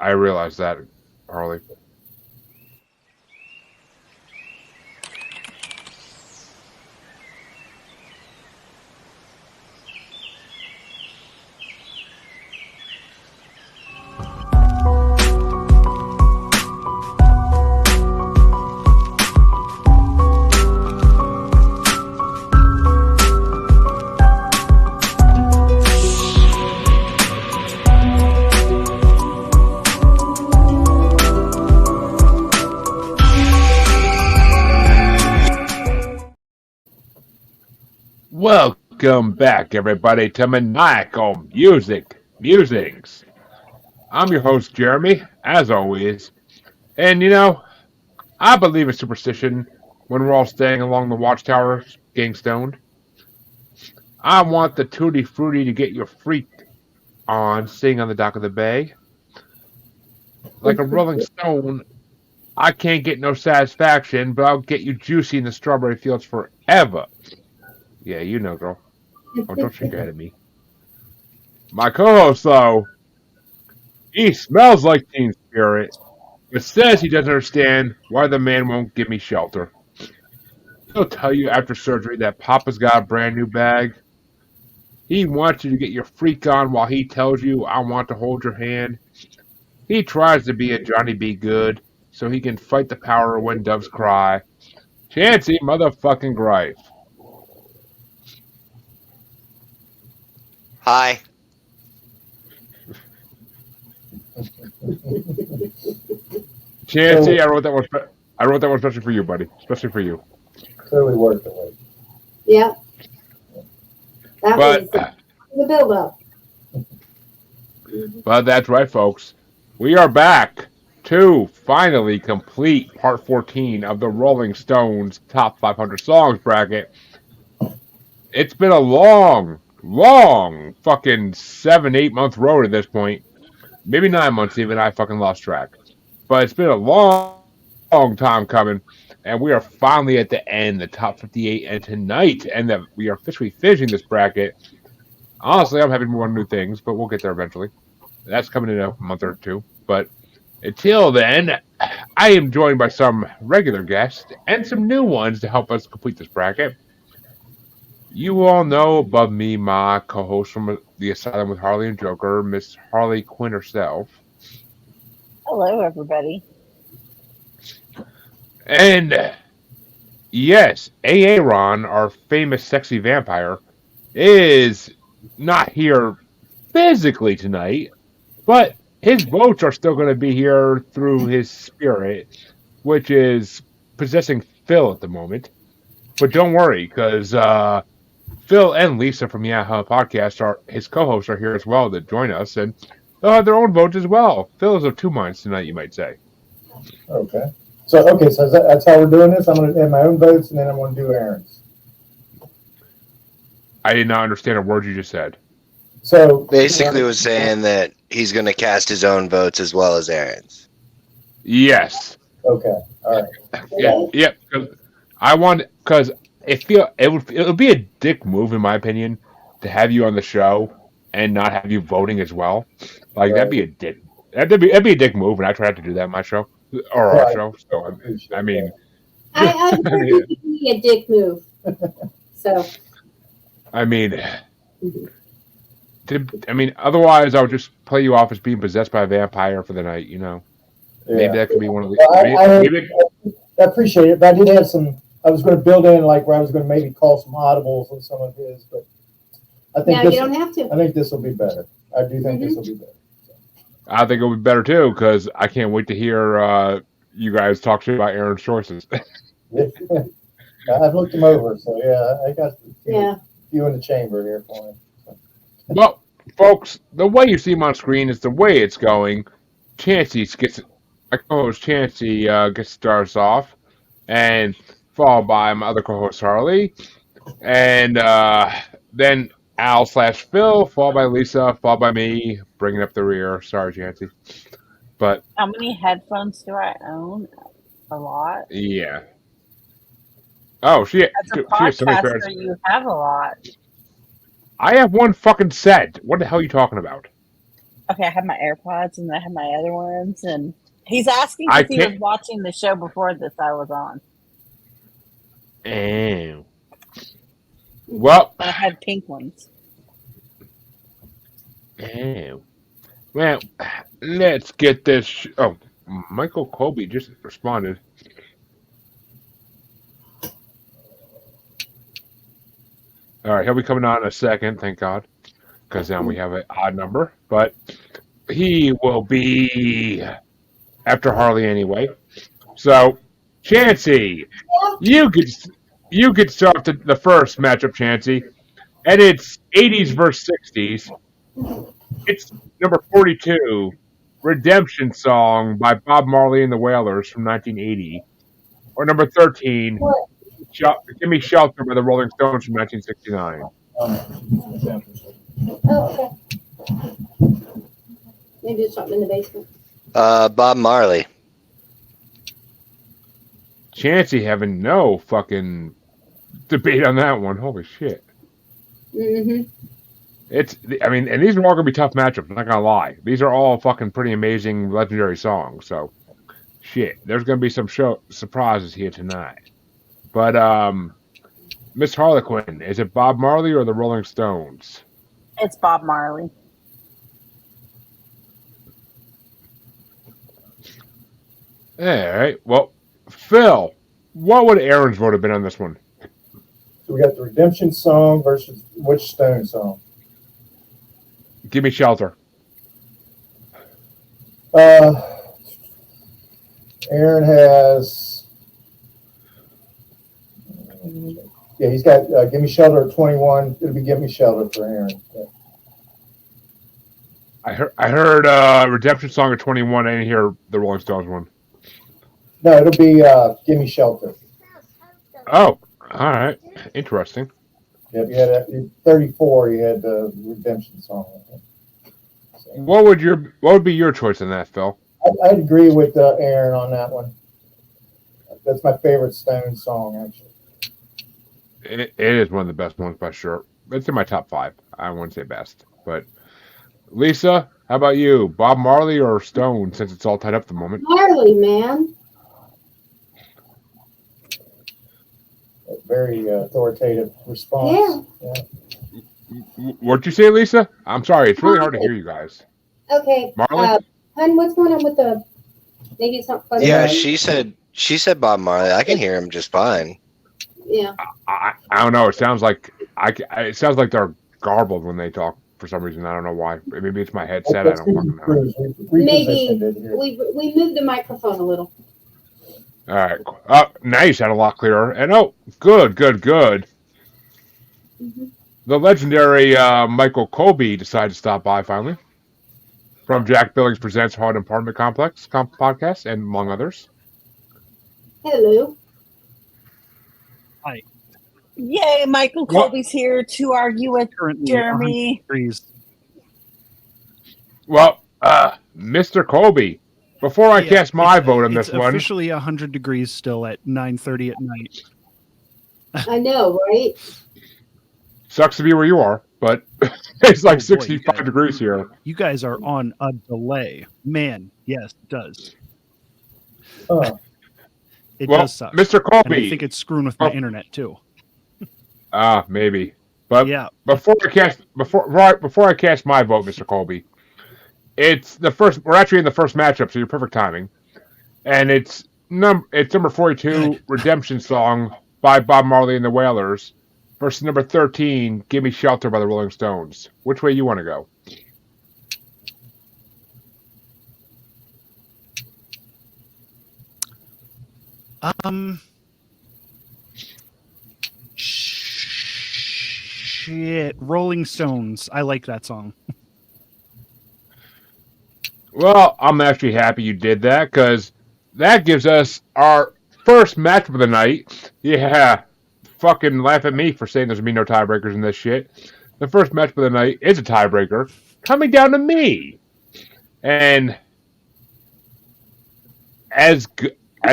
I realize that, Harley. Welcome back, everybody, to Maniacal Musings. I'm your host, Jeremy, as always. And, I believe in superstition when we're all staying along the Watchtower getting stoned. I want the Tutti Frutti to get your freak on sitting on the dock of the bay. Like a rolling stone, I can't get no satisfaction, but I'll get you juicy in the strawberry fields forever. Yeah, you know, girl. Oh, don't shake your head at me. My co-host, though, he smells like Teen Spirit, but says he doesn't understand why the man won't give me shelter. He'll tell you after surgery that Papa's got a brand new bag. He wants you to get your freak on while he tells you, I want to hold your hand. He tries to be a Johnny B. Good so he can fight the power when doves cry. Chancy motherfucking Greif. Hi. Chancy, I wrote that one. I wrote that one especially for you, buddy. Especially for you. Clearly worth the wait. Yeah. That But was the build-up. But that's right, folks. We are back to finally complete part 14 of the Rolling Stones Top 500 Songs bracket. It's been a long fucking 7-8 month road at this point. Maybe 9 months even. I fucking lost track. But it's been a long time coming. And we are finally at the end, the top 58. And tonight, and that we are officially finishing this bracket. Honestly, I'm happy to move on to new things, but we'll get there eventually. That's coming in a month or two. But until then, I am joined by some regular guests and some new ones to help us complete this bracket. You all know above me my co-host from the Asylum with Harley and Joker, Miss Harley Quinn herself. Hello, everybody. And yes, Aaron, our famous sexy vampire, is not here physically tonight, but his votes are still going to be here through his spirit, which is possessing Phil at the moment. But don't worry, because Phil and Lisa from Yahoo Podcast, his co-hosts, are here as well to join us, and they'll have their own votes as well. Phil is of two minds tonight, you might say. Okay. So that's how we're doing this. I'm going to add my own votes, and then I'm going to do Aaron's. I did not understand a word you just said. So Basically was saying that he's going to cast his own votes as well as Aaron's. Yes. Okay. All right. Yeah. Because it would be a dick move, in my opinion, to have you on the show and not have you voting as well. Like, that'd be a dick. That'd be a dick move, and I try not to do that on my show or our show. So I mean, I heard it could be a dick move. So. I mean, otherwise I would just play you off as being possessed by a vampire for the night. Yeah. Maybe that could be one of the. Well, I appreciate it, but I did have some. I was going to build in like where I was going to maybe call some audibles on some of his, but I think you don't have to. I think this will be better. I do think this will be better. So. I think it'll be better too, because I can't wait to hear you guys talk shit about Aaron's choices. I've looked them over, so yeah, I got a few in the chamber here for me. So. Well, folks, the way you see him on screen is the way it's going. Chancy my co-host Chancy gets starts off, and followed by my other co-host Harley, and then Al/Phil, followed by Lisa, followed by me, bringing up the rear. Sorry, Chancy. But how many headphones do I own? A lot. Yeah. Oh, she As a podcaster, you have a lot. I have one fucking set. What the hell are you talking about? Okay, I have my AirPods and I have my other ones, and he's asking I if he was can't. watching the show before this I was on. Ew. Well, But I had pink ones. ew. Well, let's get this. Oh, Michael Colby just responded. All right, he'll be coming on in a second, thank God, because then we have an odd number. But he will be after Harley anyway. So, Chancy, you could start the first matchup, Chancy, and it's 80s versus 60s. It's number 42, Redemption Song by Bob Marley and the Wailers from 1980, or number 13, What? Give Me Shelter by the Rolling Stones from 1969. Oh, okay. Maybe it's something in the basement. Bob Marley. Chancy having no fucking debate on that one. Holy shit. Mm-hmm. And these are all going to be tough matchups, I'm not going to lie. These are all fucking pretty amazing, legendary songs, so shit. There's going to be some surprises here tonight. But, Miss Harlequin, is it Bob Marley or the Rolling Stones? It's Bob Marley. All right. Well, Phil, what would Aaron's vote have been on this one? So we got the Redemption Song versus which Stone song? Give Me Shelter. Aaron has, yeah, he's got Give Me Shelter at 21. It'll be Give Me Shelter for Aaron. Yeah. I heard Redemption Song at 21. I didn't hear the Rolling Stones one. No, it'll be Give Me Shelter. Oh, all right. Interesting. Yep, you had 34. You had the Redemption Song. So, What would be your choice in that, Phil? I'd agree with Aaron on that one. That's my favorite Stone song, actually. It is one of the best ones by sure. It's in my top 5. I wouldn't say best, but Lisa, how about you? Bob Marley or Stone? Since it's all tied up at the moment. Marley, man. A very authoritative response. Yeah. What'd you say, Lisa? I'm sorry. It's really hard to hear you guys. Okay. Marley? Hun, what's going on with the? Maybe it's not funny. Yeah, she said Bob Marley. I can hear him just fine. Yeah. I don't know. It sounds like they're garbled when they talk for some reason. I don't know why. Maybe it's my headset. I don't fucking know. Maybe we moved the microphone a little. All right. Now you sound a lot clearer. And good. Mm-hmm. The legendary Michael Colby decided to stop by finally. From Jack Billings Presents Hard Apartment Complex podcast, and among others. Hello. Hi. Yay, Michael Colby's here to argue with Jeremy. Well, Mr. Colby, before I cast my vote on this one. It's officially 100 degrees still at 9:30 at night. I know, right? Sucks to be where you are, but it's like 65 degrees here. You guys are on a delay. Man, yes, it does. It does suck. Mr. Colby. And I think it's screwing with my internet too. Maybe. But yeah. Before I cast my vote, Mr. Colby, it's the first. We're actually in the first matchup, so you're perfect timing. And it's number 42, Redemption Song by Bob Marley and the Wailers, versus number 13, Give Me Shelter by the Rolling Stones. Which way you want to go? Shit. Rolling Stones. I like that song. Well, I'm actually happy you did that, because that gives us our first matchup of the night. Yeah, fucking laugh at me for saying there's going to be no tiebreakers in this shit. The first matchup of the night is a tiebreaker, coming down to me. And as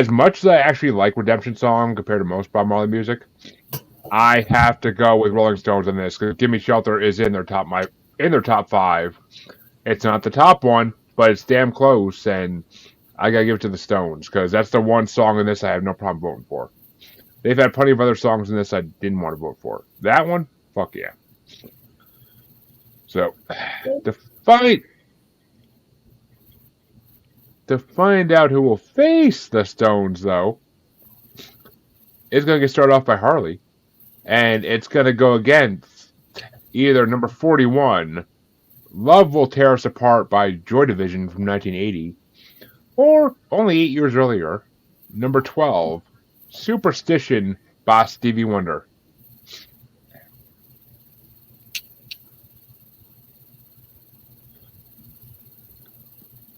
much as I actually like Redemption Song compared to most Bob Marley music, I have to go with Rolling Stones on this, because Give Me Shelter is in their top 5. It's not the top one, but it's damn close, and I gotta give it to the Stones, because that's the one song in this I have no problem voting for. They've had plenty of other songs in this I didn't want to vote for. That one, fuck yeah. So, to find out who will face the Stones, though, it's going to get started off by Harley. And it's going to go against either number 41, Love Will Tear Us Apart by Joy Division from 1980, or only 8 years earlier, number 12, Superstition by Stevie Wonder.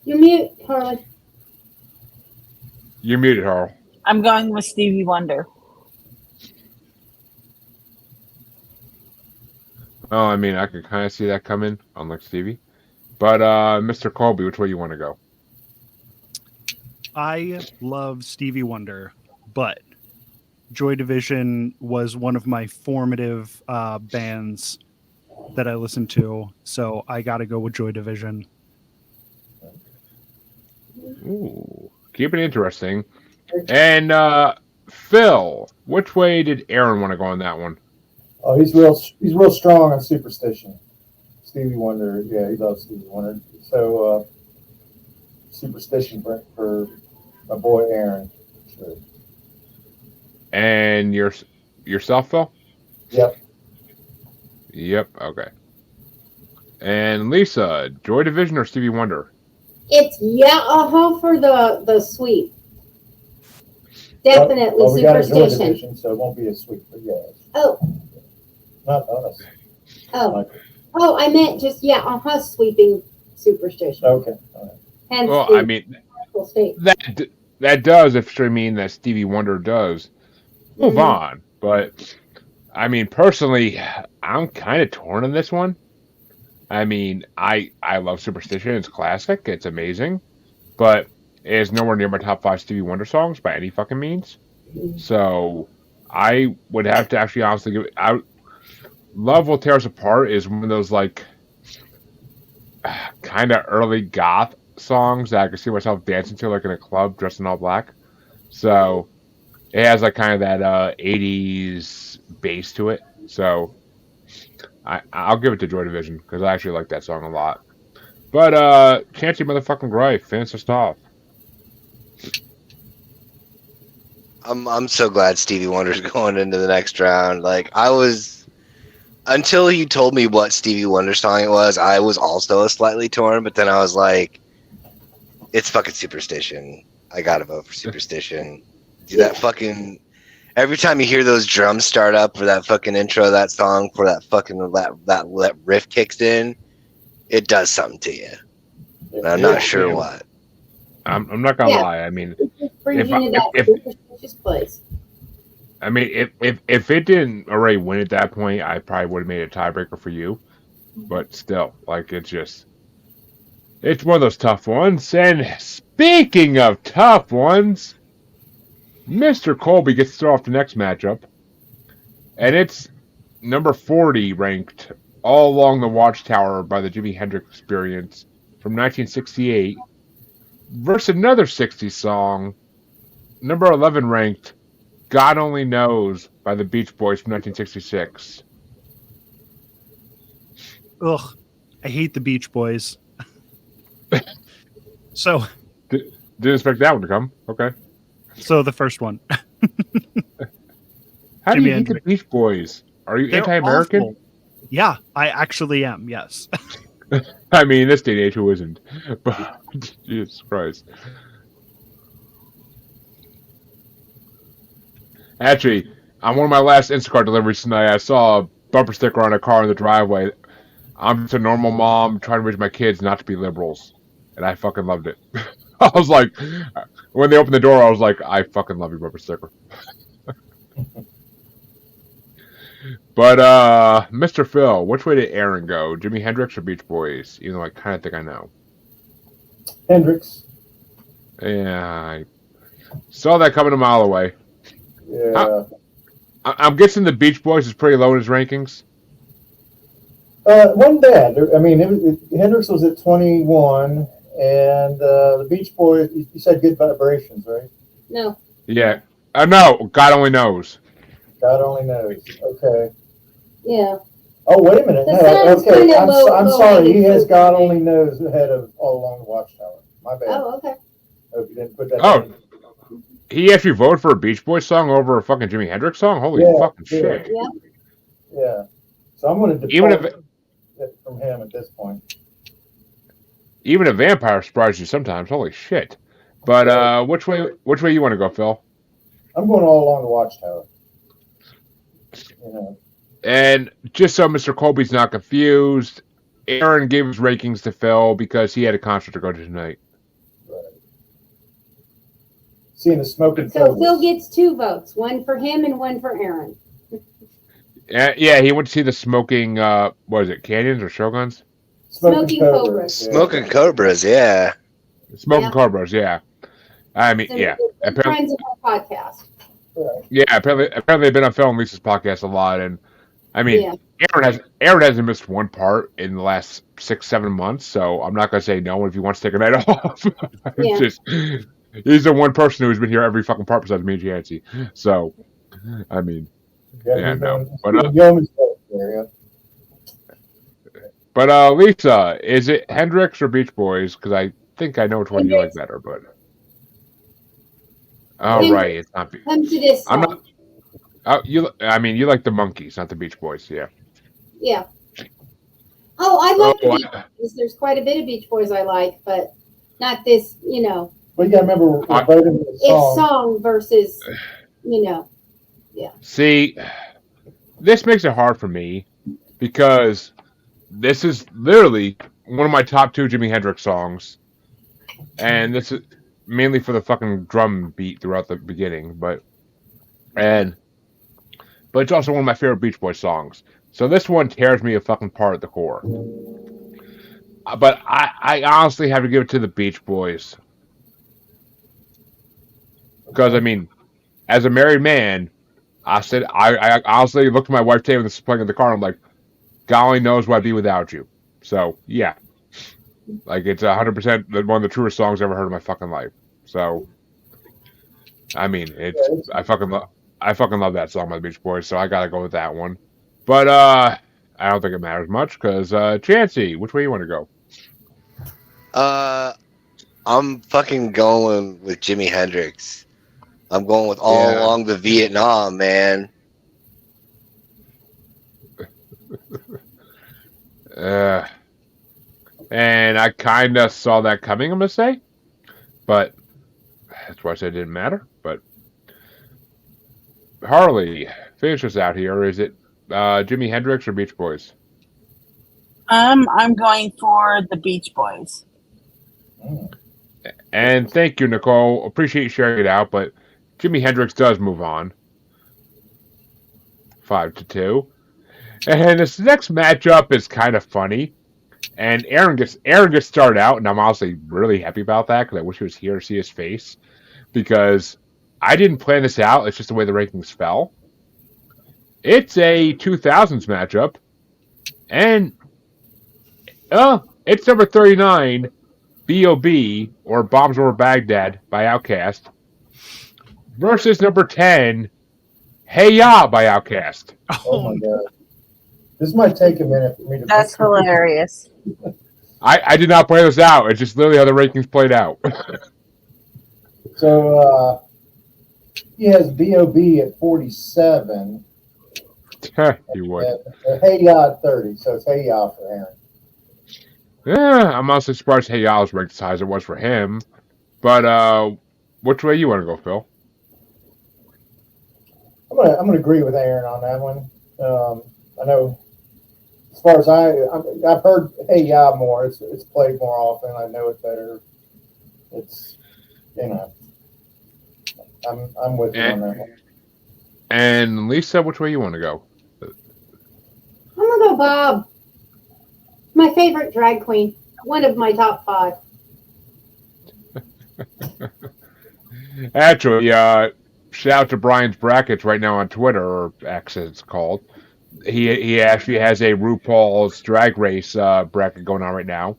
You mute, Harley. You're muted, Harl. I'm going with Stevie Wonder. Oh, I mean, I could kind of see that coming, unlike Stevie. But, Mr. Colby, which way you want to go? I love Stevie Wonder, but Joy Division was one of my formative bands that I listened to, so I got to go with Joy Division. Ooh, keep it interesting. And, Phil, which way did Aaron want to go on that one? Oh, he's real strong on Superstition. Stevie Wonder, yeah, he loves Stevie Wonder. So, Superstition for my boy Aaron. Sure. And yourself, Phil? Yep. Yep, okay. And Lisa, Joy Division or Stevie Wonder? It's for the sweep. Definitely well, we got a Joy Superstition. Division, so it won't be a sweep, but yeah. Oh. Not us. Oh, I meant just sweeping Superstition. Okay. All right. Hence Well, the I mean, state. that does actually mean that Stevie Wonder does move Mhm. on. But, I mean, personally, I'm kind of torn on this one. I mean, I love Superstition. It's classic. It's amazing. But it's nowhere near my top 5 Stevie Wonder songs by any fucking means. So, I would have to actually honestly give it out. Love Will Tear Us Apart is one of those, like, kind of early goth songs that I could see myself dancing to, like, in a club dressed in all black. So, it has, like, kind of that 80s bass to it. So, I'll give it to Joy Division, because I actually like that song a lot. But, Chancy motherfucking Gripe, finish us off. I'm so glad Stevie Wonder's going into the next round. Like, I was, until you told me what Stevie Wonder song it was, I was also slightly torn, but then I was like, it's fucking Superstition. I gotta vote for Superstition. Do that fucking, every time you hear those drums start up for that fucking intro of that song, for that fucking, that riff kicks in, it does something to you. And I'm not sure what. I'm not gonna lie. I mean, Just place. I mean, if it didn't already win at that point, I probably would have made a tiebreaker for you. But still, like, it's one of those tough ones. And speaking of tough ones, Mr. Colby gets to start off the next matchup, and it's number 40 ranked All Along the Watchtower by the Jimi Hendrix Experience from 1968 versus another 60s song, number 11 ranked God Only Knows by the Beach Boys from 1966. Ugh, I hate the Beach Boys. So, Didn't expect that one to come. Okay. so the first one. How do you Jimi hate the Hendrix. Beach Boys? Are you They're anti-American? awful. Yeah, I actually am, yes. I mean, this day and age, who isn't? But, Jesus Christ. Actually, on one of my last Instacart deliveries tonight, I saw a bumper sticker on a car in the driveway. I'm just a normal mom trying to raise my kids not to be liberals. And I fucking loved it. I was like, when they opened the door, I was like, I fucking love your bumper sticker. But, Mr. Phil, which way did Aaron go? Jimi Hendrix or Beach Boys? Even though I kind of think I know. Hendrix. Yeah, I saw that coming a mile away. Yeah. I'm guessing the Beach Boys is pretty low in his rankings. Wasn't bad. I mean, Hendrix was at 21, and the Beach Boys. You said Good Vibrations, right? No. Yeah. No, God only knows. God only knows. Okay. Yeah. Oh, wait a minute. The No, sound's okay. kinda I'm low sorry. He hanging has fruit God for me. only knows ahead of All Along the Watchtower. My bad. Oh, okay. Hope you didn't put that Oh, down. he actually voted for a Beach Boys song over a fucking Jimi Hendrix song? Holy Yeah, fucking yeah. shit. Yeah. Yeah. So I'm going to Even depart if from him at this point. even a vampire surprises you sometimes. Holy shit. But Yeah. which way you want to go, Phil? I'm going All Along the Watchtower. You know. And just so Mr. Colby's not confused, Aaron gave his rankings to Phil because he had a concert to go to tonight. Right. Seeing the smoking So cobras. Phil gets 2 votes, one for him and one for Aaron. Yeah, he went to see the Smoking, what is it, Canyons or Shoguns? Smoking Cobras. Yeah. Smoking Cobras, yeah. Smoking Yeah. Cobras, yeah. I mean, So yeah. they're good friends of our podcast. Right. Yeah, apparently they've been on Phil and Lisa's podcast a lot, and I mean, Yeah. Aaron hasn't missed one part in the last 6-7 months, so I'm not gonna say no if he wants to take a night off. Yeah. It's just he's the one person who's been here every fucking part besides me and Chancy. So, I mean, yeah, no, but Lisa, is it Hendrix or Beach Boys? Because I think I know which one you like better, but oh right, it's not. Come to this song. I'm not. You like the Monkees, not the Beach Boys, yeah. Yeah. Oh, I like the Oh, Beach Boys. There's quite a bit of Beach Boys I like, but not this, you know. But you got to remember, we're voting for the It's song. song versus, you know. Yeah. See, this makes it hard for me because this is literally one of my top 2 Jimi Hendrix songs, and this is mainly for the fucking drum beat throughout the beginning, but it's also one of my favorite Beach Boys songs. So this one tears me a fucking apart at the core. But I honestly have to give it to the Beach Boys. Because, I mean, as a married man, I honestly looked at my wife today when this was playing in the car, and I'm like, God only knows what I'd be without you. So, yeah. Like, it's 100% one of the truest songs I've ever heard in my fucking life. So, I mean, I fucking love that song by the Beach Boys, so I gotta go with that one. But, I don't think it matters much, because, Chancy, which way you want to go? I'm fucking going with Jimi Hendrix. I'm going with All Along the Vietnam, man. And I kind of saw that coming, I'm going to say. But that's why I said it didn't matter. But Harley, finish us out here. Is it Jimi Hendrix or Beach Boys? I'm going for the Beach Boys. And thank you, Nicole. Appreciate you sharing it out, but Jimi Hendrix does move on. 5-2. And this next matchup is kind of funny. And Aaron gets started out, and I'm honestly really happy about that because I wish he was here to see his face. Because I didn't plan this out. It's just the way the rankings fell. It's a 2000s matchup. And it's number 39, B.O.B. or Bombs Over Baghdad by Outkast versus number 10, Hey Ya by Outkast. Oh my God. This might take a minute for me to. That's hilarious. I did not play this out. It's just literally how the rankings played out. So he has B.O.B. at 47. You would. Hey Ya at 30. So it's Hey Ya for Aaron. Yeah, I'm also surprised Hey Ya was ranked as high as it was for him. But which way you want to go, Phil? I'm gonna agree with Aaron on that one. I know, as far as I've heard Hey Ya more. It's played more often. I know it better. It's, you know, I'm with you on that one. And Lisa, which way you want to go? I'm gonna go Bob. My favorite drag queen. One of my top 5. Actually, shout out to Brian's Brackets right now on Twitter, or X as it's called. He actually has a RuPaul's Drag Race bracket going on right now.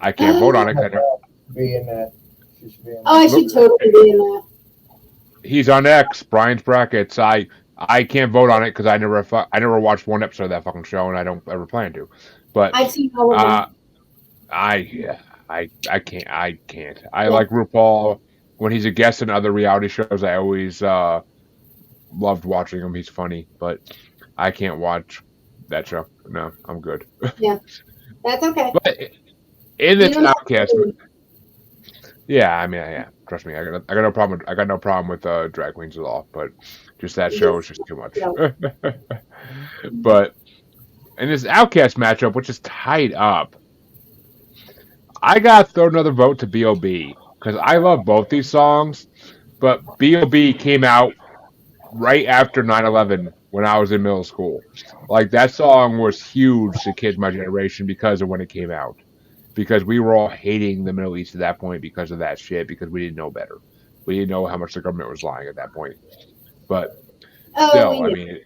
I can't vote on it. 'Cause Be in that. She should be in that. Oh, I should totally be in that. he's on X, Brian's brackets. I can't vote on it because I never watched one episode of that fucking show, and I don't ever plan to. But I've seen all of them. I can't. I like RuPaul when he's a guest in other reality shows. I always loved watching him. He's funny, but I can't watch that show. No, I'm good. Yeah, that's okay. But in this You don't have Outcast, to- yeah, I mean, yeah, trust me, I got no problem. I got no problem with drag queens at all. But just that show is just too much. Yeah. But in this Outcast matchup, which is tied up, I gotta throw another vote to B.O.B. because I love both these songs, but B.O.B. came out right after 9/11 when I was in middle school. Like that song was huge to kids my generation because of when it came out. Because we were all hating the Middle East at that point because of that shit, because we didn't know better. We didn't know how much the government was lying at that point. But Oh, still, we I knew. mean,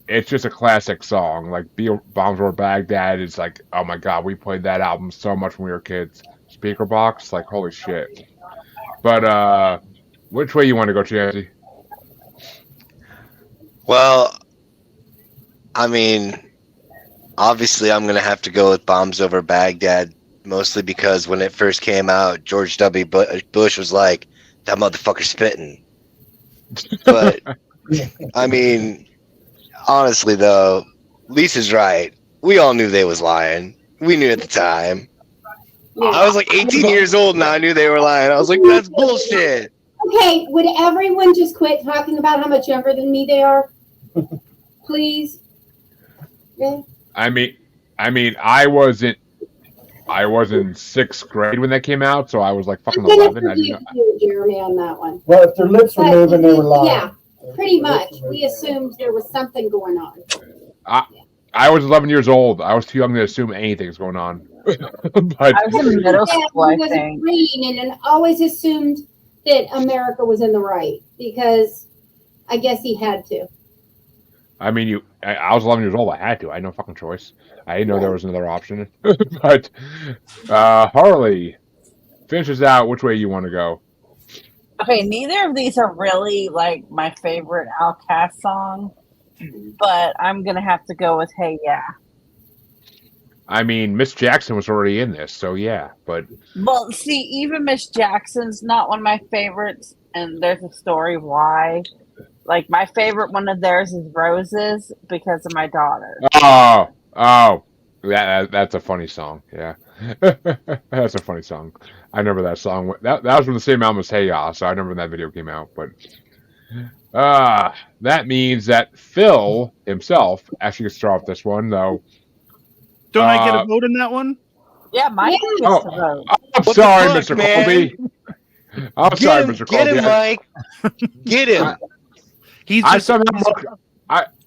it's just a classic song. Like Bombs Over Baghdad is like, oh my god, we played that album so much when we were kids. Speaker box, like holy shit. But which way you want to go, Chancy? Well, I mean, obviously, I'm gonna have to go with Bombs Over Baghdad, mostly because when it first came out, George W. Bush was like, "That motherfucker spitting." But I mean, honestly, though, Lisa's right. We all knew they was lying. We knew at the time. I was like 18 years old and I knew they were lying. I was like, that's bullshit. Okay, would everyone just quit talking about how much younger than me they are? Please? Yeah. I mean, I was in sixth grade when that came out, so I was like fucking I'm gonna 11. I forgive didn't know. you, Jeremy, on that one. Well, if their lips were But moving, they were lying. yeah, pretty If their lips much. were We moving, assumed there was something going on. I was 11 years old. I was too young to assume anything's going on. But I was in middle Yeah, school, I he was think. green and always assumed that America was in the right because I guess he had to. I mean, I was 11 years old. I had to. I had no fucking choice. I didn't know there was another option. But Harley finishes out which way you want to go. Okay, neither of these are really like my favorite Outkast song, but I'm gonna have to go with "Hey Yeah." I mean, Miss Jackson was already in this, so yeah. But Well, see, even Miss Jackson's not one of my favorites, and there's a story why. Like my favorite one of theirs is "Roses" because of my daughter. oh, that's a funny song. Yeah, that's a funny song. I remember that song. That was from the same album as Hey Ya, so I remember when that video came out. But that means that Phil himself actually gets to start off this one, though. Don't I get a vote in that one? Yeah, Michael gets Oh. to vote. I'm What the sorry, fuck, Mr. man? Colby. I'm sorry, Mr. Get Colby. him, Mike. Get him. He's I just somehow he's, marked,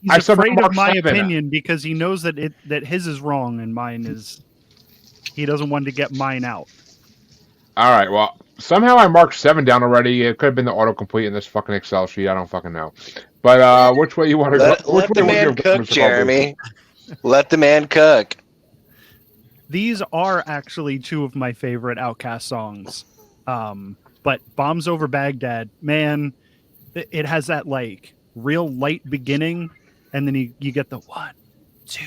he's I somehow afraid of marked my 7. opinion because he knows that that his is wrong and mine is. He doesn't want to get mine out. All right, well, somehow I marked 7 down already. It could have been the autocomplete in this fucking Excel sheet. I don't fucking know. But which way you want to go? Let the man cook, Jeremy. Let the man cook. These are actually two of my favorite Outkast songs. But Bombs Over Baghdad, man, it has that like real light beginning, and then you get the 1, 2,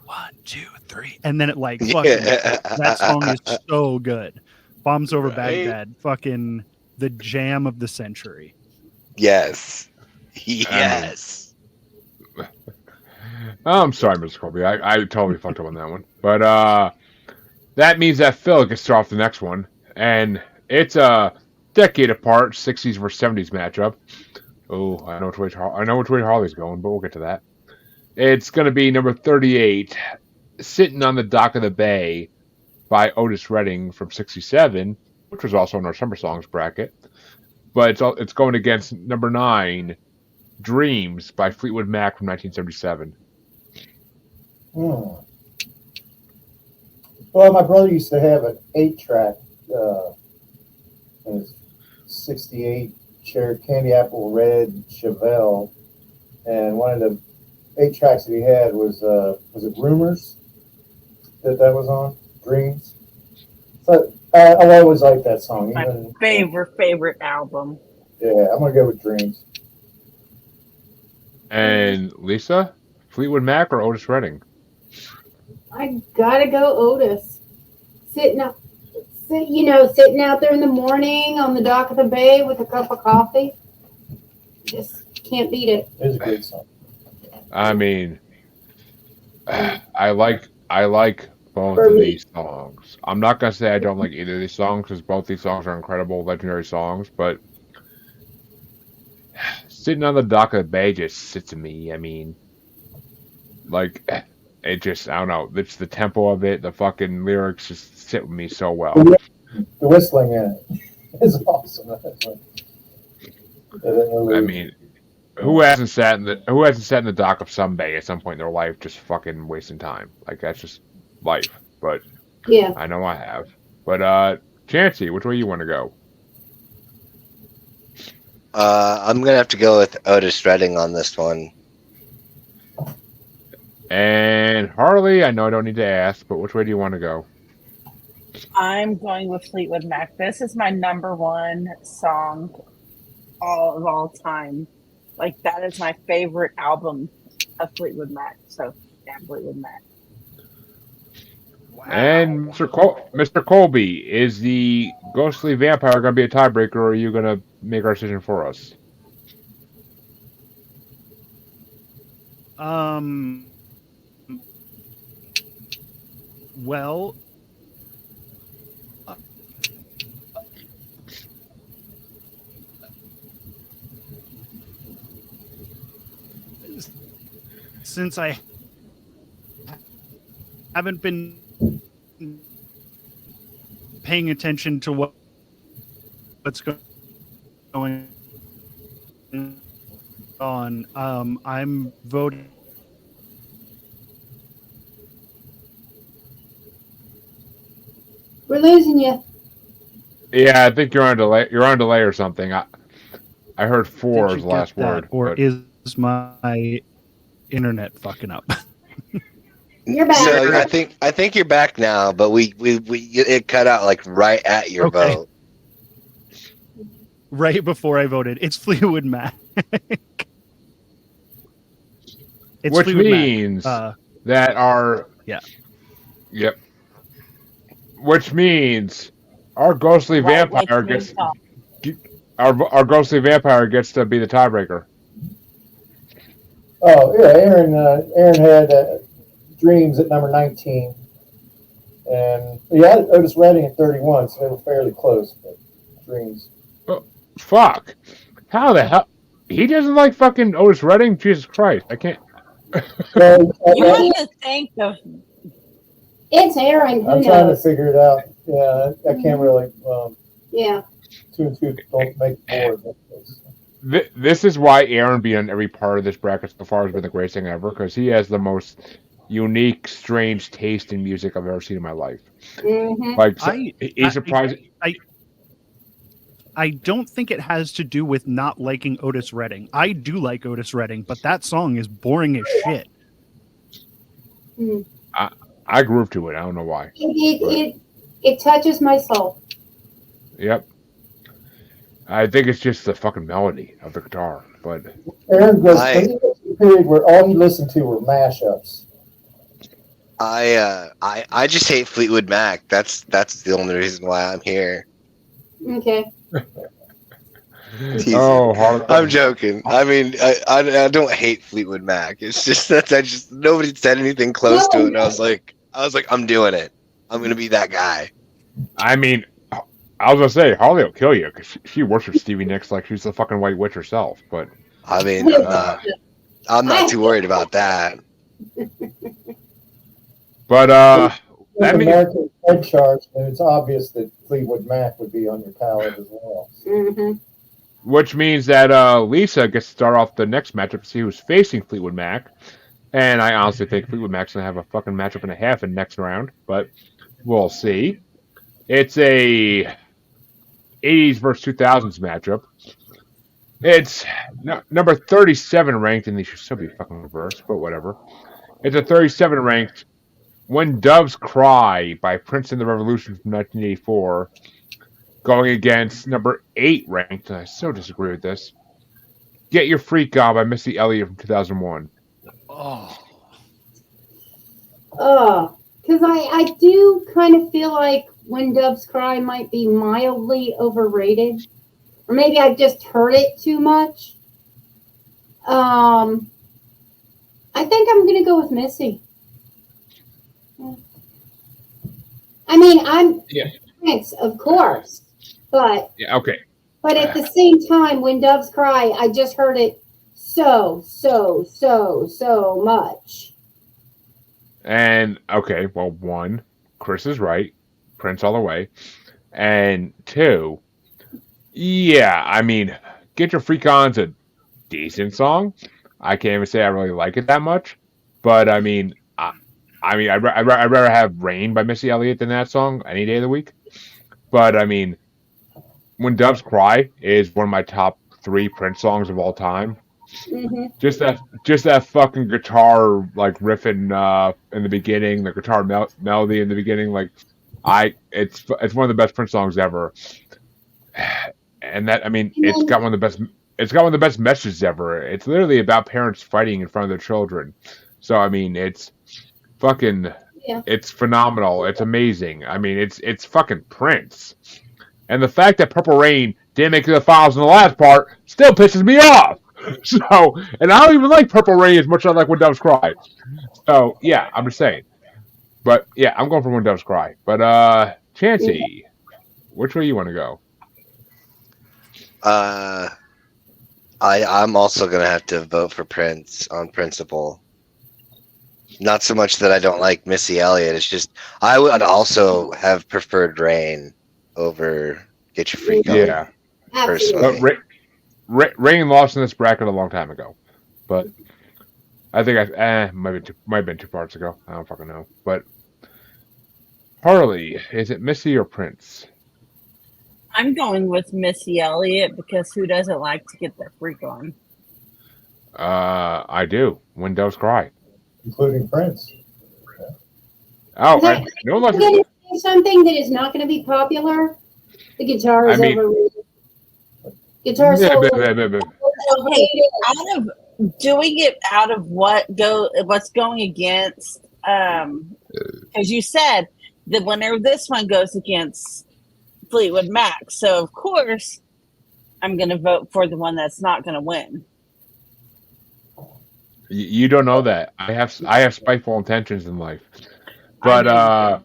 1, 2, 3, and then it like fucking that song is so good. Bombs Over Baghdad, fucking the jam of the century. Yes. Yes. I'm sorry, Mr. Colby. I totally fucked up on that one. But that means that Phil gets to start off the next one, and it's a decade apart, 60s versus 70s matchup. Oh, I know which way Harley's going, but we'll get to that. It's going to be number 38, Sitting on the Dock of the Bay by Otis Redding from 67, which was also in our Summer Songs bracket. But it's going against number 9, Dreams by Fleetwood Mac from 1977. Well, my brother used to have an 8-track in his 68 Cherry Candy Apple Red Chevelle, and wanted to 8 tracks that he had was it Rumors that was on Dreams. So I always liked that song. My Even favorite album. yeah, I'm gonna go with Dreams. And Lisa, Fleetwood Mac or Otis Redding? I gotta go Otis. Sitting out, sitting out there in the morning on the dock of the bay with a cup of coffee. Just can't beat it. It was a great song. I mean, I like both of these songs. I'm not gonna say I don't like either of these songs because both these songs are incredible, legendary songs. But sitting on the dock of the bay just sits in me. I mean, like it just I don't know. It's the tempo of it, the fucking lyrics just sit with me so well. The whistling in it is awesome. I mean, who hasn't sat in the dock of some bay at some point in their life just fucking wasting time? Like that's just life. But Yeah. I know I have. But Chancy, which way you want to go? I'm gonna have to go with Otis Redding on this one. And Harley, I know I don't need to ask, but which way do you want to go? I'm going with Fleetwood Mac. This is my number one song of all time. Like that is my favorite album of Fleetwood Mac. So yeah, Fleetwood Mac. Wow. And Mr. Colby, is the ghostly vampire going to be a tiebreaker, or are you going to make our decision for us? Well, since I haven't been paying attention to what's going on, I'm voting. We're losing you. Yeah, I think you're on delay. You're on delay or something. I heard Did four you as the get last that, word. or but- is my internet fucking up? You're back. So I think you're back now, but we it cut out like right at your Okay. vote. Right before I voted, it's Fleetwood Mac. It's which Fleetwood means Mac. that our Yeah. Yep. Which means our ghostly Right, like vampire Snoop gets Dogg. our ghostly vampire gets to be the tiebreaker. Oh yeah, Aaron had Dreams at number 19, and he had Otis Redding at 31, so they were fairly close. But Dreams. Fuck. How the hell? He doesn't like fucking Otis Redding? Jesus Christ. I can't. Well, You have to think of It's Aaron. Who I'm trying to knows? figure it out. Yeah, I can't really. Yeah. 2 and 2 don't make 4. This is why Aaron being on every part of this bracket so far has been the greatest thing ever, because he has the most unique, strange taste in music I've ever seen in my life. Mm-hmm. Like, he's surprised. I don't think it has to do with not liking Otis Redding. I do like Otis Redding, but that song is boring as shit. I groove to it. I don't know why. It touches my soul. Yep. I think it's just the fucking melody of the guitar. But Aaron goes a period where all he listened to were mashups. I just hate Fleetwood Mac. That's the only reason why I'm here. Okay. I'm joking. I mean, I don't hate Fleetwood Mac. It's just that nobody said anything close to it, and I was like, I'm doing it. I'm gonna be that guy. I mean, I was gonna say Harley will kill you because she worships Stevie Nicks like she's the fucking White Witch herself. But I mean, I'm not too worried about that. But With American head charts, and it's obvious that Fleetwood Mac would be on your palette as well. Mm-hmm. which means that Lisa gets to start off the next matchup to see who's facing Fleetwood Mac. And I honestly think Fleetwood Mac's gonna have a fucking matchup and a half in the next round, but we'll see. It's a 80s versus 2000s matchup. It's number 37 ranked, and they should still be fucking reversed, but whatever. It's a 37 ranked When Doves Cry by Prince and the Revolution from 1984, going against number 8 ranked, and I so disagree with this, Get Your Freak On by Missy Elliott from 2001. Oh, Because I do kind of feel like When Doves Cry might be mildly overrated. Or maybe I've just heard it too much. I think I'm going to go with Missy. I mean, I'm Prince, of course. But Yeah, okay. But at the same time, When Doves Cry, I just heard it so much. And, okay, well, 1, Chris is right. Prince all the way. And 2, yeah, I mean, Get Your Freak On's a decent song. I can't even say I really like it that much. But, I mean, I'd rather have Rain by Missy Elliott than that song any day of the week. But, I mean, When Doves Cry is one of my top 3 Prince songs of all time. Mm-hmm. Just that fucking guitar like riffing in the beginning, the guitar melody in the beginning, like it's one of the best Prince songs ever. And that, I mean, it's got one of the best messages ever. It's literally about parents fighting in front of their children. So I mean, it's fucking it's phenomenal. It's amazing. I mean, it's fucking Prince. And the fact that Purple Rain didn't make it to the finals in the last part still pisses me off. So, and I don't even like Purple Rain as much as I like When Doves Cry. So, yeah, I'm just saying. But, yeah, I'm going for When Doves Cry. But, Chancy, which way you want to go? I'm also going to have to vote for Prince on principle. Not so much that I don't like Missy Elliott. It's just I would also have preferred Rain over Get Your Freak On. Yeah. Personally. But Rain lost in this bracket a long time ago. But I think might have been 2 parts ago. I don't fucking know. But Harley, is it Missy or Prince? I'm going with Missy Elliott because who doesn't like to get their freak on? I do. When Doves Cry. Including Prince. Oh, something that is not going to be popular. The guitar is overrated. Guitar solo. Okay, out of doing it out of what's going against, because you said that whenever this one goes against Fleetwood Mac, so of course I'm going to vote for the one that's not going to win. You don't know that. I have spiteful intentions in life. But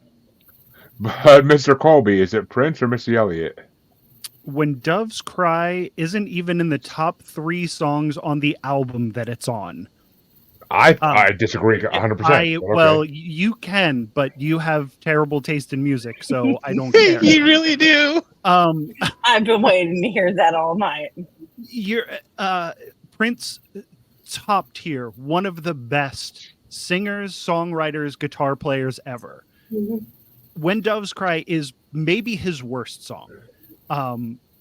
Mr. Colby, is it Prince or Missy Elliott? When Doves Cry isn't even in the top 3 songs on the album that it's on. I disagree 100%. Well, you can, but you have terrible taste in music, so I don't care. You really do. I've been waiting to hear that all night. Prince, top tier, one of the best singers, songwriters, guitar players ever. Mm-hmm. When Doves Cry is maybe his worst song.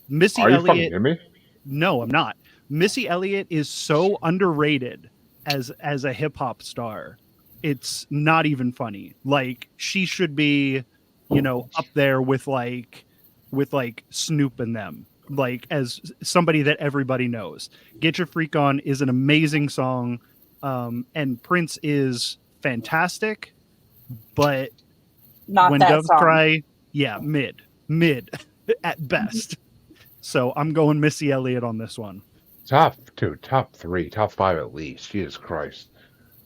Missy Are you Elliott. fucking kidding me? No, I'm not. Missy Elliott is so underrated as a hip hop star. It's not even funny. Like, she should be, up there with like Snoop and them, like as somebody that everybody knows. Get Your Freak On is an amazing song, and Prince is fantastic, but not When that Doves song. Cry, yeah, mid at best. So I'm going Missy Elliott on this one. Top 2, top 3, top 5 at least. Jesus Christ.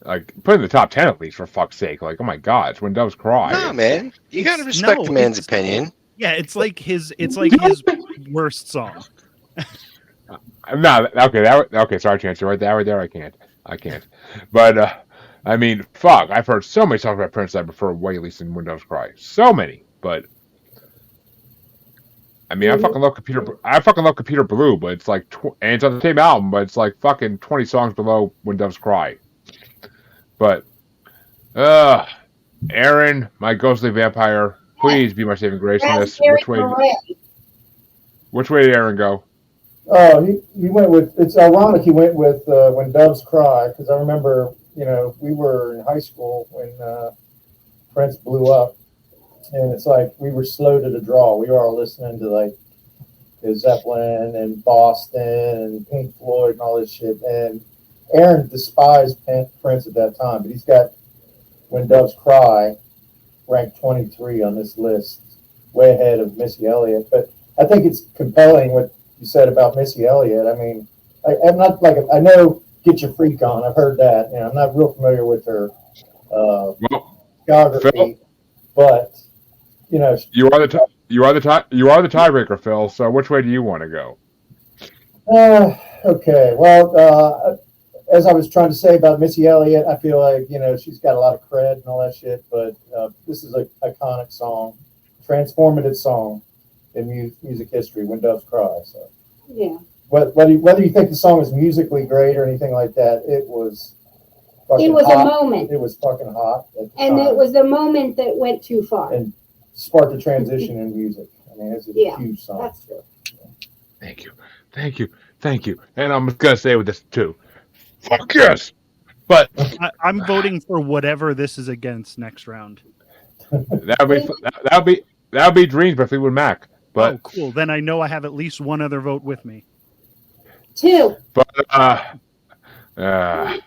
Like, put in the top 10 at least, for fuck's sake. Like, oh my God, it's When Doves Cry. No, man. You got to respect the man's opinion. Yeah, it's like his worst song. No, okay, sorry, Chance. Right there, I can't. But, I mean, fuck, I've heard so many songs by Prince that I prefer way least than When Doves Cry. So many, but... I mean, I fucking love Computer Blue, but it's like, and it's on the same album, but it's like fucking 20 songs below When Doves Cry. But, Aaron, my ghostly vampire, please be my saving grace in this. Which way did Aaron go? Oh, he went with. It's ironic he went with When Doves Cry, because I remember, we were in high school when Prince blew up, and it's like we were slow to the draw. We were all listening to like Zeppelin and Boston and Pink Floyd and all this shit. And Aaron despised Prince at that time, but he's got When Doves Cry ranked 23 on this list, way ahead of Missy Elliott. But I think it's compelling what you said about Missy Elliott. I mean, I'm not like, I know Get Your Freak On. I've heard that. I'm not real familiar with her Well, geography, Phil, but you are the tiebreaker, Phil. So which way do you want to go? okay. Well, as I was trying to say about Missy Elliott, I feel like she's got a lot of cred and all that shit. But this is an iconic song, transformative song in music history. When Doves Cry. So Yeah. whether you think the song is musically great or anything like that, it was. It was hot. a moment. It was fucking hot. And it was a moment that went too far. And sparked a transition in music. I mean, it's a huge song. That's true. Thank you. And I'm gonna say with this too. Fuck yes. But I'm voting for whatever this is against next round. that'll be Dreams by Fleetwood Mac. But oh, cool. Then I know I have at least one other vote with me. 2. But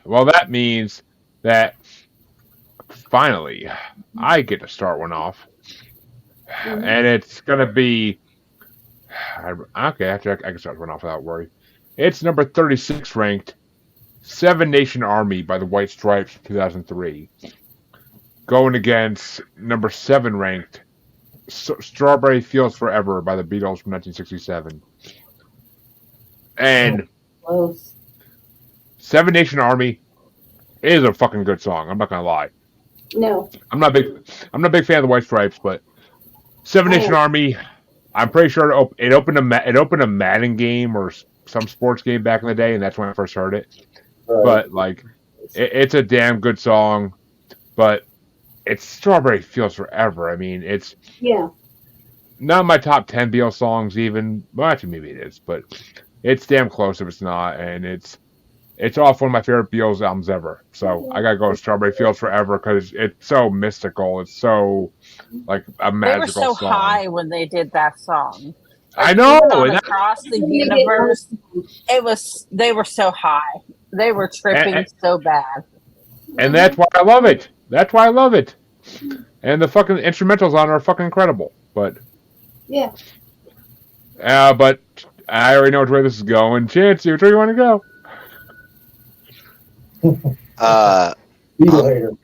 well, that means that finally I get to start one off, and it's gonna be okay. I can start one off without worry. It's number 36 ranked, Seven Nation Army by the White Stripes, 2003, going against number 7 ranked, Strawberry Fields Forever by the Beatles from 1967, and. Close. Seven Nation Army is a fucking good song. I'm not gonna lie. No. I'm not a big fan of the White Stripes, but Seven Nation Army. I'm pretty sure it opened a Madden game or some sports game back in the day, and that's when I first heard it. Right. But like, it's a damn good song. But it's Strawberry Fields Forever. I mean, it's not my top 10 Beatles songs even. Well, actually, maybe it is, but it's damn close if it's not, and it's off one of my favorite Beatles albums ever. So I gotta go with Strawberry Fields Forever because it's so mystical. It's so like a magical They were so song. high when they did that song. I know. Even across the universe, they were so high. They were tripping so bad. And that's why I love it. That's why I love it. And the fucking instrumentals on it are fucking incredible. But yeah. But I already know which way this is going. Chancy, which way do you want to go?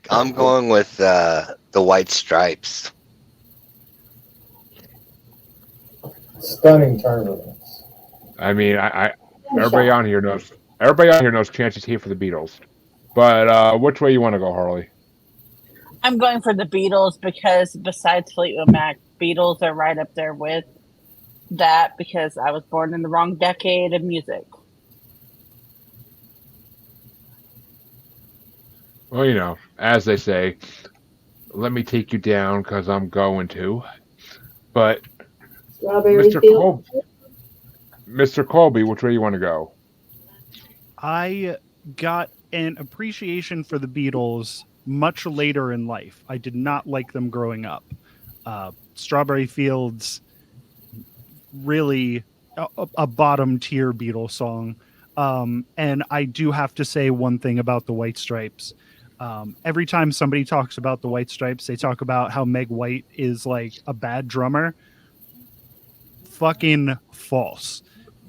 I'm going with the White Stripes. Stunning tournaments. I mean, everybody on here knows Chancy's here for the Beatles. But which way you want to go, Harley? I'm going for the Beatles because besides Fleetwood Mac, Beatles are right up there with that because I was born in the wrong decade of music. Well, as they say, let me take you down because I'm going to. But Mr. Colby, which way you want to go? I got an appreciation for the Beatles much later in life. I did not like them growing up. Strawberry Fields, really a bottom tier Beatles song. And I do have to say one thing about the White Stripes. Every time somebody talks about the White Stripes, they talk about how Meg White is like a bad drummer. Fucking false.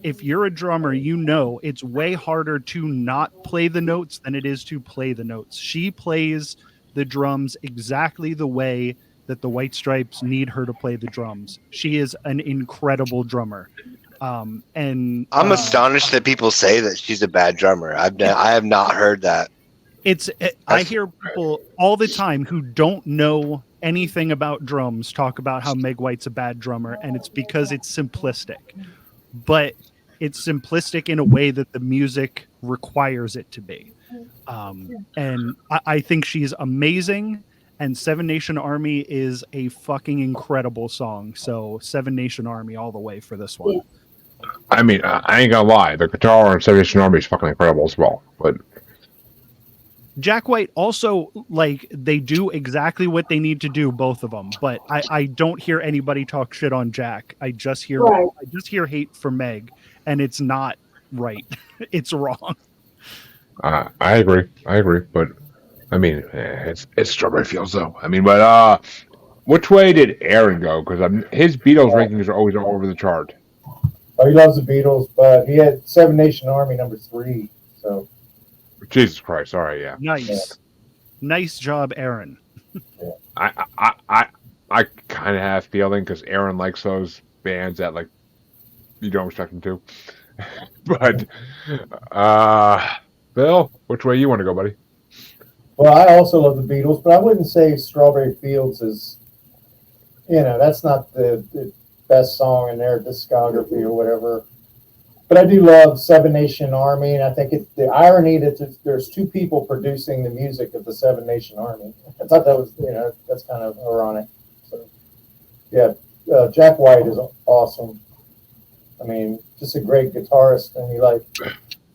If you're a drummer, it's way harder to not play the notes than it is to play the notes. She plays the drums exactly the way that the White Stripes need her to play the drums. She is an incredible drummer. And I'm astonished that people say that she's a bad drummer. I have not heard that. I hear people all the time who don't know anything about drums talk about how Meg White's a bad drummer, and it's because it's simplistic. But it's simplistic in a way that the music requires it to be. And I think she's amazing, and Seven Nation Army is a fucking incredible song. So Seven Nation Army all the way for this one. I mean, I ain't gonna lie. The guitar on Seven Nation Army is fucking incredible as well. But Jack White also, like, they do exactly what they need to do, both of them. But I don't hear anybody talk shit on Jack. I just hear hate for Meg, and it's not right. It's wrong. I agree. But I mean, it's Strawberry Fields though. I mean, but which way did Aaron go? Because his Beatles rankings are always all over the chart. Oh, he loves the Beatles, but he had Seven Nation Army #3. So Jesus Christ! All right, yeah. Nice job, Aaron. I kind of have a feeling because Aaron likes those bands that like you don't expect him to. But Bill, which way you want to go, buddy? well, I also love the Beatles, but I wouldn't say Strawberry Fields is, that's not the best song in their discography or whatever. But I do love Seven Nation Army, and I think it's the irony that there's two people producing the music of the Seven Nation Army. I thought that was, that's kind of ironic. So, yeah, Jack White is awesome. I mean, just a great guitarist, and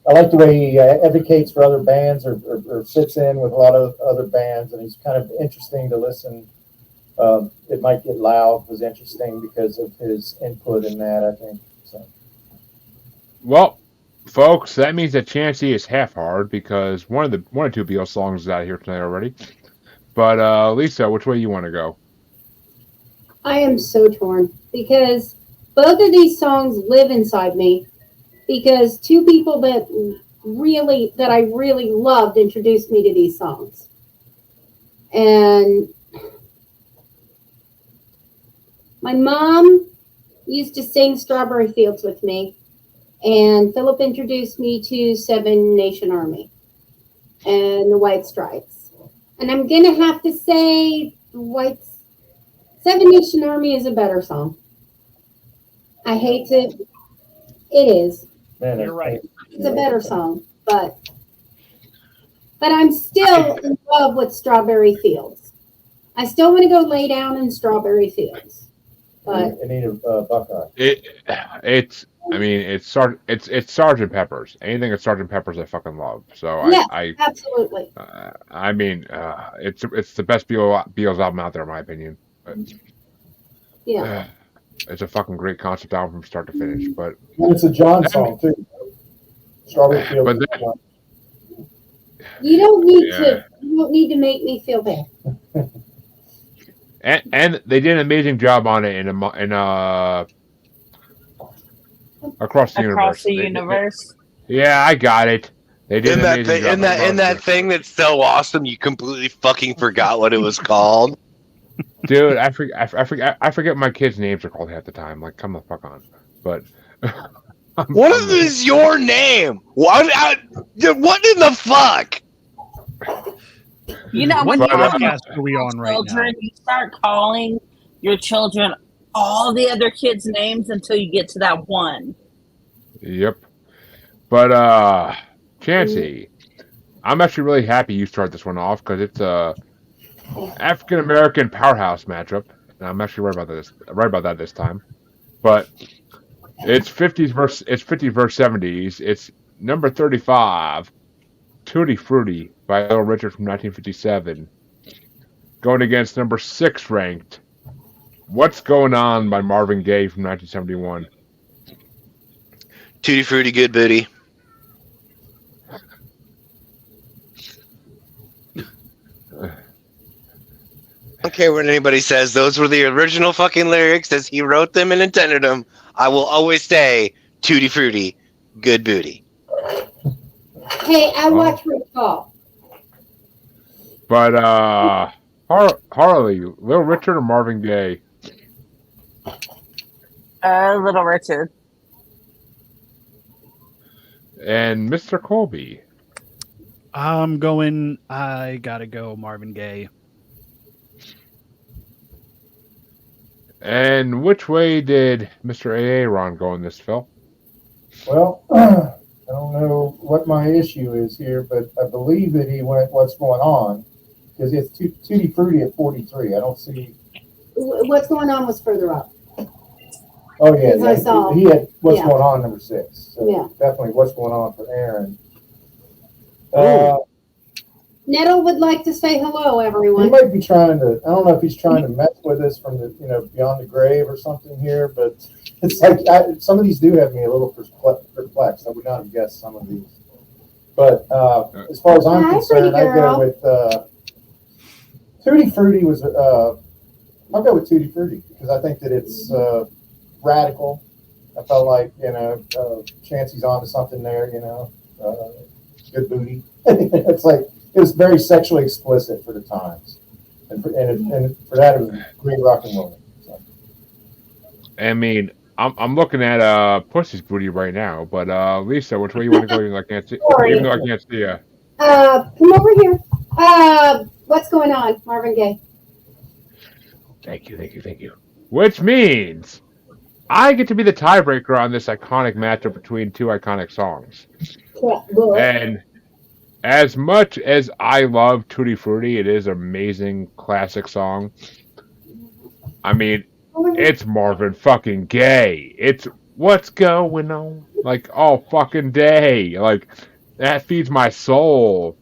I like the way he advocates for other bands or sits in with a lot of other bands, and he's kind of interesting to listen. It Might Get Loud was interesting because of his input in that, I think. So. Well, folks, that means that Chancy is half hard because one or two Beatles songs is out of here tonight already. But Lisa, which way you want to go? I am so torn because both of these songs live inside me because two people that I really loved introduced me to these songs. And my mom used to sing Strawberry Fields with me, and Philip introduced me to Seven Nation Army and the White Stripes. And I'm going to have to say Seven Nation Army is a better song. I hate to. It is. Man, You're right. It's a better song, but I'm still in love with Strawberry Fields. I still want to go lay down in Strawberry Fields. But I need a Buckeye. It's Sergeant Pepper's. Anything at Sergeant Pepper's, I fucking love. So yeah, I absolutely. It's the best Beatles album out there, in my opinion. But, Yeah. It's a fucking great concept album from start to finish. But And it's a John song too. Strawberry Fields. But You don't need to make me feel bad. and they did an amazing job on it in Across the Universe. Universe. Yeah, I got it. They did an amazing job in that thing that's so awesome, you completely fucking forgot what it was called. Dude, I forget my kids' names are called half the time. Like, come the fuck on. But What is your name? What in the fuck? You know, when What you have podcast are we on right now? children, you start calling your children all the other kids' names until you get to that one. Yep. But Chancy, I'm actually really happy you start this one off because it's a African American powerhouse matchup, and I'm actually right about that this time. But it's 50s versus 70s. It's number 35, Tutti Frutti by Little Richard from 1957, going against number 6 ranked What's Going On by Marvin Gaye from 1971. Tutti Frutti, good booty. I don't care what anybody says. Those were the original fucking lyrics as he wrote them and intended them. I will always say, Tutti Frutti, good booty. Hey, I watch RuPaul. But Harley, Little Richard or Marvin Gaye? Little Richard. And Mr. Colby. I gotta go Marvin Gaye. And which way did Mr. AA Ron go in this, Phil? Well, I don't know what my issue is here, but I believe that he went What's Going On because it's Tutti Frutti at 43. I don't see. What's Going On was further up. Oh yeah, As I saw. he had What's Yeah. Going On number 6. So Yeah. definitely What's Going On for Aaron. Nettle would like to say hello, He everyone. might be trying to. I don't know if he's trying to mess with us from the beyond the grave or something here, but it's like some of these do have me a little perplexed. I would not have guessed some of these. But as far as I'm Hi, concerned, pretty I girl. go with Tutti Frutti was. I'll go with Tutti Frutti because I think that it's radical. I felt like Chancy's onto something there. Good booty. It's like it was very sexually explicit for the times, and for that it was great rock and roll. So. I mean, I'm looking at Pussy's booty right now, but Lisa, which way you want to go? Even though I can't see, Sorry. even though I can't see you. Come over here. What's going on, Marvin Gaye? Thank you. Which means I get to be the tiebreaker on this iconic matchup between two iconic songs. Yeah, good. And as much as I love Tutti Frutti, it is an amazing classic song. I mean, it's Marvin fucking Gaye. It's what's going on like all fucking day. Like that feeds my soul.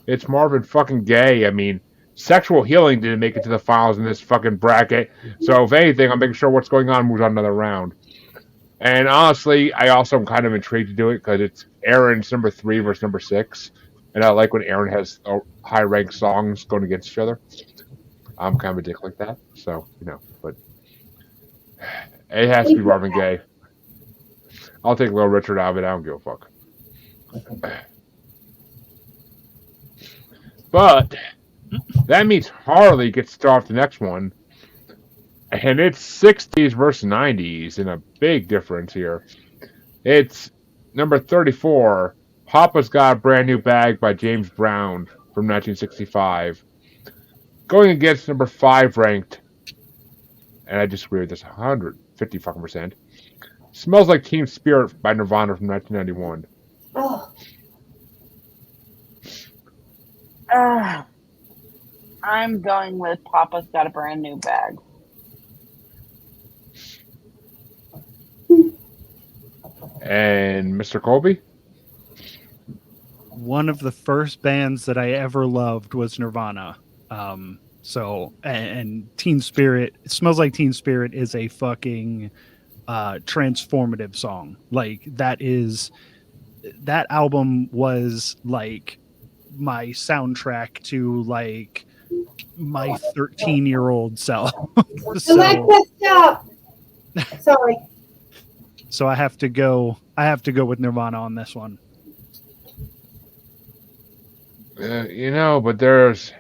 It's Marvin fucking Gaye. I mean, Sexual Healing didn't make it to the finals in this fucking bracket. So if anything, I'm making sure What's Going On moves on another round. And honestly, I also am kind of intrigued to do it because it's Aaron's number 3 versus number 6. And I like when Aaron has high-ranked songs going against each other. I'm kind of a dick like that. So, but it has to be Marvin Gaye. I'll take Little Richard out of it. I don't give a fuck. But that means Harley gets to start off the next one. And it's 60s versus 90s, and a big difference here. It's number 34, Papa's Got a Brand New Bag by James Brown from 1965. Going against number 5 ranked, and I disagree with this 150 fucking percent, Smells Like Teen Spirit by Nirvana from 1991. Oh, I'm going with Papa's Got a Brand New Bag. And Mr. Colby? One of the first bands that I ever loved was Nirvana. And Teen Spirit, Smells Like Teen Spirit is a fucking transformative song. Like that album was like my soundtrack to like my 13-year-old self. Alexa, stop. Sorry. So I have to go with Nirvana on this one. But there's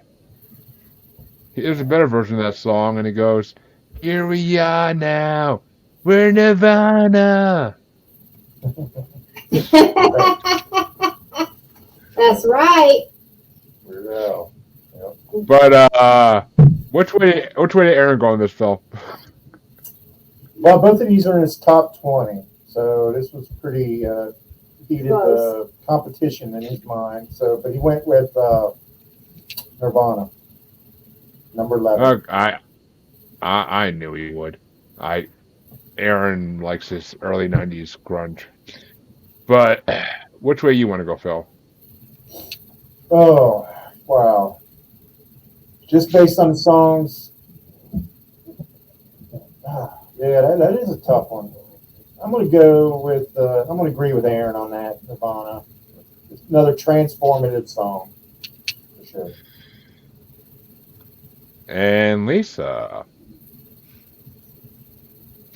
a better version of that song, and it goes, "Here we are now, we're Nirvana." That's right. Yeah. But which way did Aaron go on this, Phil? Well, both of these are in his top 20, so this was pretty heated competition in his mind. So, but he went with Nirvana, number 11. I knew he would. Aaron likes his early 90s grunge. But which way you want to go, Phil? Oh, wow. Just based on the songs. Yeah, that is a tough one. I'm going to go with, I'm going to agree with Aaron on that, Nirvana. It's another transformative song, for sure. And Lisa?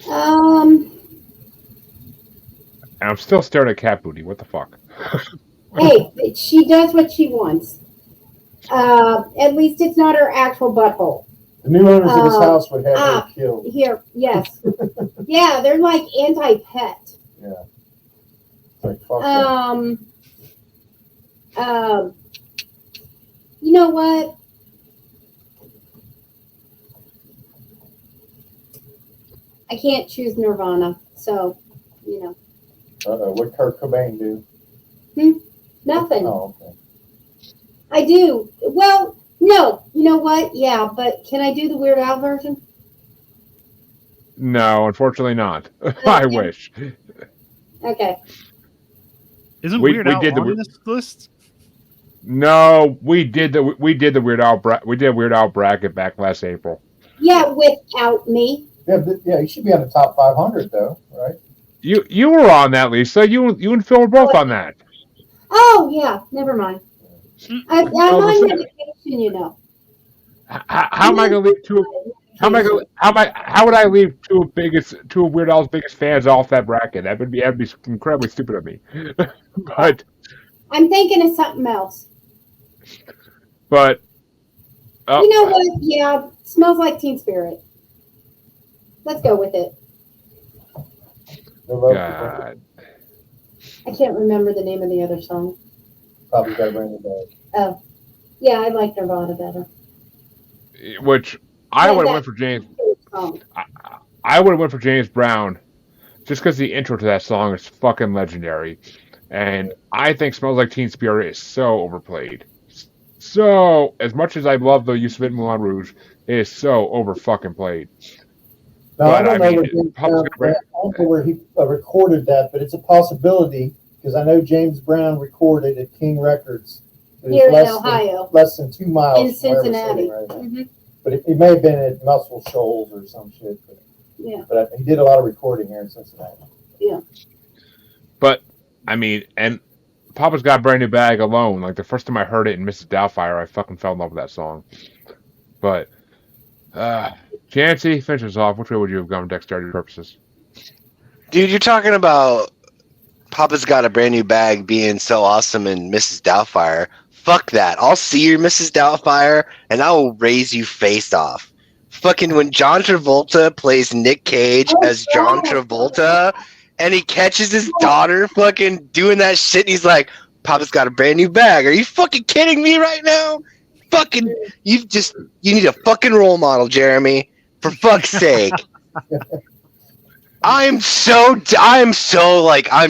I'm still staring at Cat Booty. What the fuck? Hey, she does what she wants. At least it's not her actual butthole. The new owners of this house would have her killed. Here, yes. Yeah, they're like anti-pet. Yeah. It's like, fuck that. You know what? I can't choose Nirvana, so, What Kurt Cobain do? Nothing. Oh, okay. I do. Well, no. You know what? Yeah, but can I do the Weird Al version? No, unfortunately not. I wish. Okay. Isn't We Weird Al did the on this list? No, we did the Weird Al Weird Al bracket back last April. Yeah, without me. Yeah, he should be on the top 500 though, right? You were on that, Lisa. You and Phil were both on that. Oh yeah, never mind. I'm Well, on listen, medication, you know. how am I going to leave two? How would I leave two of Weird Al's biggest fans off that bracket? That'd be incredibly stupid of me. but I'm thinking of something else. but You know what? Yeah, smells like Teen Spirit. Let's go with it. God. I can't remember the name of the other song. Probably got to bring it back. Oh, yeah, I like Nirvana better. Which I Yeah, would have that- went for James. song. I would have went for James Brown, just because the intro to that song is fucking legendary, and I think "Smells Like Teen Spirit" is so overplayed. So, as much as I love the use of it in Moulin Rouge, it is so over fucking played. Now, I But, don't I know mean, where James Public Brown, I don't know where he recorded that, but it's a possibility because I know James Brown recorded at King Records. It was Here in less Ohio. less than 2 miles In from where we're Cincinnati. sitting right now. Mhm. But it may have been at Muscle Shoals or some shit. Yeah. But he did a lot of recording here in Cincinnati. But I mean, and Papa's Got a Brand New Bag alone. Like the first time I heard it in Mrs. Doubtfire, I fucking fell in love with that song. But Chancy, finish us off. Which way would you have gone, dexterity purposes? Dude, you're talking about Papa's Got a Brand New Bag being so awesome in Mrs. Doubtfire. Fuck that. I'll see your Mrs. Doubtfire and I will raise you face off. Fucking when John Travolta plays Nick Cage as John Travolta and he catches his daughter fucking doing that shit and he's like, Papa's got a brand new bag. Are you fucking kidding me right now? Fucking, you need a fucking role model, Jeremy. For fuck's sake. I'm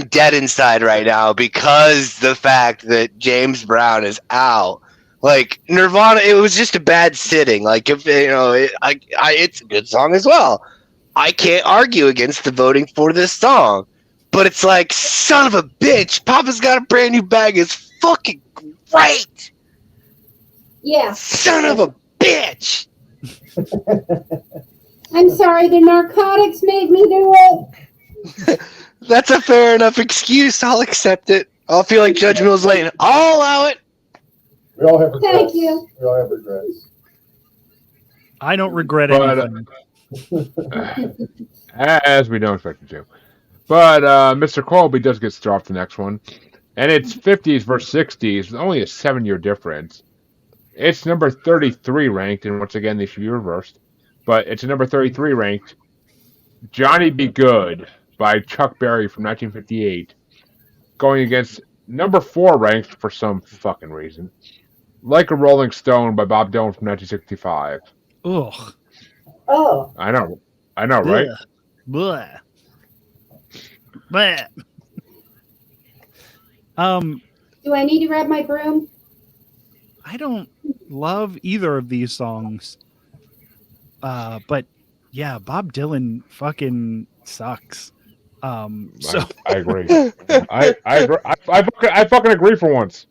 dead inside right now because the fact that James Brown is out. Like Nirvana, it was just a bad sitting. Like if you know, it's a good song as well. I can't argue against the voting for this song, but it's like son of a bitch. Papa's Got a Brand New Bag is fucking great. Yeah. Son of a bitch. I'm sorry, the narcotics made me do it. That's a fair enough excuse. I'll accept it. I'll feel like Judge Mills Lane. I'll allow it. We all have regrets. Thank you. We all have regrets. I don't regret But, anything. As we don't expect it to. But Mr. Colby does get to start off the next one. And it's 50s versus 60s with only a 7-year difference. It's number 33 ranked, and once again, they should be reversed. But it's a number 33 ranked Johnny Be Good by Chuck Berry from 1958, going against number 4 ranked for some fucking reason, Like a Rolling Stone by Bob Dylan from 1965. Ugh. Oh. I know, right? Blech. Blech. Do I need to grab my broom? I don't love either of these songs. But yeah, Bob Dylan fucking sucks. So I agree. I agree. I fucking agree for once.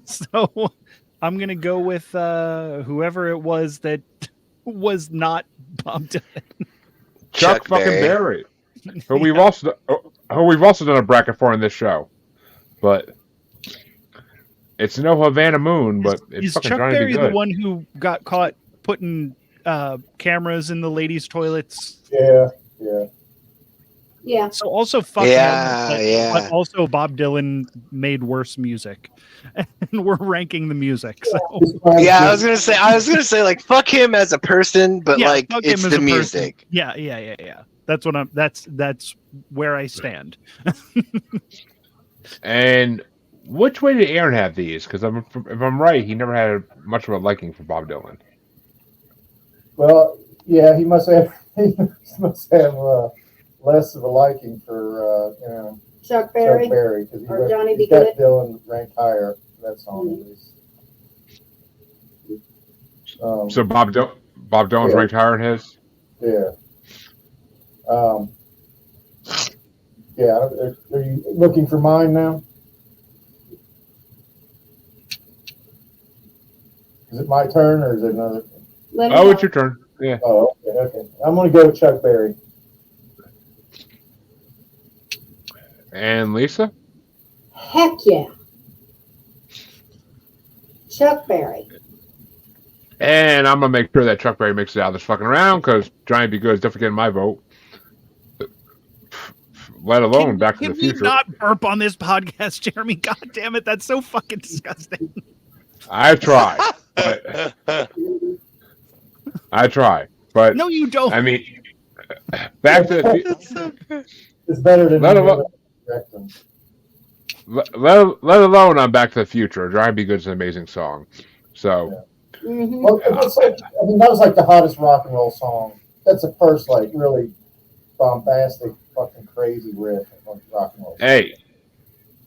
so I'm gonna go with whoever it was that was not Bob Dylan. Chuck fucking Berry, who we've also done a bracket for in this show, but it's no Havana Moon. But it's Is fucking Chuck Johnny Be Berry the Good. one who got caught putting cameras in the ladies' toilets? Yeah. Yeah. So also fuck him, but also Bob Dylan made worse music, and we're ranking the music. So Yeah, I was gonna say like fuck him as a person, but yeah, like fuck him it's as the a person. music. Yeah. That's what I'm. That's where I stand. And which way did Aaron have these? Because if I'm right, he never had much of a liking for Bob Dylan. Well, yeah, he must have less of a liking for Chuck Berry. Chuck Berry because Or Johnny he's Be got Good. Dylan ranked higher. That song at least. So Bob Dylan's Yeah. ranked higher than his. Yeah. Um, yeah, are you looking for mine now? Is it my turn or is it another? Let me Oh, know. it's your turn. Yeah. Oh, okay. I'm going to go with Chuck Berry. And Lisa? Heck yeah. Chuck Berry. And I'm going to make sure that Chuck Berry makes it out of this fucking round because Giant Be Good is definitely getting my vote. Let alone Back to the Can we Future. not burp on this podcast, Jeremy? God damn it, that's so fucking disgusting. I try. But I try. But No, you don't. I mean, Back to the Future. It's better than Let alone on Back to the Future. Giant Be Good is an amazing song. So, Mm-hmm. Well, it's like, I mean, that was like the hottest rock and roll song. That's the first, like, really bombastic, fucking crazy riff of rock and roll. hey,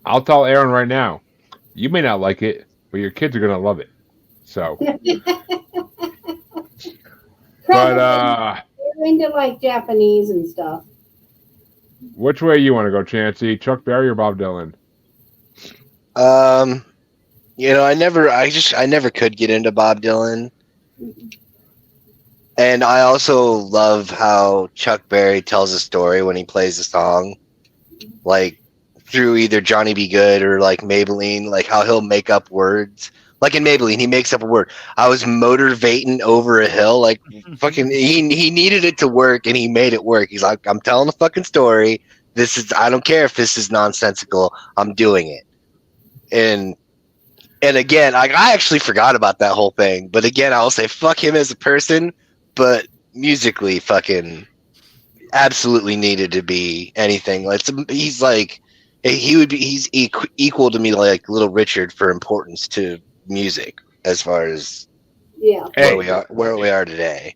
I'll tell Aaron right now. You may not like it, but your kids are going to love it. So, but They're into like Japanese and stuff. which way you want to go, Chancy? Chuck Berry or Bob Dylan? You know, I never could get into Bob Dylan. And I also love how Chuck Berry tells a story when he plays a song, like through either Johnny Be Good or like Maybelline, like how he'll make up words. Like in Maybelline, he makes up a word. I was motivating over a hill, like fucking. He needed it to work, and he made it work. He's like, I'm telling a fucking story. I don't care if this is nonsensical. I'm doing it. And again, I actually forgot about that whole thing. But again, I'll say fuck him as a person, but musically, fucking absolutely needed to be anything. Like he's like he's equal to me, like Little Richard, for importance to music as far as Yeah. Hey, where we are today.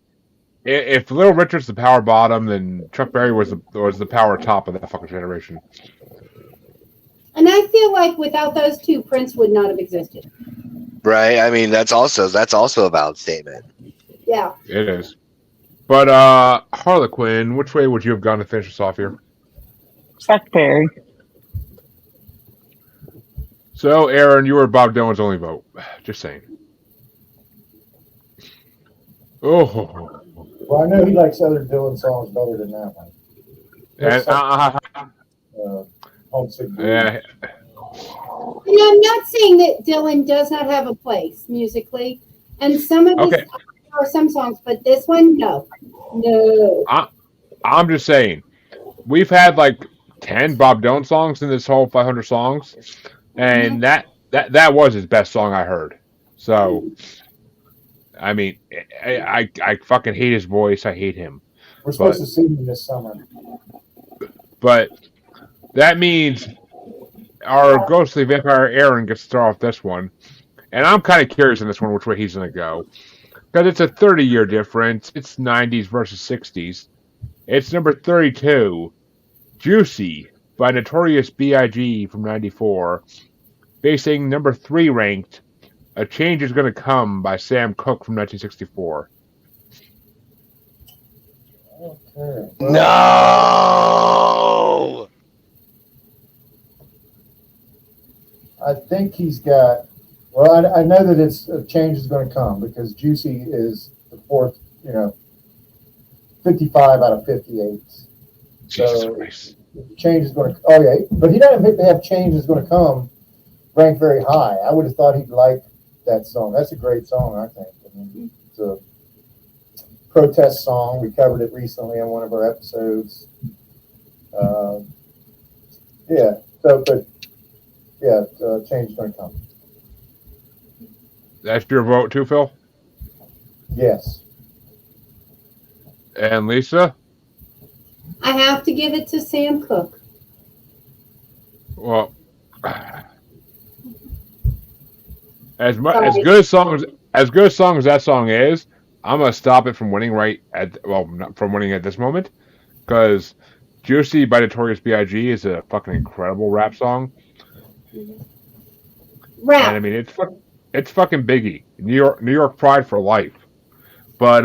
if Little Richard's the power bottom, then Chuck Berry was the power top of that fucking generation. And I feel like without those two, Prince would not have existed. Right? I mean, that's also a valid statement. Yeah. It is. But Harlequin, which way would you have gone to finish us off here? Chuck Berry. So, Aaron, you were Bob Dylan's only vote. Just saying. Oh. Well, I know he likes other Dylan songs better than that one. And Homesick Blues. yeah, And I'm not saying that Dylan does not have a place musically, and some of his Okay. are some songs, but this one, no. I'm just saying. We've had like 10 Bob Dylan songs in this whole 500 songs, and that was his best song I heard. So, I mean, I fucking hate his voice. I hate him. We're supposed to see him this summer. But that means our ghostly vampire Aaron gets to start off this one. And I'm kind of curious in this one which way he's going to go. Because it's a 30-year difference. It's 90s versus 60s. It's number 32, Juicy, by Notorious B.I.G. from 94. Facing number 3 ranked, A Change Is Gonna Come by Sam Cooke from 1964. Okay. No. I think he's got. Well, I know that it's a change is going to come because Juicy is the fourth. 55 out of 58. Jesus So Christ. change is going to. Oh yeah, but he doesn't have change is going to come ranked very high. I would have thought he'd like that song. That's a great song, I think. I mean, it's a protest song. We covered it recently on one of our episodes. Yeah. So, but yeah, change is going to come. That's your vote too, Phil? Yes. And Lisa? I have to give it to Sam Cooke. Well, as good a song as that song is, I'm gonna stop it from winning not from winning at this moment, because "Juicy" by Notorious B.I.G. is a fucking incredible rap song. Rap. And I mean it's fucking Biggie, New York Pride for life. But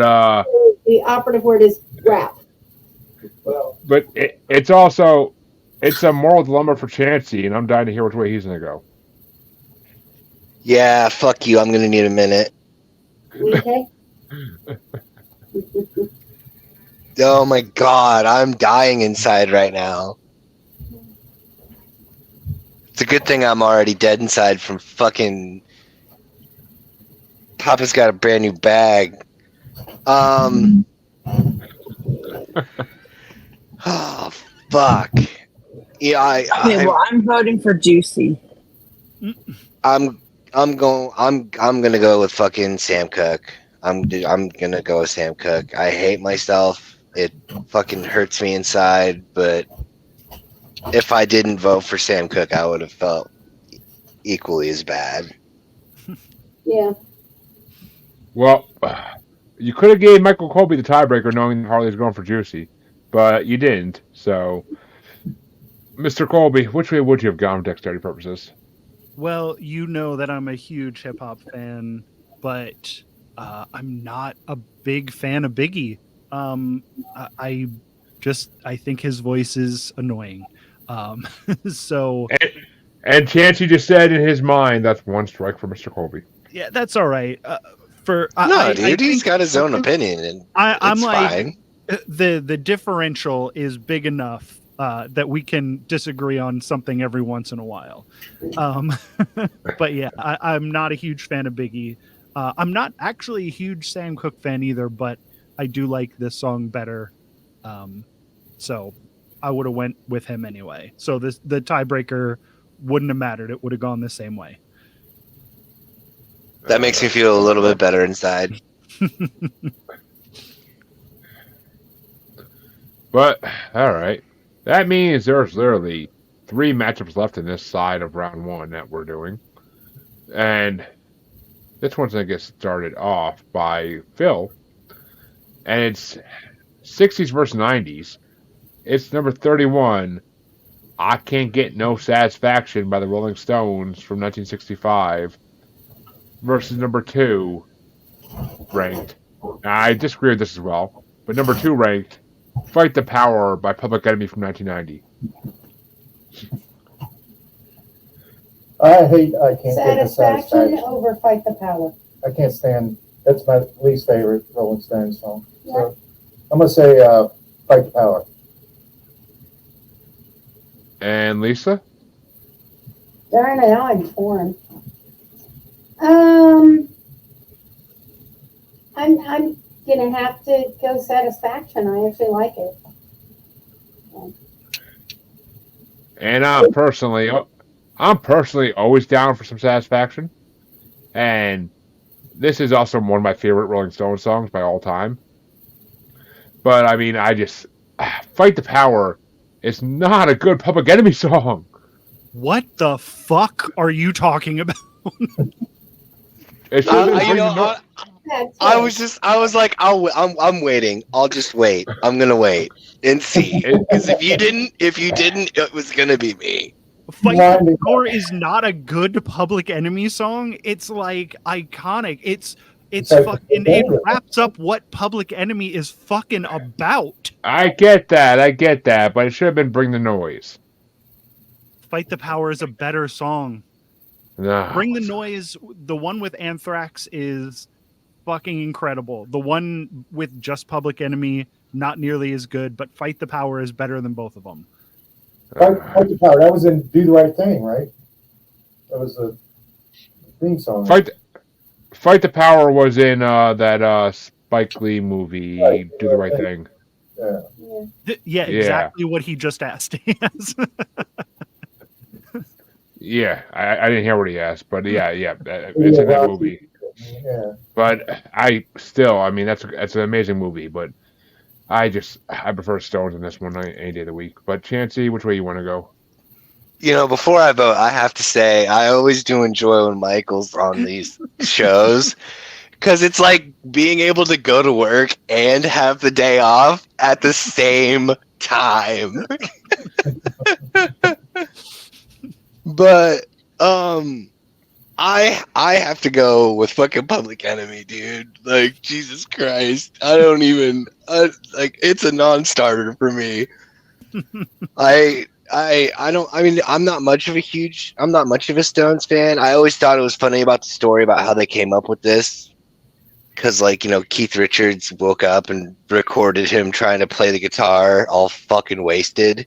The operative word is rap. Well, But it's a moral dilemma for Chancy, and I'm dying to hear which way he's gonna go. Yeah, fuck you. I'm gonna need a minute. Okay. Oh my god, I'm dying inside right now. It's a good thing I'm already dead inside from fucking. Papa's got a brand new bag. Oh fuck. Yeah, Okay, well, I'm voting for Juicy. I'm gonna go with fucking Sam Cooke. I'm gonna go with Sam Cooke. I hate myself. It fucking hurts me inside, but if I didn't vote for Sam Cooke, I would have felt equally as bad. Yeah. Well, you could have gave Michael Colby the tiebreaker, knowing Harley's going for Juicy, but you didn't. So, Mr. Colby, which way would you have gone for dexterity purposes? Well, you know that I'm a huge hip hop fan, but I'm not a big fan of Biggie. I think his voice is annoying. So And Chancy just said in his mind, that's one strike for Mr. Colby. yeah, that's all right. Dude, he's got his own opinion, and I'm it's like fine. the differential is big enough that we can disagree on something every once in a while. But yeah, I'm not a huge fan of Biggie. I'm not actually a huge Sam Cooke fan either, but I do like this song better. So I would have went with him anyway. So the tiebreaker wouldn't have mattered. It would have gone the same way. That makes me feel a little bit better inside. But, all right. That means there's literally 3 matchups left in this side of round 1 that we're doing. And this one's going to get started off by Phil. And it's 60s versus 90s. It's number 31, I Can't Get No Satisfaction by the Rolling Stones from 1965 versus number 2 ranked. I disagree with this as well, but number 2 ranked, Fight the Power by Public Enemy from 1990. I can't get the Satisfaction satisfaction. over Fight the Power. I can't stand. That's my least favorite Rolling Stones song. Yeah. So I'm gonna say Fight the Power. And Lisa? Darn it, now I'm torn. I'm gonna have to go Satisfaction. I actually like it. And I'm personally always down for some Satisfaction. And this is also one of my favorite Rolling Stones songs by all time. But I mean, Fight the Power is not a good Public Enemy song. What the fuck are you talking about? It should have been I was like, I'm waiting. I'll just wait. I'm gonna wait and see. Because if you didn't, it was gonna be me. Fight the Power is not a good Public Enemy song. It's like iconic. It's fucking, it wraps up what Public Enemy is fucking about. I get that, but it should have been Bring the Noise. Fight the Power is a better song. No. Bring the Noise, the one with Anthrax is fucking incredible. The one with just Public Enemy, not nearly as good, but Fight the Power is better than both of them. Fight the Power. That was in Do the Right Thing, right? That was a theme song. Fight the Power was in that Spike Lee movie, Right. Do the Right Thing. Yeah, exactly what he just asked. Yeah, I didn't hear what he asked, but yeah, it's in that movie. Yeah. But I mean, that's an amazing movie, but I prefer Stones in this one any day of the week. But Chancy, which way you want to go? You know, before I vote, I have to say I always do enjoy when Michael's on these shows because it's like being able to go to work and have the day off at the same time. But I have to go with fucking Public Enemy, dude. Like Jesus Christ, I don't even like. It's a non-starter for me. I don't. I mean, I'm not much of a Stones fan. I always thought it was funny about the story about how they came up with this, because like Keith Richards woke up and recorded him trying to play the guitar, all fucking wasted,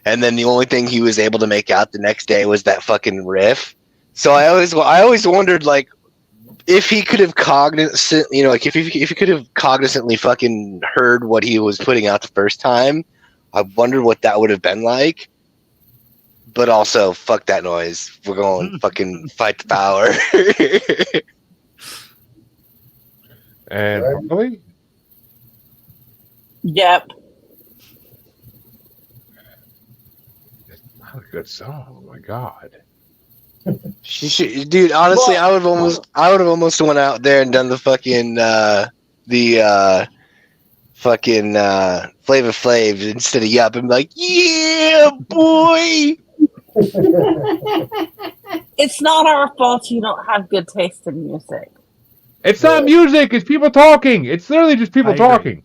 and then the only thing he was able to make out the next day was that fucking riff. So I always wondered, like, if he could have like if he could have cognizantly fucking heard what he was putting out the first time, I wondered what that would have been like. But also, fuck that noise. We're going fucking fight the power. And Right. Harley? Yep. Not a good song. Oh my god. Dude, honestly, I would have almost went out there and done the fucking fucking Flavor Flav instead of Yup and be like, yeah, boy. It's not our fault you don't have good taste in music. It's not music, it's people talking. It's literally just people I agree. talking.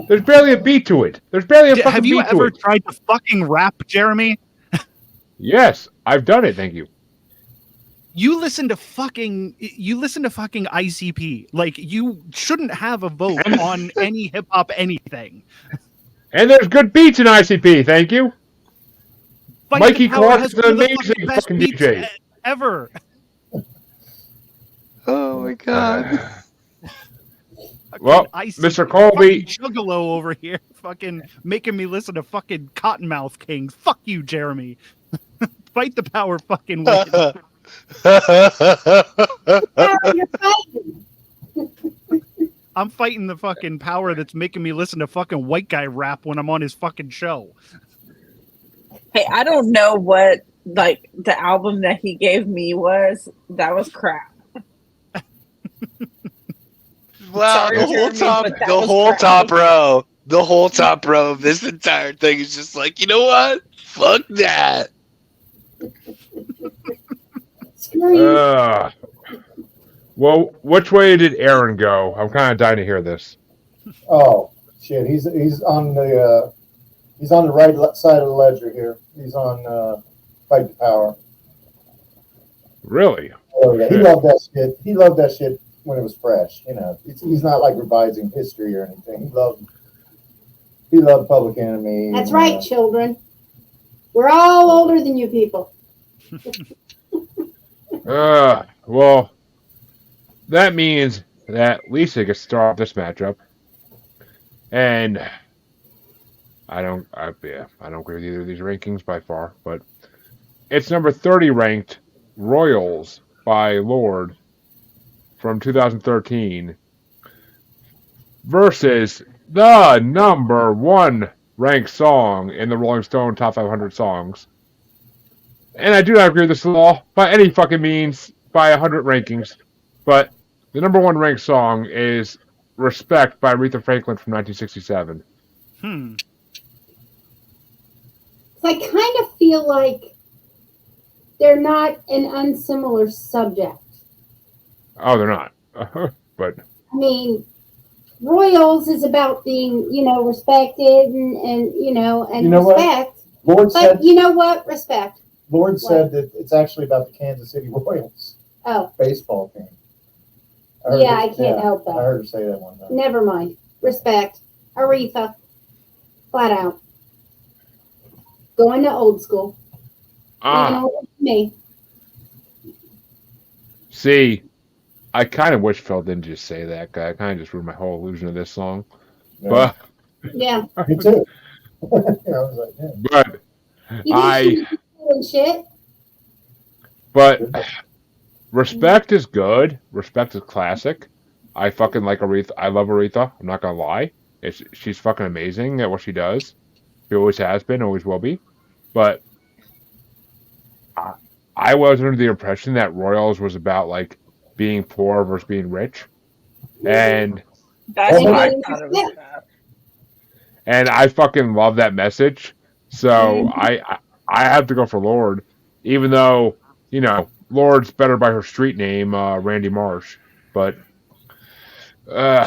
There's barely a beat to it. There's barely a fucking Have you beat to ever it. tried to fucking rap, Jeremy? Yes, I've done it, thank you. You listen to fucking ICP. Like, you shouldn't have a vote on any hip hop anything. And there's good beats in ICP, thank you. Fight Mikey the Power Clark's has an one of the amazing best fucking beats DJ. ever. Oh my god. Well, Fucking ICP, Mr. Colby, fucking Juggalo over here, fucking making me listen to fucking Cottonmouth Kings. Fuck you, Jeremy. Fight the Power fucking win. You're fighting. I'm fighting the fucking power that's making me listen to fucking white guy rap when I'm on his fucking show. Hey, I don't know what like the album that he gave me was. That was crap. Wow, Sorry, the whole Jeremy, top, but that the was whole crap. top row of this entire thing is just like, you know what? Fuck that. Screw you. well, which way did Aaron go? I'm kind of dying to hear this. Oh shit, he's on the right side of the ledger here. He's on Fight the Power. Really? Oh yeah, he loved that shit. He loved that shit when it was fresh. He's not like revising history or anything. He loved Public Enemy. That's right, children. We're all older than you people. Well, that means that Lisa gets to start off this matchup, and I don't agree with either of these rankings by far, but it's number 30 ranked Royals by Lord from 2013 versus the number 1 ranked song in the Rolling Stone Top 500 songs. And I do not agree with this law by any fucking means by 100 rankings, but the number 1 ranked song is Respect by Aretha Franklin from 1967. I kind of feel like they're not an unsimilar subject. Oh, they're not. But I mean, Royals is about being, respected and You know what? respect. Lord said But you know what? Respect. Lord said that it's actually about the Kansas City Royals Oh, baseball team. yeah, I can't help I that. heard her say that one time. Never mind. Respect. Aretha. Flat out. Going to old school. Even older than me. See, I kind of wish Phil didn't just say that. 'Cause I kind of just ruined my whole illusion of this song. Yeah. But Yeah. Me too. I was like, yeah. but You I think she's doing shit? but Respect is good. Respect is classic. I fucking like Aretha. I love Aretha. I'm not gonna lie. She's fucking amazing at what she does. She always has been, always will be. But I was under the impression that Royals was about like being poor versus being rich, and That's what I Well, thought it was about. I fucking love that message. So I have to go for Lord, even though Lord's better by her street name, Randy Marsh. But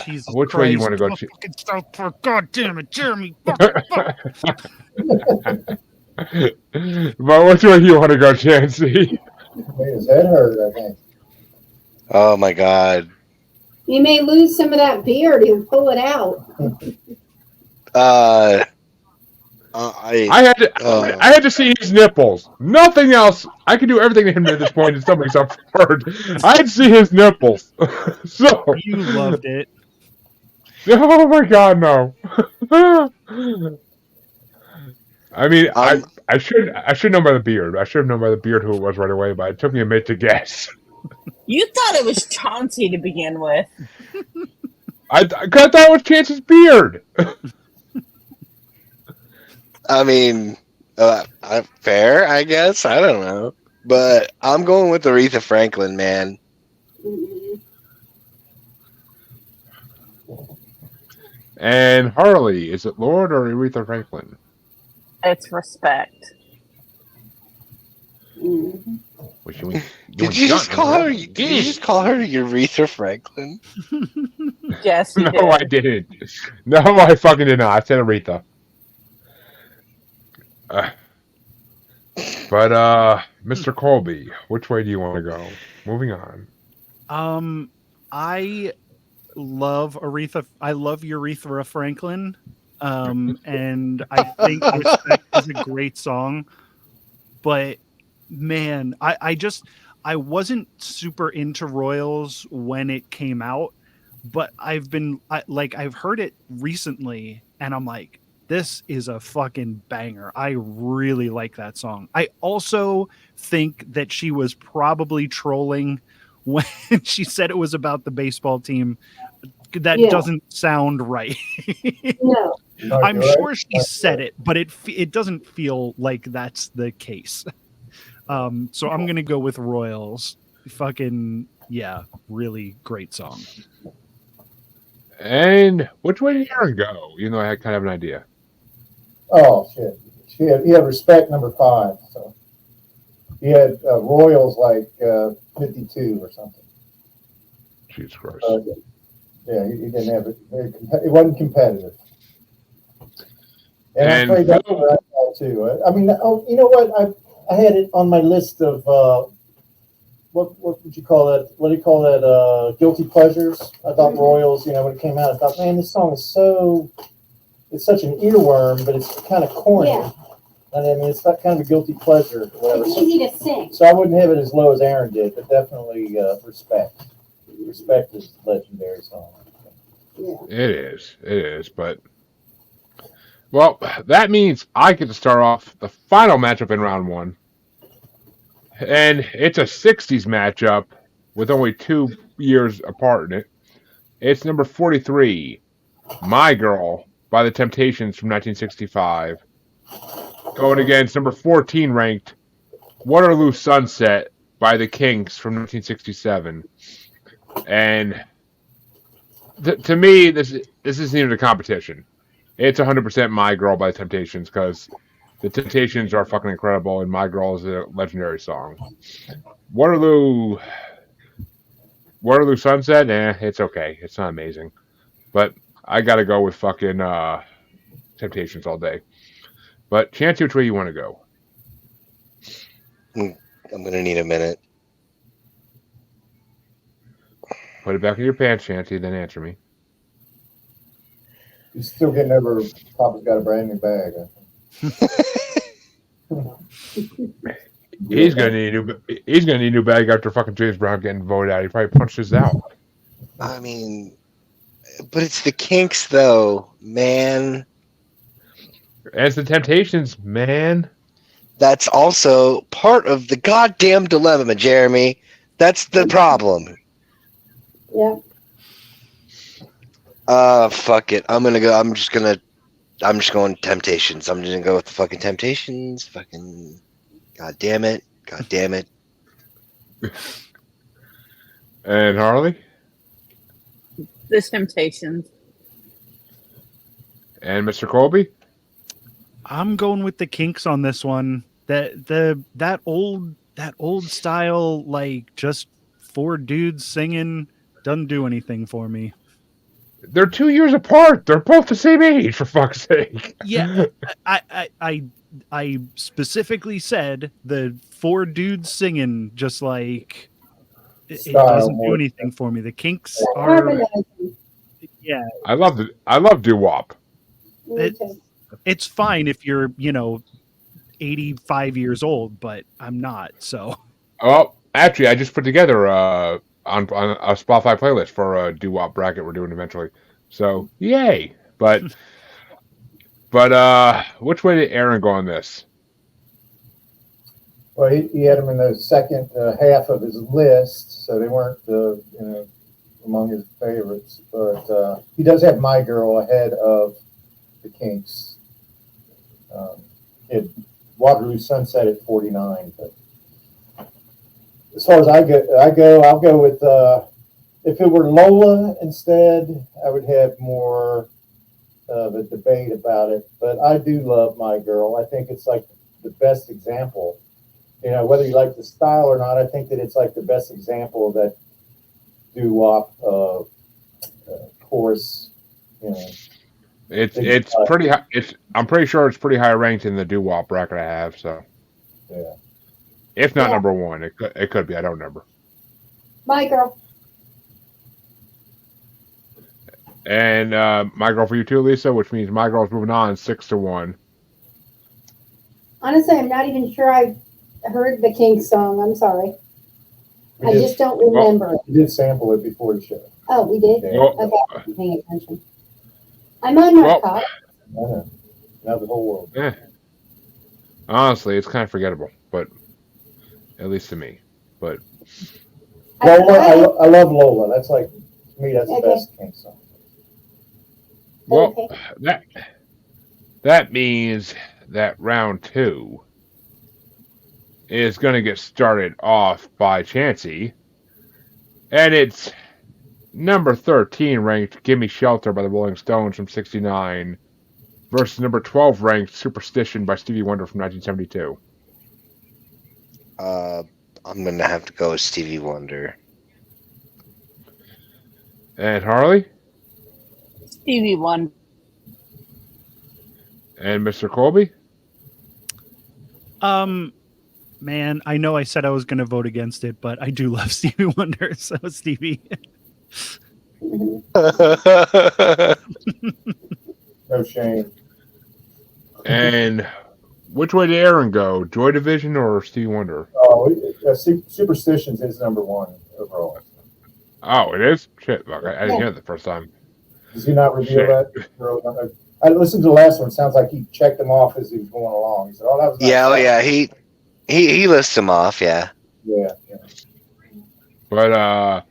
Jesus which way you Christ. want to go? Fucking South Park. God damn it, Jeremy. Fuck. But which way you want to go, Chancy? Made his head hurt, I think. Oh my god. You may lose some of that beard and pull it out. I had to see his nipples. Nothing else. I could do everything to him at this point and still make himself hurt. I'd see his nipples. So You loved it. oh my god, no. I mean, I should know by the beard. I should have known by the beard who it was right away, but it took me a minute to guess. You thought it was Chauncey to begin with. I thought it was Chance's beard. I mean, fair, I guess. I don't know, but I'm going with Aretha Franklin, man. Mhm. And Harley, is it Lord or Aretha Franklin? It's respect. Mhm. Did you just call her? Did you just call her Aretha Franklin? Yes, you No, I didn't. No, I fucking did not. I said Aretha. But Mr. Colby, which way do you want to go? Moving on. I love Aretha. I love Urethra Franklin. And I think Respect is a great song. But man, I wasn't super into Royals when it came out, but I've heard it recently and I'm like, this is a fucking banger. I really like that song. I also think that she was probably trolling when she said it was about the baseball team. That doesn't sound right. No. I'm sure she said it, but it doesn't feel like that's the case. So I'm gonna go with Royals. Fucking yeah, really great song. And which way did Aaron go? Even though I had kind of an idea. Oh shit! He had Respect number 5. So he had Royals like 52 or something. Jesus Christ. Yeah, he didn't have it. It wasn't competitive. And I played that for that too. I mean, you know what? I had it on my list of what would you call that? What do you call that? Guilty pleasures. I thought Royals. You know, when it came out, I thought, man, this song is it's such an earworm, but it's kind of corny. Yeah. And I mean, it's not kind of a guilty pleasure or whatever. It's easy to sing. So I wouldn't have it as low as Aaron did, but definitely Respect. Respect is a legendary song. Yeah. It is, but well, that means I get to start off the final matchup in round 1. And it's a 60s matchup with only 2 years apart in it. It's number 43, My Girl by the Temptations from 1965. Going against number 14 ranked Waterloo Sunset by the Kinks from 1967. And to me, this isn't even a competition. It's 100% My Girl by the Temptations because the Temptations are fucking incredible and My Girl is a legendary song. Waterloo Sunset, it's okay. It's not amazing. But I gotta go with fucking Temptations all day. But Chancy, which way you want to go? I'm gonna need a minute. Put it back in your pants, Chancy, then answer me. He's still getting over Papa's got a brand new bag. He's gonna need a new bag after fucking James Brown getting voted out. He probably punched his out. I mean, but it's the Kinks, though, man. As the Temptations, man. That's also part of the goddamn dilemma, Jeremy. That's the problem. Yeah. Fuck it. I'm just going Temptations. I'm just gonna go with the fucking Temptations. Fucking god damn it. And Harley? The Temptations. And Mr. Colby? I'm going with the Kinks on this one. That that old style, like just four dudes singing, doesn't do anything for me. They're 2 years apart. They're both the same age, for fuck's sake. Yeah, I specifically said the four dudes singing, just like it Style doesn't do more. anything for me. The Kinks Like are, harmonizing. yeah, I love doo-wop. Me too. it's fine if you're 85 years old, but I'm not. So Oh, actually, I just put together on a Spotify playlist for a doo-wop bracket we're doing eventually. So yay! But which way did Aaron go on this? Well, he had them in the second half of his list, so they weren't among his favorites. But he does have My Girl ahead of the Kinks. He had Waterloo Sunset at 49. But as far as I'll go with if it were Lola instead, I would have more of a debate about it. But I do love My Girl. I think it's like the best example. Whether you like the style or not, I think that it's like the best example of that doo-wop chorus. It's pretty high. I'm pretty sure it's pretty high ranked in the doo-wop bracket I have. So Yeah. if not Yeah. number one, it could be. I don't remember. My Girl. And My Girl for you too, Lisa, which means My Girl's moving on 6-1. Honestly, I'm not even sure I heard the Kinks song. I'm sorry. I just don't remember it. We did sample it before the show. Oh, we did? Yeah. Well, Okay, I wasn't paying attention. I'm on my Well- cop. I know. Now the whole world. honestly, it's kind of forgettable, but at least to me. But Lola, I love Lola. That's like, to me, that's the Okay. best Kinks song. well, Okay. that means that round 2 is going to get started off by Chancy, and it's number 13 ranked "Gimme Shelter" by the Rolling Stones from '69 versus number 12 ranked "Superstition" by Stevie Wonder from 1972. I'm gonna have to go with Stevie Wonder. And Harley Stevie Wonder. and Mr. Colby. man, I know I said I was going to vote against it, but I do love Stevie Wonder. So Stevie, Mhm. No shame. And which way did Aaron go? Joy Division or Stevie Wonder? Oh, Superstitions is number one overall. Oh, it is? Shit, fuck, I didn't hear it the first time. Does he not reveal Shit. that? I listened to the last one. It sounds like he checked them off as he was going along. He said, "Oh, that was nice." Yeah, oh yeah, he lists them off. Yeah, yeah." But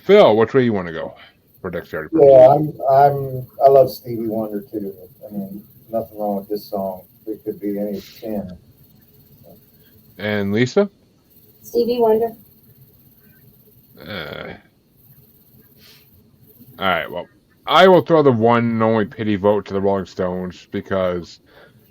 Phil, which way you want to go for dexterity? Yeah, I love Stevie Wonder too. I mean, nothing wrong with this song. It could be any 10. And Lisa? Stevie Wonder. All right, well, I will throw the one and only pity vote to the Rolling Stones because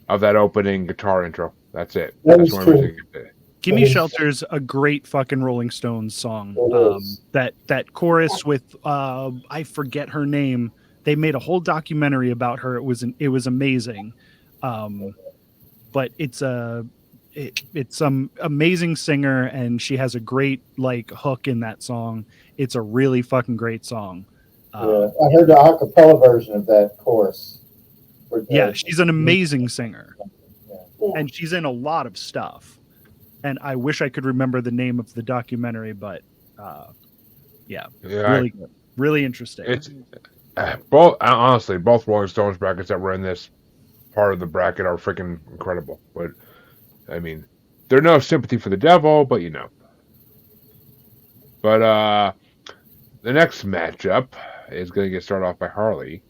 of that opening guitar intro. That's it. That That's is what true. I'm saying. "Gimme Shelter's" a great fucking Rolling Stones song. It is. That chorus with I forget her name. They made a whole documentary about her. It was amazing. But it's some amazing singer, and she has a great like hook in that song. It's a really fucking great song. Yeah, I heard the acapella version of that chorus. Yeah, she's an amazing singer, Yeah. and she's in a lot of stuff. And I wish I could remember the name of the documentary, but Yeah, really good, really interesting. it's both. Honestly, both Rolling Stones brackets that were in this part of the bracket are freaking incredible. But I mean, they're no sympathy for the devil, but you know. But the next matchup is going to get started off by Harley.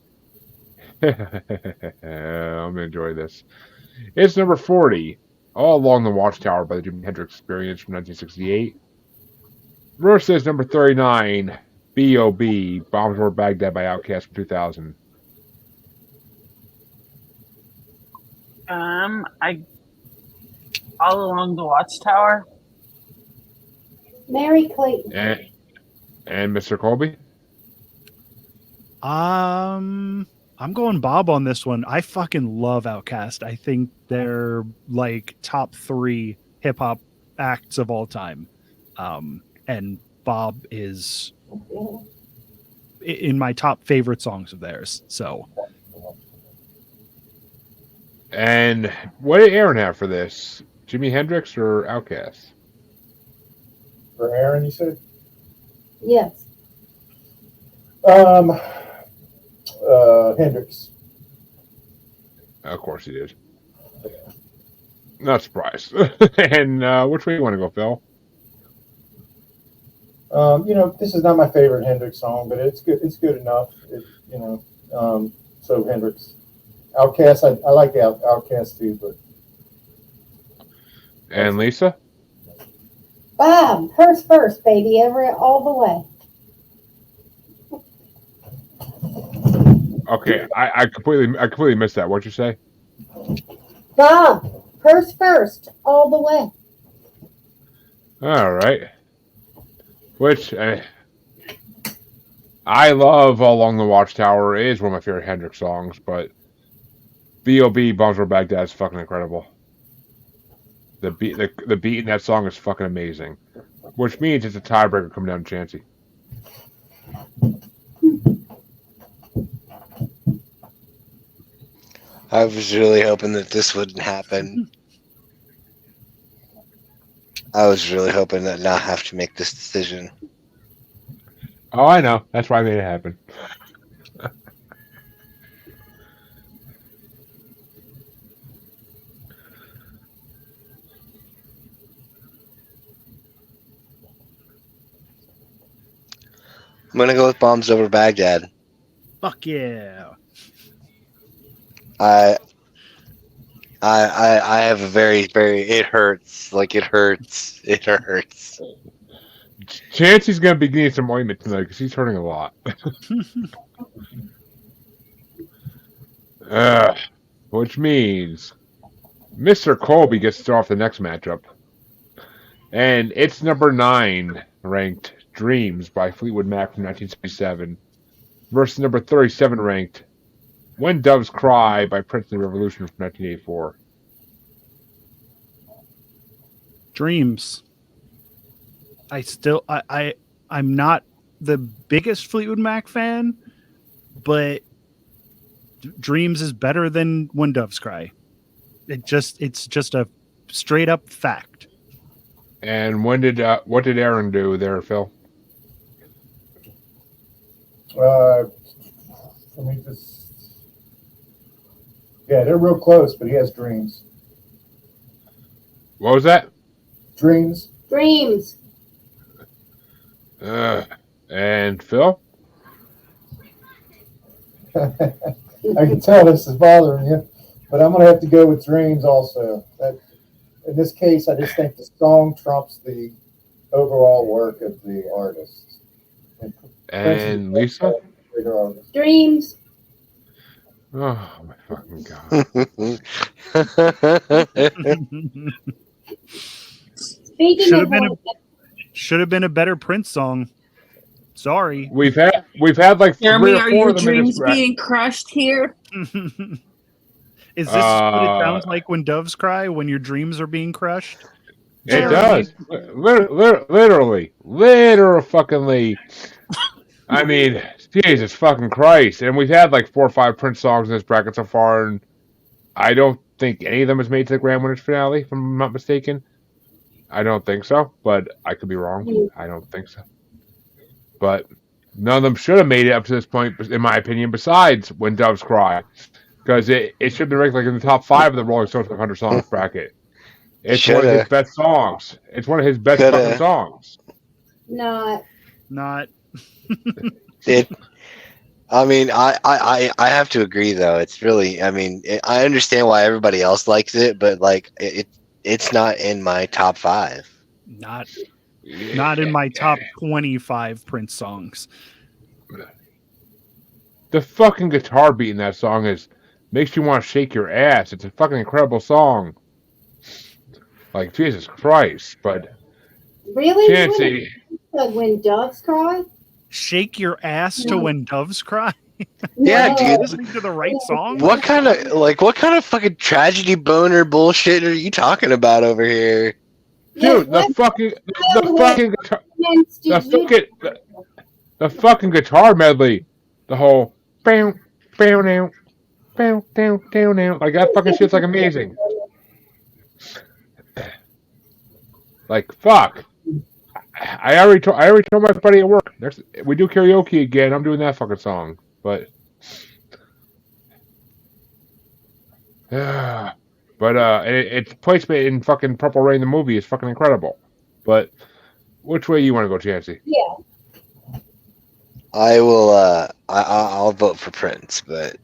I'm going to enjoy this. It's number 40, All Along the Watchtower by the Jimi Hendrix Experience from 1968. Versus number 39, B.O.B., Bombs Over Baghdad by Outkast from 2000. I All Along the Watchtower. Mary Clayton. And Mr. Colby? I'm going Bob on this one. I fucking love Outkast. I think they're like top 3 hip hop acts of all time. And Bob is in my top favorite songs of theirs. So. And what did Aaron have for this? Jimi Hendrix or Outkast? For Aaron, you said? Yes. Hendrix. Of course he did. Not surprised. And which way you want to go, Phil? This is not my favorite Hendrix song, but it's good. It's good enough. So Hendrix. Outkast, I like Outkast too, but. And Lisa? Bob, hers first, baby, all the way. Okay, I completely missed that. What'd you say? Bob, hers first, all the way. All right. Which I love All Along the Watchtower. It is one of my favorite Hendrix songs, but B.O.B. Bombs Over Baghdad is fucking incredible. The beat in that song is fucking amazing. Which means it's a tiebreaker coming down to Chancy. I was really hoping that this wouldn't happen. I was really hoping that not have to make this decision. Oh, I know. That's why I made it happen. I'm gonna go with Bombs Over Baghdad. Fuck yeah. I have a very, very, it hurts. Like, it hurts. It hurts. Chancy's going to be getting some ointment tonight because he's hurting a lot. Which means Mr. Colby gets to start off the next matchup. And it's number 9 ranked Dreams by Fleetwood Mac from 1977 versus number 37 ranked When Doves Cry by Prince and the Revolution from 1984. Dreams. I'm not the biggest Fleetwood Mac fan, but Dreams is better than When Doves Cry. It's just a straight up fact. And what did Aaron do there, Phil? Let me just. Yeah, they're real close, but he has Dreams. What was that? Dreams. Dreams. And Phil? I can tell this is bothering you, but I'm going to have to go with Dreams also. In this case, I just think the song trumps the overall work of the artist. And Lisa? Dreams. Oh, my fucking God. Speaking of should have been a better Prince song. Sorry. We've had like Jeremy, 3 or are 4 your of them in dreams this being crushed here? Is this what it sounds like when doves cry, when your dreams are being crushed? It does. Literally. Fuckingly. I mean, Jesus fucking Christ. And we've had like 4 or 5 Prince songs in this bracket so far, and I don't think any of them has made it to the Grand Winners finale, if I'm not mistaken. I don't think so, but I could be wrong. I don't think so. But none of them should have made it up to this point, in my opinion, besides When Doves Cry. Because it should have been ranked like in the top 5 of the Rolling Stones 500 songs bracket. It's one of his best songs. It's one of his best fucking songs. Not. I mean, I have to agree though. It's really, I mean, I understand why everybody else likes it, but like it's not in my top 5. Not in my top 25 Prince songs. The fucking guitar beat in that song makes you want to shake your ass. It's a fucking incredible song. Like, Jesus Christ. But Really? Chancy. Like when doves cry? Shake your ass to when doves cry. Yeah, No. dude. Listening to the right song. What kind of fucking tragedy boner bullshit are you talking about over here? Dude, the What fucking guitar, instruments did you? the fucking guitar medley, the whole bam bam now, bam down down now, like that fucking shit's like amazing. Like fuck. I already told my buddy at work. We do karaoke again. I'm doing that fucking song, but its placement in fucking Purple Rain the movie is fucking incredible. But which way you want to go, Chancy? Yeah. I will. I'll vote for Prince, but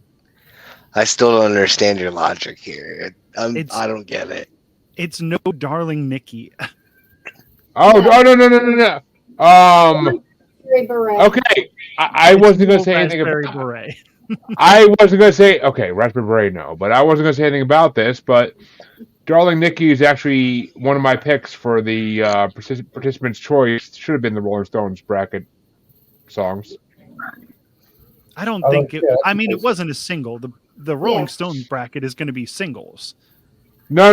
I still don't understand your logic here. I don't get it. It's no Darling Nikki. Oh no. Raspberry beret. Okay. I wasn't gonna say anything Raspberry about. Beret. I wasn't gonna say okay, Raspberry Beret, no, but I wasn't gonna say anything about this. But Darling Nikki is actually one of my picks for the participants' choice. Should have been the Rolling Stones bracket songs. I don't Oh, think it. yeah, I mean, it that's- wasn't a single. The Rolling Yeah. Stone bracket is going to be singles. No.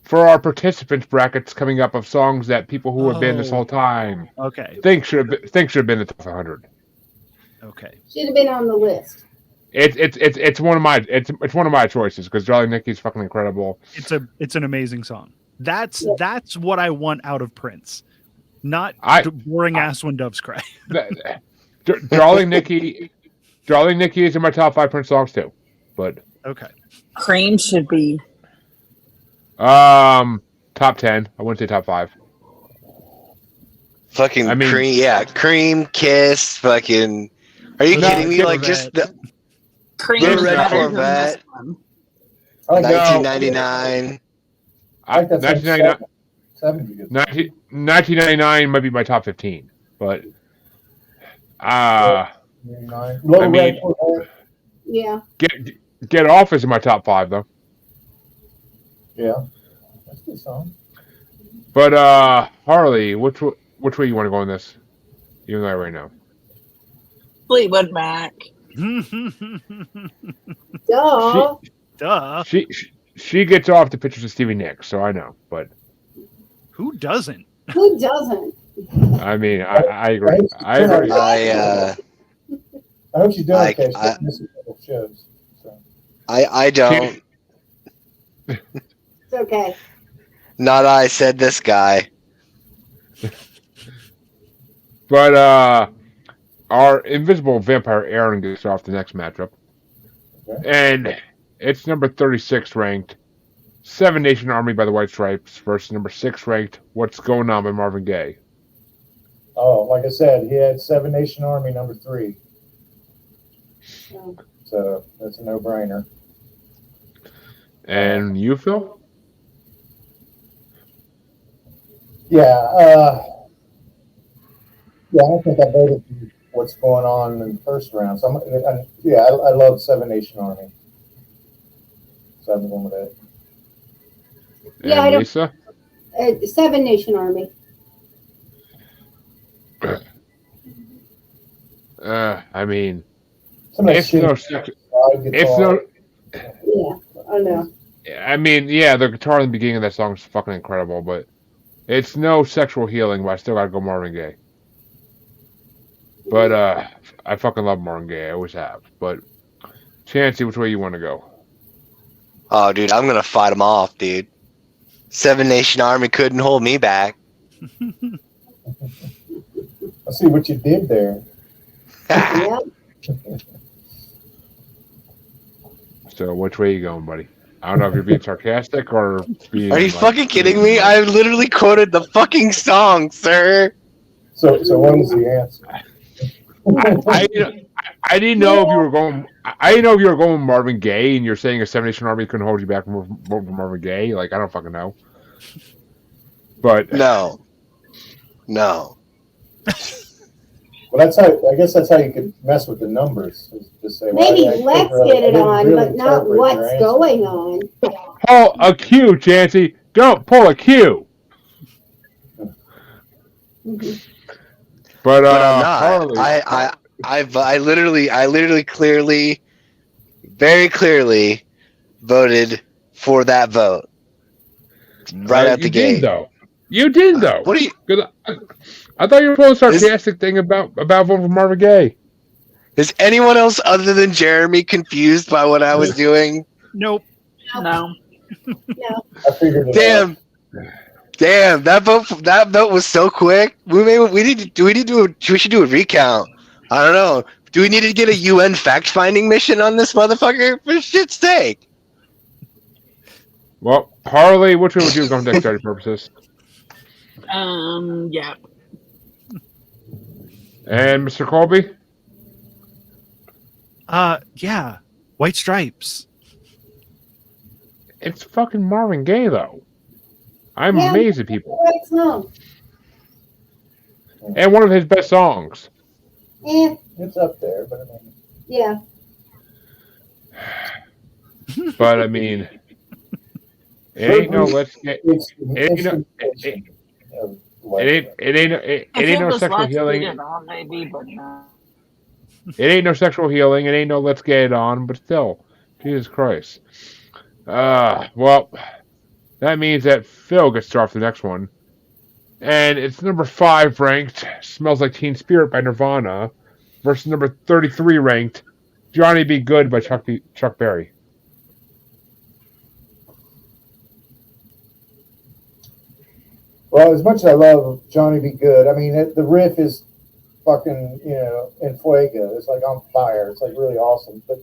For our participants brackets coming up of songs that people who have been this Oh. whole time Okay. think should have been the top 100. Okay. Should have been on the list. It's one of my choices because Darling Nikki's fucking incredible. It's an amazing song. That's what I want out of Prince. Not boring ass when doves cry. Darling Nikki is in my top 5 Prince songs too, but Okay. Cream should be. top 10. I wouldn't say top 5. Fucking I mean- Cream, yeah, Cream, Kiss, fucking. Are you No, kidding me? get Like that. just the Cream Little is Red better than Corvette. this one. I like that. 1999. I like that. 1999, 70 good. 1999 might be my top 15, but 99. Little I mean- Red Corvette. Yeah. Get Off is in my top 5 though. Yeah, that's a good song. But Harley, which way you want to go on this? You and I right now. Fleetwood Mac. Duh. Duh. She gets off the pictures of Stevie Nicks, so I know. But Who doesn't? Who doesn't? I mean, I agree. I agree. I hope she's doing I- okay. She's I- missing a couple shows. So. I don't. It's okay. Not I said this guy. But our invisible vampire Aaron gets off the next matchup, and it's number 36 ranked Seven Nation Army by the White Stripes versus number 6 ranked What's Going On by Marvin Gaye. Oh, like I said, he had Seven Nation Army number 3. So that's a no-brainer. And you, Phil? Yeah, I think I voted for What's Going On in the first round. So I love Seven Nation Army. So I'm going with it. And Yeah, I don't- Lisa? Seven Nation Army. I mean, Some of that it's shit, no, slide it's guitar. no. Yeah, I know. I mean, yeah, the guitar in the beginning of that song is fucking incredible, but it's no sexual healing. But I still gotta go Marvin Gaye. But I fucking love Marvin Gaye. I always have. But Chancy, which way you want to go? Oh, dude, I'm gonna fight him off, dude. Seven Nation Army couldn't hold me back. I see what you did there. Yeah. So which way you going, buddy? I don't know if you're being sarcastic or being. Are you like, fucking kidding me? I literally quoted the fucking song, sir. So what was the answer? I didn't know if you were going. I didn't know if you were going Marvin Gaye, and you're saying a Seven Nation Army couldn't hold you back from voting for Marvin Gaye. Like I don't fucking know. But No. Well, I guess that's how you could mess with the numbers. Is just say, well, Maybe I let's didn't get it really on, but not interpret your what's answer. going on. pull a Q, Chancy. Don't pull a Q. But I'm not. Harley, I literally clearly, very clearly voted for that vote right out you the did gate. though. You did though. What do you? 'Cause I thought you were pulling a sarcastic thing about voting for Marvin Gaye. Is anyone else other than Jeremy confused by what I was doing? Nope. No. No. I figured it out. Damn, that vote was so quick. We should do a recount. I don't know. Do we need to get a UN fact finding mission on this motherfucker? For shit's sake. Well, Harley, which one would you have gone for dexterity purposes? Yeah. And Mr. Colby? Yeah. White Stripes. It's fucking Marvin Gaye though. I'm Yeah, amazed at people. Right song. And one of his best songs. Eh, It's up there, but I mean, yeah. But I mean, it ain't no let's get. it's It ain't no. It ain't no sexual healing. On, maybe, but no. It ain't no sexual healing. It ain't no let's get it on. But still, Jesus Christ. Well, that means that Phil gets to start off the next one, and it's number 5 ranked. Smells Like Teen Spirit by Nirvana, versus number 33 ranked. Johnny Be Good by Chuck Berry. Well, as much as I love Johnny Be Good, I mean, the riff is fucking, in fuego. It's like on fire. It's like really awesome. But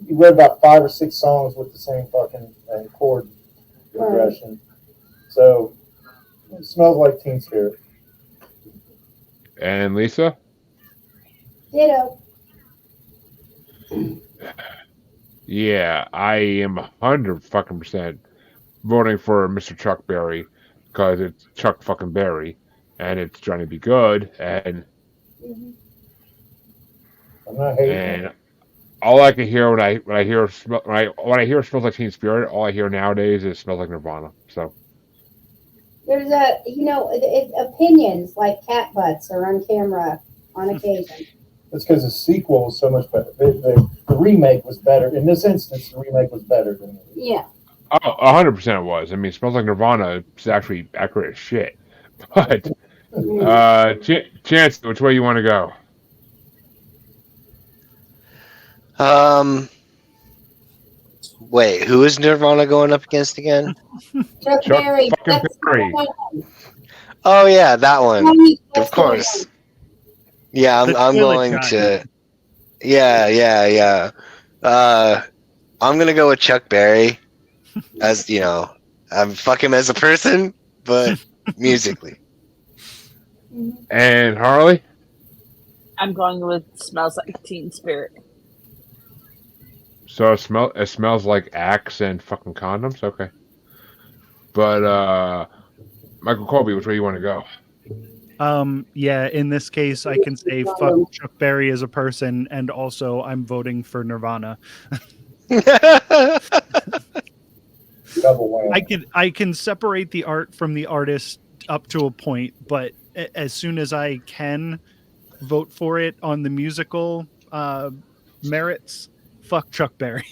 you read about 5 or 6 songs with the same fucking chord progression. So it smells like Teen Spirit. And Lisa? Ditto. Yeah, I am 100% voting for Mr. Chuck Berry because it's Chuck fucking Berry and it's Johnny Be Good and I'm not hating. and all I can hear when I hear Smells Like Teen Spirit, all I hear nowadays is Smells Like Nirvana. So There's opinions like cat butts are on camera on occasion. It's because the sequel was so much better. The remake was better. In this instance, the remake was better than the Yeah. 100% it was. I mean, Smells Like Nirvana is actually accurate as shit. But Chance, which way you want to go? Wait, who is Nirvana going up against again? Chuck Berry. fucking Berry. Oh yeah, that one. Of course. Yeah, I'm going to. Yeah. I'm gonna go with Chuck Berry, as I'm fuck him as a person, but musically. And Harley? I'm going with Smells Like Teen Spirit. So it smells like Axe and fucking condoms? Okay. But Michael Colby, which way you want to go? Yeah, in this case, I can say fuck Chuck Berry as a person, and also I'm voting for Nirvana. double whammy. I can separate the art from the artist up to a point, but as soon as I can vote for it on the musical merits, fuck Chuck Berry.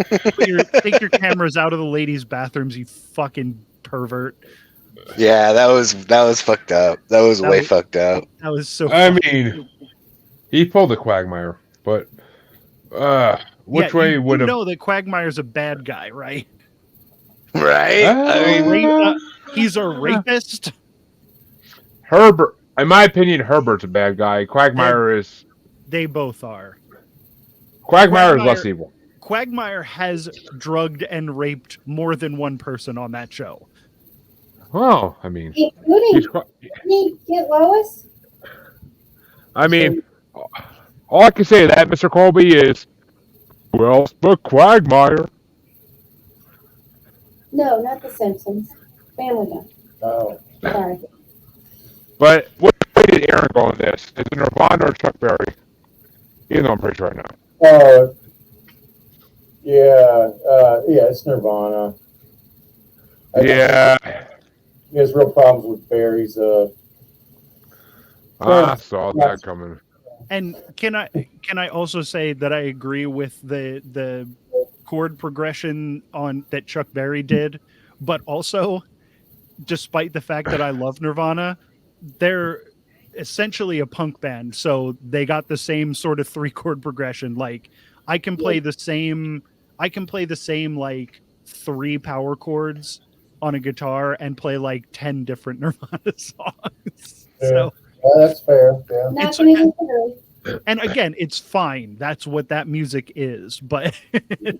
Take your cameras out of the ladies' bathrooms, you fucking pervert. Yeah, that was fucked up. That was way fucked up. That was so. I mean, he pulled a Quagmire, but which way would you have? know that Quagmire's a bad guy, right? Right? I mean, He's a rapist. Herbert, in my opinion, Herbert's a bad guy. Quagmire is. They both are. Quagmire is less evil. Quagmire has drugged and raped more than one person on that show. Well, I mean, Including get Lois. I mean, all I can say to that, Mr. Colby, is, who else but Quagmire? No, not The Simpsons. Family Guy. Oh. Sorry. But what way did Aaron go on this? Is it Nirvana or Chuck Berry? Even though I'm pretty sure right now. Yeah, it's Nirvana. Yeah. He has real problems with Barry's I saw that coming. And can I also say that I agree with the chord progression on that Chuck Berry did, but also, despite the fact that I love Nirvana, they're essentially a punk band, so they got the same sort of 3-chord progression. Like I can play the same like 3 power chords on a guitar and play like 10 different Nirvana songs. So that's fair. Yeah. Not gonna disagree. and again, it's fine. That's what that music is. But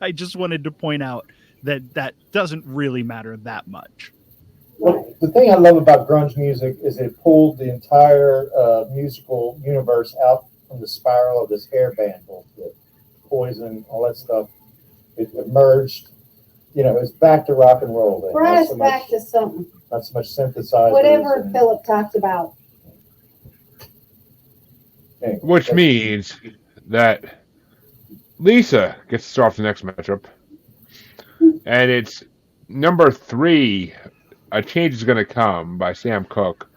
I just wanted to point out that that doesn't really matter that much. Well, the thing I love about grunge music is it pulled the entire musical universe out from the spiral of this hair band bullshit, Poison, all that stuff. It emerged. It's back to rock and roll. Then. Brought us back to something. Not so much synthesizers. Whatever Philip talked about. Anyway, Which means that Lisa gets to start off the next matchup. And it's number 3, A Change Is Gonna Come by Sam Cooke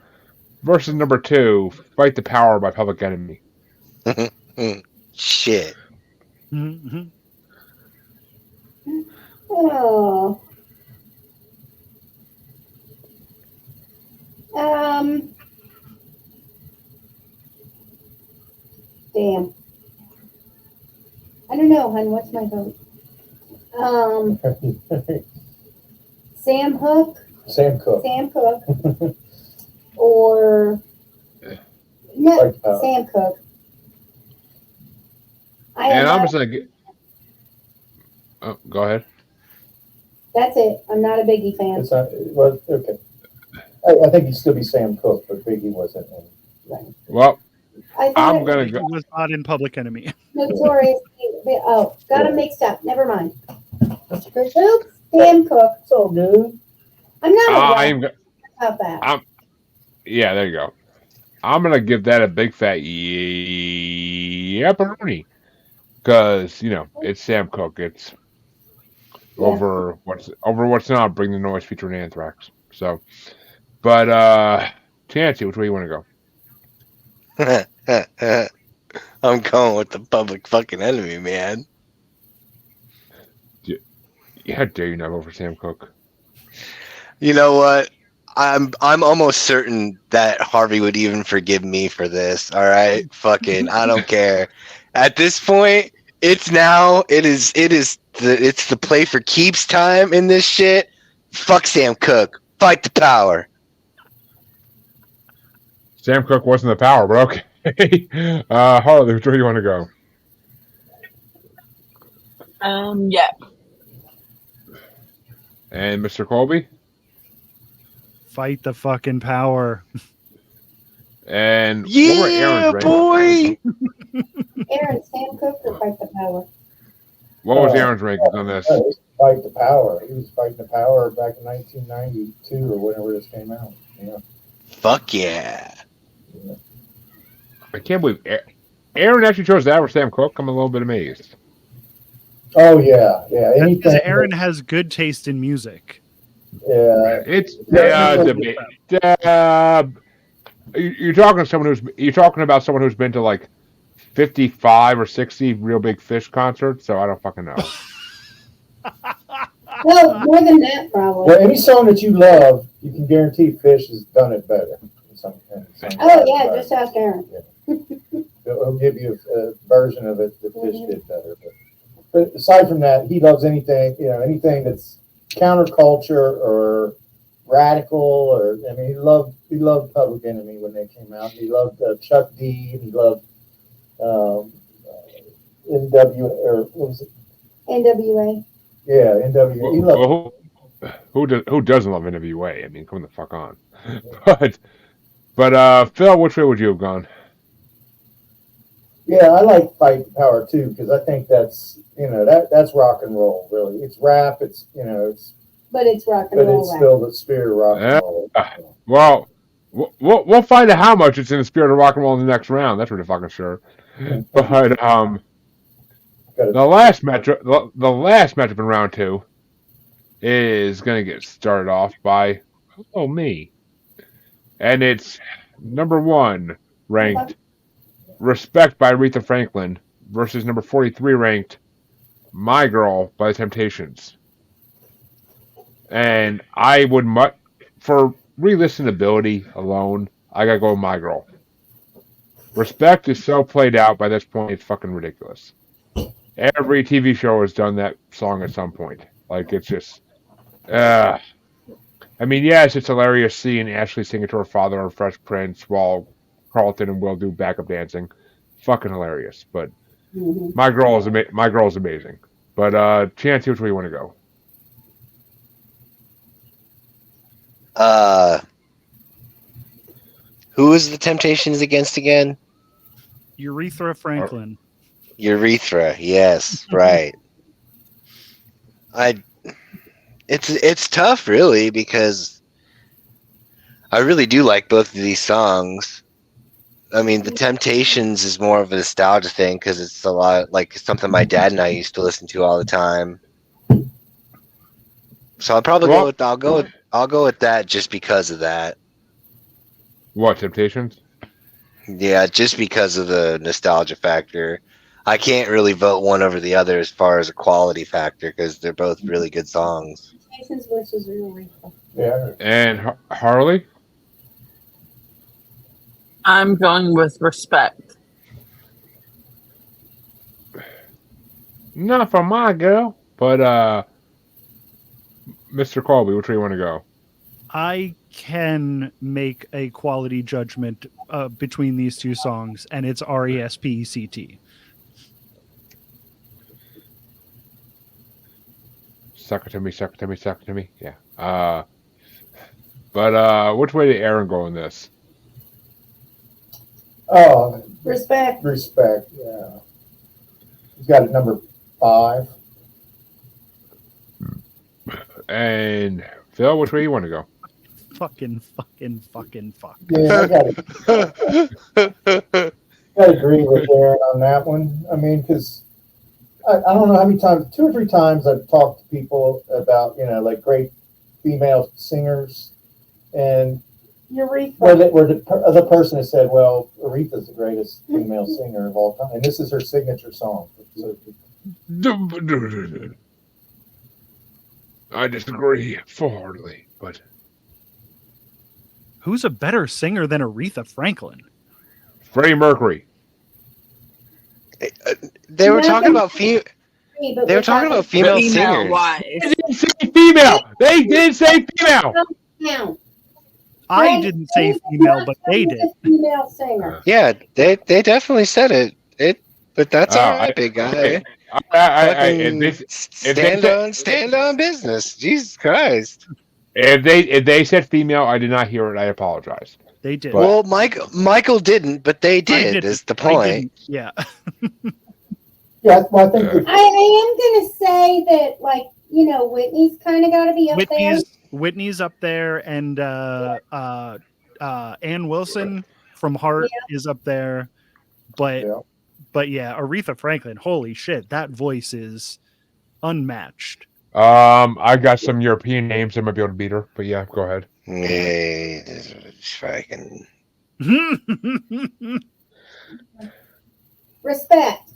versus number 2, Fight the Power by Public Enemy. Shit. Mm-hmm. Oh. Damn. I don't know, hon. What's my vote? Sam Cooke. Sam Cooke. Or no, Fight the Power. Sam Cooke. And I'm just gonna get. Oh, go ahead. That's it. I'm not a Biggie fan. It's not, well, okay. I think he'd still be Sam Cooke, but Biggie wasn't. Well, I I'm thought gonna It go. was not in Public Enemy. Notorious. Oh, got them mixed up. Never mind. Oops, Sam Cooke. It's all good. I'm not I'm. about that. Yeah, there you go. I'm gonna give that a big fat yepperoni, because it's Sam Cooke. It's over what's not Bring the Noise featuring Anthrax. So, but Chancy, which way you want to go? I'm going with the Public fucking Enemy, man. How dare you not vote for Sam Cooke? You know what? I'm almost certain that Harvey would even forgive me for this. All right, fucking, I don't care. At this point, it's the play for keeps time in this shit. Fuck Sam Cooke. Fight the power. Sam Cooke wasn't the power, but okay. Harley, which way do you want to go? Yeah. And Mr. Colby? Fight the fucking power. And Yeah, what were Aaron's rankings? boy. Aaron, Sam Cooke or Fight the Power? What was Aaron's rankings on this? Fight the Power. He was fighting the power back in 1992 or whenever this came out. Yeah. Fuck yeah. I can't believe Aaron actually chose that over Sam Cooke. I'm a little bit amazed. Oh yeah. That's Anything. because Aaron has good taste in music. Yeah. It's Yeah. you're talking about someone who's been to like 55 or 60 Real Big Fish concerts, so I don't fucking know. Well, more than that, probably. Well, any song that you love, you can guarantee Fish has done it better. Oh, yeah, just ask Aaron. He'll give you a version of it that Fish did better. But aside from that, he loves anything that's counterculture or radical, or he loved Public Enemy when they came out. He loved Chuck D. And he loved NW or what was it? NWA. Yeah, NWA. He loved. Who doesn't love NWA? I mean, come the fuck on. But Phil, which way would you have gone? Yeah, I like Fight the Power too, because I think that's that's rock and roll. Really, it's rap. It's But it's rock and but roll. it's still the spirit of rock and roll. Well, we'll find out how much it's in the spirit of rock and roll in the next round. That's pretty fucking sure. But the last matchup in round 2 is gonna get started off by me, and it's number 1, ranked Respect by Aretha Franklin versus number 43 ranked My Girl by the Temptations. And I would for re-listenability alone, I gotta go with My Girl. Respect is so played out by this point, it's fucking ridiculous. Every TV show has done that song at some point. Like, it's just, I mean, yes, it's hilarious seeing Ashley sing it to her father on Fresh Prince while Carlton and Will do backup dancing. Fucking hilarious. But My Girl is amazing. But Chancy, which way you want to go? Who is the Temptations against again? Aretha Franklin. Urethra, yes, right. It's tough, really, because I really do like both of these songs. I mean, the Temptations is more of a nostalgia thing because it's a lot like something my dad and I used to listen to all the time. So I'll go with that just because of that. What, Temptations? Yeah, just because of the nostalgia factor. I can't really vote one over the other as far as a quality factor because they're both really good songs. Temptations versus Aretha. Yeah. And Harley? I'm going with Respect. Not for My Girl. But, Mr. Colby, which way you want to go? I can make a quality judgment between these two songs, and it's RESPECT. Suck it to me, suck it to me, suck it to me. Yeah. But which way did Aaron go in this? Oh, Respect. Respect. Yeah. He's got it number 5. And Phil, which way you want to go? Fuck. Yeah, I gotta agree with Aaron on that one. I mean, because I don't know how many times, 2 or 3 times I've talked to people about, like great female singers, and Aretha. where the other person has said, well, Aretha's the greatest female singer of all time, and this is her signature song. So, I disagree full-heartedly, but Who's a better singer than Aretha Franklin? Freddie Mercury. They were talking about female Female singers. wise. They didn't say female. They did say female. Now, I didn't say female, but they did. Female singer. Yeah, they definitely said it. But that's all right, big guy. Stand on business. Jesus Christ. If they said female, I did not hear it. I apologize. They did. Well, Michael didn't, but they did. Is the point? Yeah. yeah, well, I think I am going to say that, Whitney's kind of got to be up there. Whitney's up there, and Ann Wilson from Heart is up there. But yeah, Aretha Franklin, holy shit, that voice is unmatched. I got some European names I might be able to beat her, but yeah, go ahead. Hey, fucking Respect.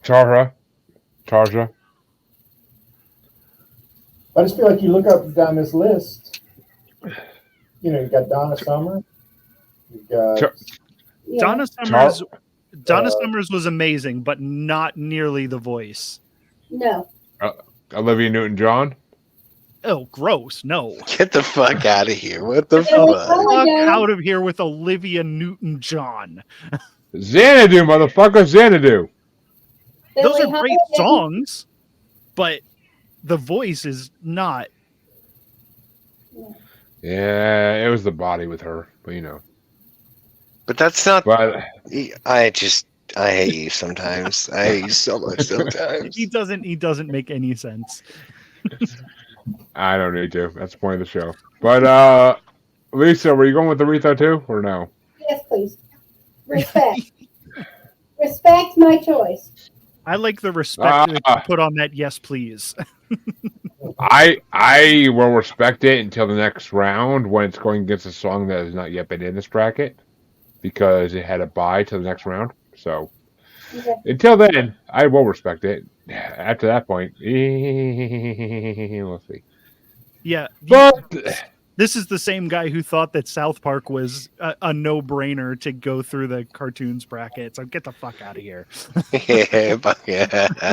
Tarja. I just feel like you look up down this list. You got Donna Summer. You got Donna Summers. Donna Summers was amazing, but not nearly the voice. No. Olivia Newton-John. Oh, gross! No. Get the fuck out of here! What the Fuck fuck? out of here with Olivia Newton-John. Xanadu, motherfucker, Xanadu. Those are great songs, but the voice is not. Yeah, it was the body with her, but But that's not. But I hate you sometimes. I hate you so much sometimes. He doesn't make any sense. I don't need to. That's the point of the show. But Lisa, were you going with Aretha too, or no? Yes, please. Respect. Respect my choice. I like the respect that you put on that. Yes, please. I will respect it until the next round when it's going against a song that has not yet been in this bracket. because it had a bye to the next round. So Okay. until then, I will respect it. After that point, we'll see. Yeah, But this is the same guy who thought that South Park was a no-brainer to go through the cartoons bracket. So get the fuck out of here. Yeah,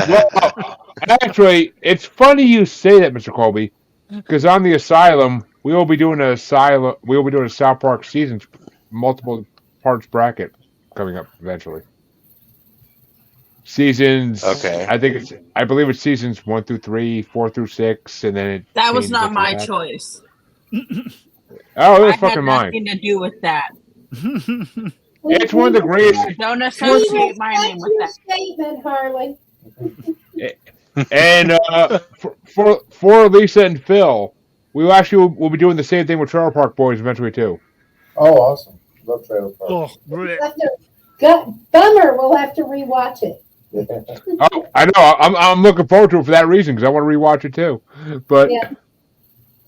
well, actually, it's funny you say that, Mr. Colby, because on the Asylum, we will be doing a South Park seasons multiple parts bracket coming up eventually. Seasons. Okay. I believe it's seasons 1 through 3, 4 through 6, and then it. That was changes not after my that. choice. Oh, it I was had fucking mine. nothing to do with that. It's one of the greatest. Don't We associate my respect name with your that. statement, Harley. And for Lisa and Phil, we'll be doing the same thing with Trailer Park Boys eventually too. Oh, awesome. Love Trailer Park. Oh, We'll have to, bummer, we'll have to rewatch it. Oh, I know. I'm looking forward to it for that reason because I want to rewatch it too. But Yeah.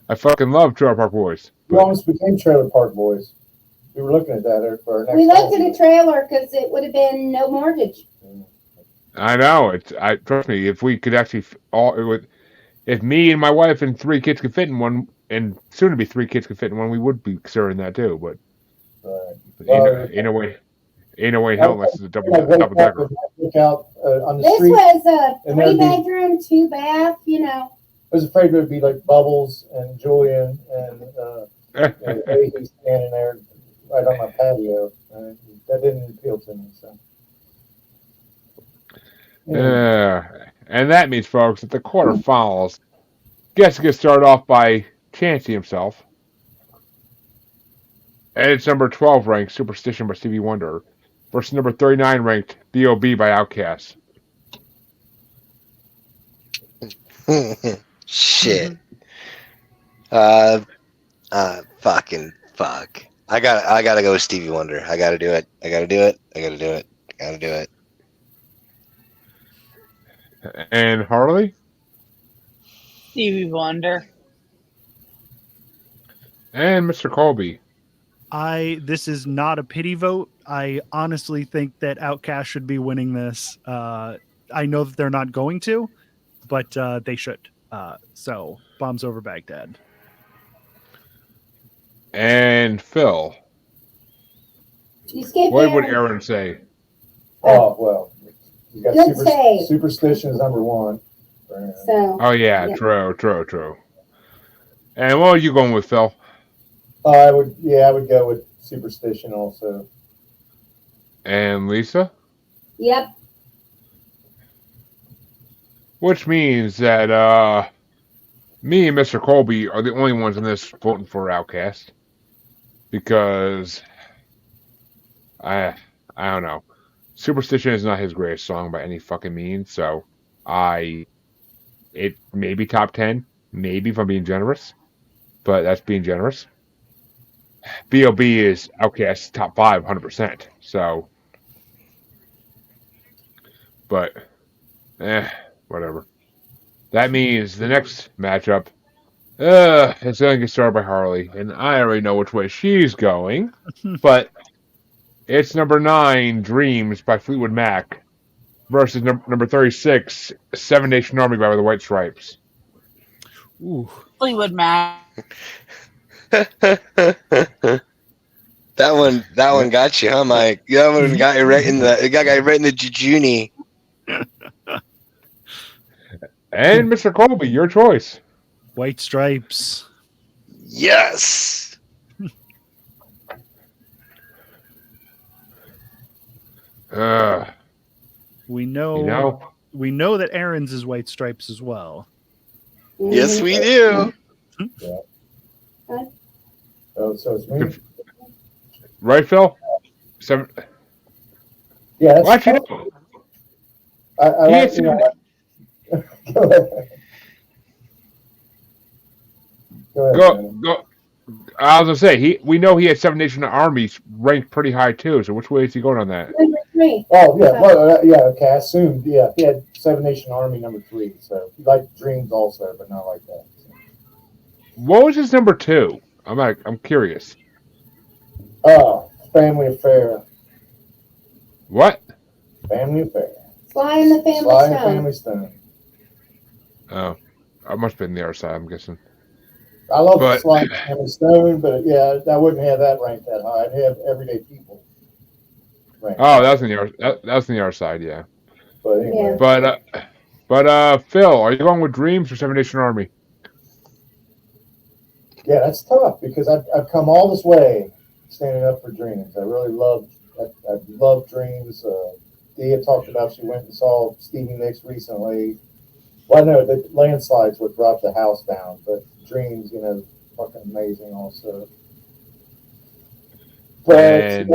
I fucking love Trailer Park Boys. We almost became Trailer Park Boys. We were looking at that for our next We looked film. at a trailer because it would have been no mortgage. I know. Trust me. If we could actually if me and my wife and 3 kids could fit in one, and soon to be 3 kids could fit in one, we would be considering that too. But Right. in a way in hell unless it's a double Like, decker. Look out on the This street. was a And there'd be- 3-bedroom, 2-bath, I was afraid there'd be like Bubbles and Julian and Davey standing there right on my patio. That didn't appeal to me. So. And that means, folks, that the quarterfinals gets to get started off by Chancy himself. And it's number 12 ranked Superstition by Stevie Wonder versus number 39 ranked B.O.B. by Outkast. Shit. Fucking fuck. I gotta go with Stevie Wonder. I gotta do it. And Harley? Stevie Wonder. And Mr. Colby. This is not a pity vote. I honestly think that Outkast should be winning this. I know that they're not going to, but they should. So, Bombs Over Baghdad. And Phil. You skipped What would Aaron. Aaron say? Oh, well. You got Good save. Superstition is number 1. So, Oh, yeah. Yeah. True. And what are you going with, Phil? I would go with Superstition also. And Lisa? yep. Which means that me and Mr. Colby are the only ones in this voting for Outkast. Because I don't know. Superstition is not his greatest song by any fucking means, so it may be top 10, maybe if I'm being generous, but that's being generous. B.O.B. is Outkast's top 5, 100%, so, but, whatever. That means the next matchup, it's going to get started by Harley, and I already know which way she's going, but it's number 9, Dreams by Fleetwood Mac, versus number 36, Seven Nation Army by the White Stripes. Ooh. Fleetwood Mac. That one got you, huh, Mike? That one got you right in the jejuni. And Mr. Colby, your choice. White Stripes. Yes. We know, that Aaron's is White Stripes as well. Yes, we do. So it's me. Right, Phil? Yeah, that's Well, actually, no. I He like, had go ahead. Go ahead. man. Go. I was gonna say we know he had Seven Nation Army ranked pretty high too. So which way is he going on that? Number 3. Oh yeah, okay. I assumed he had Seven Nation Army number 3. So he liked Dreams also, but not like that. So. What was his number 2? I'm curious. Oh, Family Affair. What? Family Affair. Sly and the Family Sly and Stone. Family Stone. Oh, I must have been the other side, I'm guessing. I love But- Sly and Family Stone, but yeah, I wouldn't have that ranked that high. I'd have Everyday People ranked. Oh, that was in the other, that was in the other side, yeah. But anyway, But Phil, are you going with Dreams or Seven Nation Army? yeah, that's tough because I've come all this way standing up for Dreams. I really love Dreams. Dia talked about she went and saw Stevie Nicks recently. Well, I know the landslides would drop the house down, but Dreams, fucking amazing also. But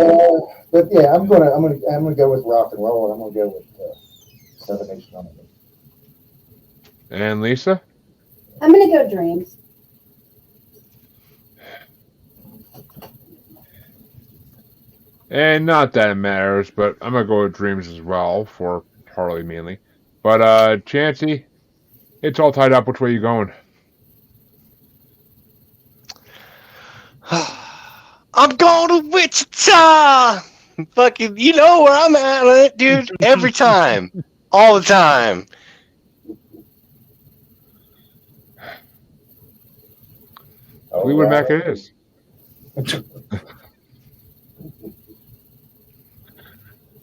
yeah, I'm gonna go with rock and roll, and I'm gonna go with Seven Nation Army. And Lisa? I'm gonna go Dreams. And not that it matters, but I'm gonna go with Dreams as well for Harley mainly. But Chancy, it's all tied up. Which way are you going? I'm going to Wichita. Fucking, you know where I'm at, dude. Every time, all the time. Fleetwood Mac it is.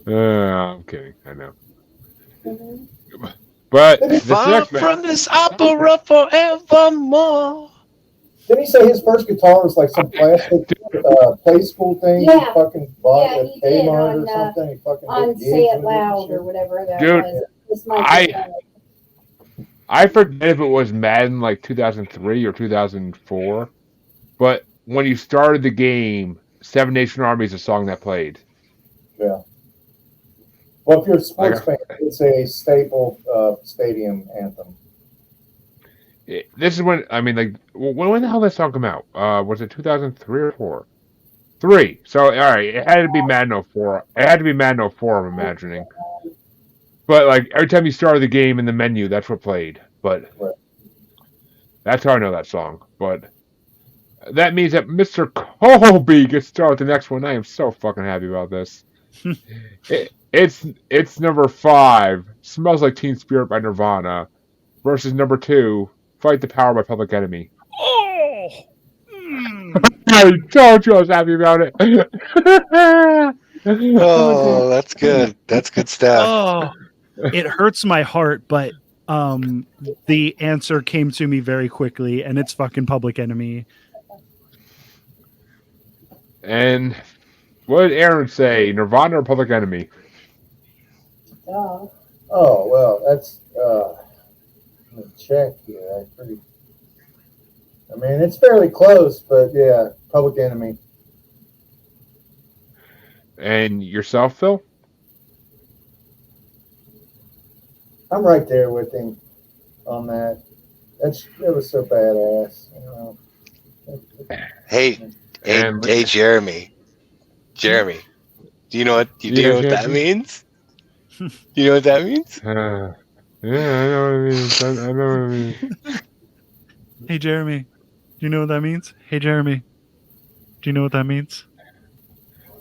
I'm kidding. I know. But this Far next from this opera forevermore. Didn't he say his first guitar was like some plastic play school thing Yeah. he fucking bought Yeah, at he did Kmart or on, something? He fucking On did gigs Say It with Loud and or shit. whatever that Dude, was. This might be I forget if it was Madden like 2003 or 2004, but when you started the game, Seven Nation Army is a song that played. Yeah. Well, if you're a sports Like, fan, it's a staple stadium anthem. This is when, I mean, like, when the hell did that song come out? Was it 2003 or 4? 3. So, all right, it had to be Madden 04. It had to be Madden 04, I'm imagining. But, like, every time you started the game in the menu, that's what played. But Right. that's how I know that song. But that means that Mr. Colby gets to start the next one. I am so fucking happy about this. It's number 5, Smells Like Teen Spirit by Nirvana, versus number 2, Fight the Power by Public Enemy. Oh, I told you I was happy about it. Oh, that's good. That's good stuff. oh, it hurts my heart, but the answer came to me very quickly, and it's fucking Public Enemy. And what did Aaron say? Nirvana or Public Enemy? Oh. Oh, well, that's let me check here. I mean, it's fairly close, but yeah, Public Enemy. And yourself, Phil? I'm right there with him on that. It was so badass. Hey, Jeremy. Jeremy, do you know what that means? Do you know what that means? Yeah, I know what it means. I know what it means. Hey, Jeremy, do you know what that means? Hey, Jeremy, do you know what that means?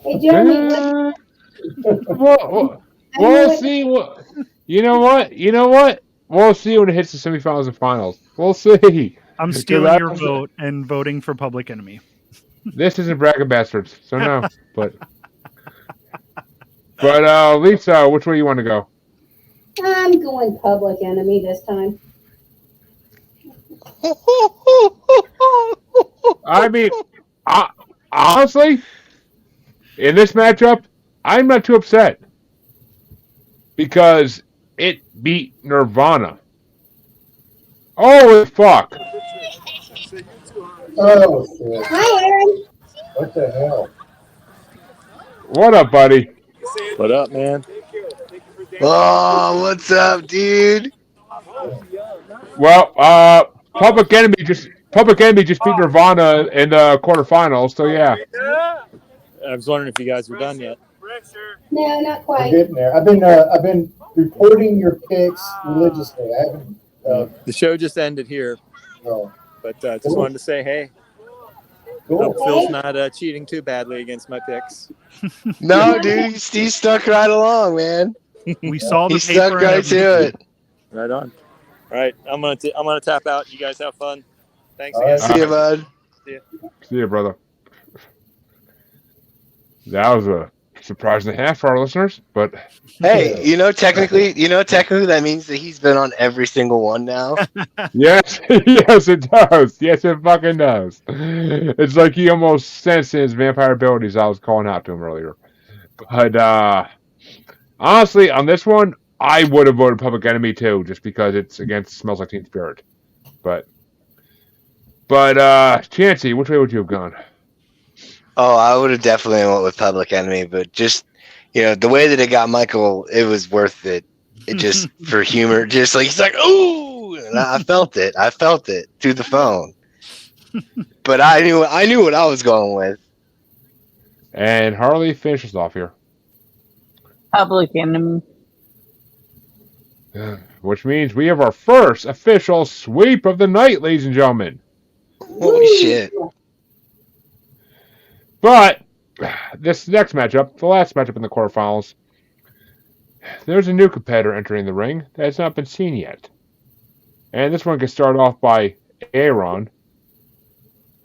Hey, Jeremy. We'll see. You know what? We'll see when it hits the semifinals and finals. We'll see. I'm stealing your vote and voting for Public Enemy. This isn't bragging bastards, so no. But Lisa, which way you want to go? I'm going Public Enemy this time. I mean, honestly, in this matchup, I'm not too upset because it beat Nirvana. Holy fuck! Oh, shit. Hi, Aaron. What the hell? What up, buddy? What up, man? Oh, what's up, dude? Well, Public Enemy just beat Nirvana in the quarterfinals, so yeah. I was wondering if you guys were done yet. No, not I'm quite. getting there. I've been reporting your picks religiously. I haven't. The show just ended here, No. but just wanted to say, hey. Cool. Hope Phil's not cheating too badly against my picks. No, dude, he stuck right along, man. We saw the He paper. stuck and right everything. to it. Right on. All right, I'm gonna tap out. You guys have fun. Thanks All again. right. See you, bud. See you, brother. That was a surprise and a half for our listeners, but Hey, technically that means that he's been on every single one now. yes, yes, it does. Yes, it fucking does. It's like he almost sensed his vampire abilities. I was calling out to him earlier, but honestly, on this one, I would have voted Public Enemy too, just because it's against Smells Like Teen Spirit. But Chancy, which way would you have gone? Oh, I would have definitely went with Public Enemy, but just the way that it got Michael, it was worth it. It just for humor, just like he's like, ooh, and I felt it. I felt it through the phone. But I knew what I was going with. And Harley finishes off here, Public Enemy. which means we have our first official sweep of the night, ladies and gentlemen. Holy shit! But this next matchup, the last matchup in the quarterfinals, there's a new competitor entering the ring that has not been seen yet. And this one gets started off by Aaron.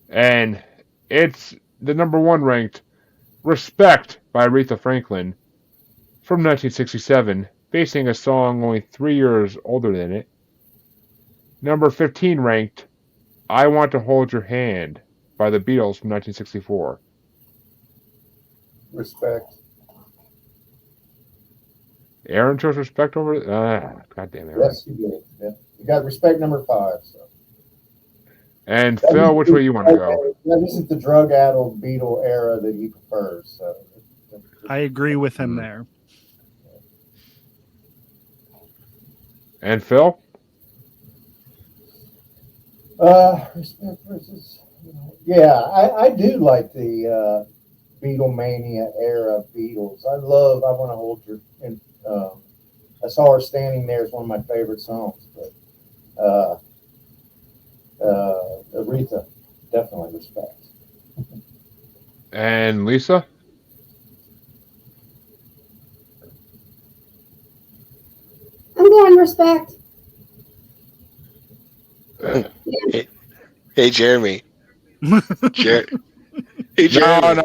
And it's the number 1 ranked Respect by Aretha Franklin from 1967, facing a song only 3 years older than it. Number 15 ranked I Want to Hold Your Hand by the Beatles from 1964. Respect. Aaron chose Respect over. God damn it. Yes, you did. Yeah. You got Respect number 5. So. And Phil, which way you want to go? This is the drug-addled Beatle era that he prefers. So. I agree with him there. And Phil? Respect versus. Yeah, I do like the Beatlemania era Beatles. I Want to Hold Your. And I Saw Her Standing There is one of my favorite songs. But Aretha, definitely Respect. And Lisa? I'm going Respect. Hey, Jeremy. Hey, Jeremy. No.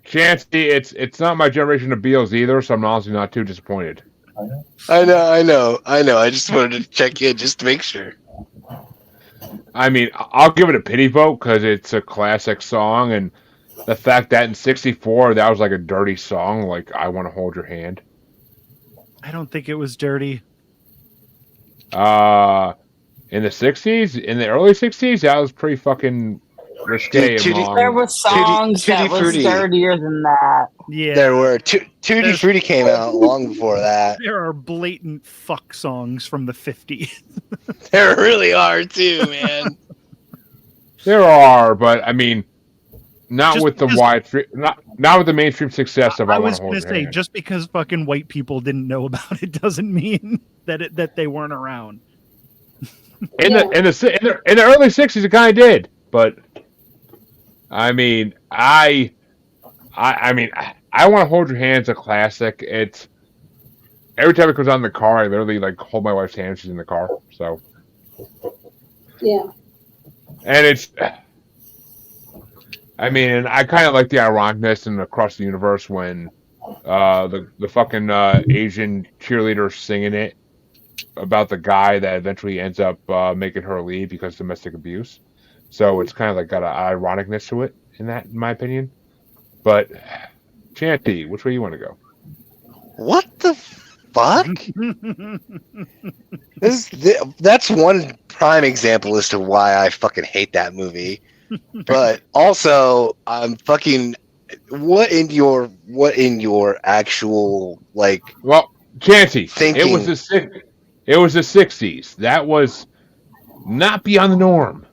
Chancy, it's not my generation of Beatles either, so I'm honestly not too disappointed. I know. I just wanted to check in just to make sure. I mean, I'll give it a pity vote because it's a classic song, and the fact that in '64 that was like a dirty song, like I Want to Hold Your Hand. I don't think it was dirty. In the '60s, in the early '60s, that was pretty fucking risque. There were songs Tutti that was Frutti. dirtier than that. Yeah, There were Tutti Frutti came out long before that. there are blatant fuck songs from the 50s. There really are too, man. There are, but I mean, not Just with the because- not with the mainstream success of I I Want was to going Hold to Your say, Hand. just because fucking white people didn't know about it doesn't mean that they weren't around. In the early '60s, it kind of did, but I mean, I Want to Hold Your Hand's a classic. It's every time it comes on in the car, I literally like hold my wife's hand when she's in the car. So, Yeah. and it's, I mean, and I kind of like the ironicness in Across the Universe when the fucking Asian cheerleader singing it about the guy that eventually ends up making her leave because of domestic abuse. So it's kind of like got an ironicness to it in my opinion. But Chanty, which way you want to go? What the fuck? That's one prime example as to why I fucking hate that movie. But also, I'm fucking. What in your actual like? Well, Chanty, Thinking. it was the '60s. That was not beyond the norm.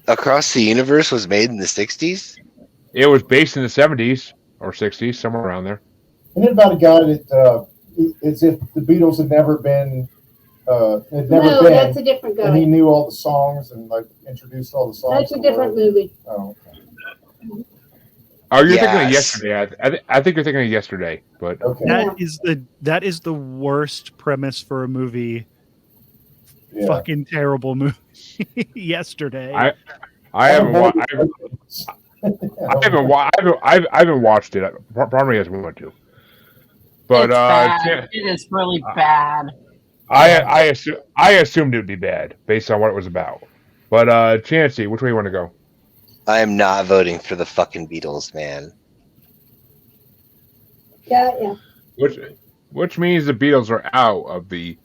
Across the Universe was made in the 60s? It was based in the '70s or '60s, somewhere around there. Isn't it about a guy that it's if the Beatles had never been, No, that's a different and he guy. knew all the songs and like introduced all the songs. That's a different movie. Oh, okay. Oh, you're thinking of Yes. yesterday. I think you're thinking of yesterday, but Okay. That is the worst premise for a movie. Yeah. Fucking terrible movie. Yesterday. I haven't watched it. Probably hasn't wanted to. But It's bad. It is really bad. I assumed it would be bad based on what it was about. But Chancy, which way you want to go? I am not voting for the fucking Beatles, man. Yeah. Which means the Beatles are out of the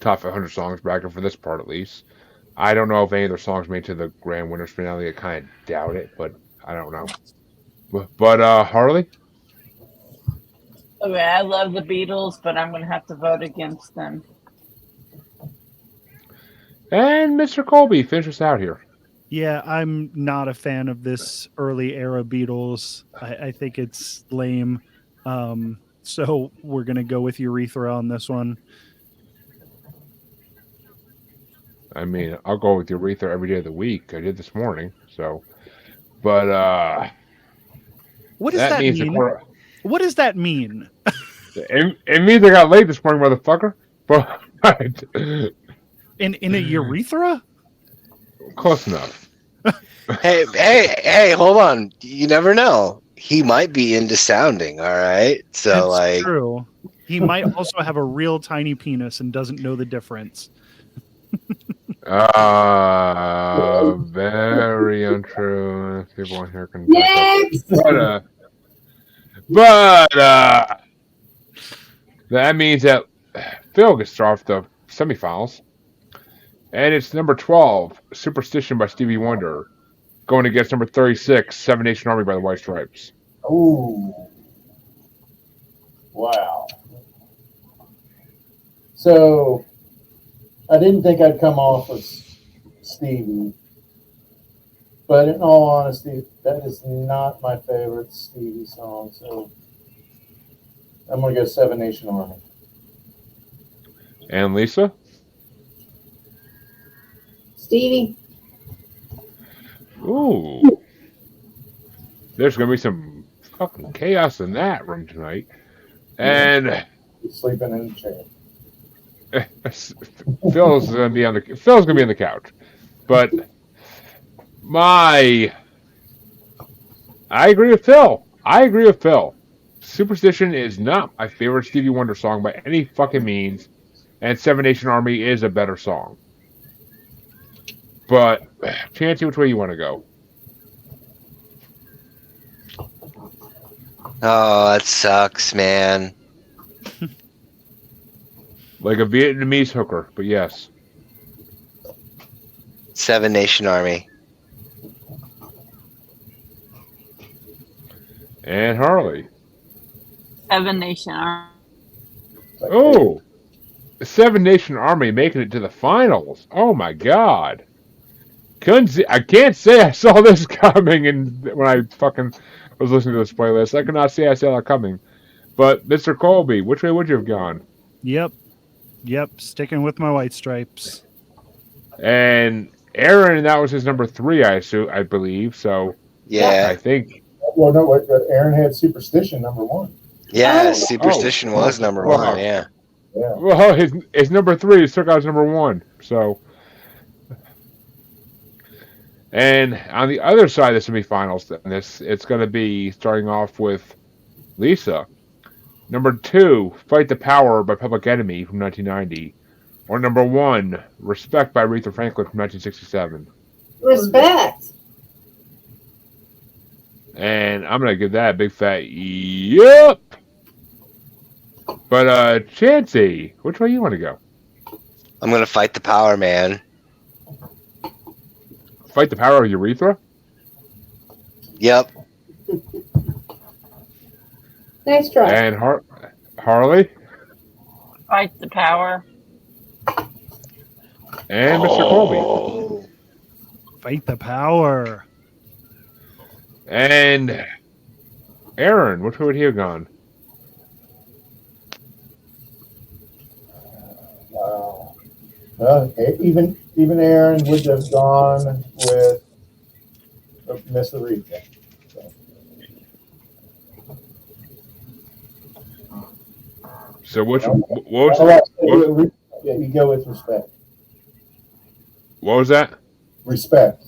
top 500 songs bracket for this part, at least. I don't know if any of their songs made to the Grand Winners finale. I kind of doubt it, but I don't know. But Harley? Okay, I love the Beatles, but I'm going to have to vote against them. And Mr. Colby, finish us out here. Yeah, I'm not a fan of this early era Beatles. I think it's lame. So we're going to go with Urethra on this one. I mean, I'll go with Urethra every day of the week. I did this morning, so. But what does that mean? What does that mean? It means I got late this morning, motherfucker. But in a urethra? Close enough. Hey, hold on. You never know. He might be into sounding, all right? So That's true. He might also have a real tiny penis and doesn't know the difference. Very untrue. People on here can. Next. But that means that Phil gets to start off the semifinals, and it's number 12, "Superstition" by Stevie Wonder, going against number 36, "Seven Nation Army" by the White Stripes. Ooh. Wow. So I didn't think I'd come off with Stevie, but in all honesty, that is not my favorite Stevie song. So I'm going to go Seven Nation Army. And Lisa? Stevie. Ooh. There's going to be some fucking chaos in that room tonight. And Sleeping in the chair. Phil's gonna be on the couch, but I agree with Phil. "Superstition" is not my favorite Stevie Wonder song by any fucking means, and "Seven Nation Army" is a better song. But Chancy, which way you want to go? Oh, that sucks, man. Like a Vietnamese hooker, but yes. Seven Nation Army. And Harley. Seven Nation Army. Oh, the Seven Nation Army making it to the finals. Oh my God. I can't say I saw this coming when I fucking was listening to this playlist. I could not say I saw it coming. But Mr. Colby, which way would you have gone? Yep, sticking with my White Stripes. And Aaron, that was his number 3, I believe. So Yeah. I think. Well, no, Aaron had Superstition number 1. Yeah, Superstition was number 1, yeah. Well, his number 3 took out his number 1. So. And on the other side of the semifinals, then it's going to be starting off with Lisa. Number 2, "Fight the Power" by Public Enemy from 1990. Or number 1, "Respect" by Aretha Franklin from 1967. Respect. And I'm going to give that a big fat yep. But Chancy, which way you want to go? I'm going to Fight the Power, man. "Fight the Power" of Urethra? Yep. Nice try. And Harley? Fight the Power. And Mr. Colby? "Fight the Power." And Aaron, which way would he have gone? Even Aaron would have gone with Miss Aretha. So what All was right, yeah, you go with respect. what was that? Respect.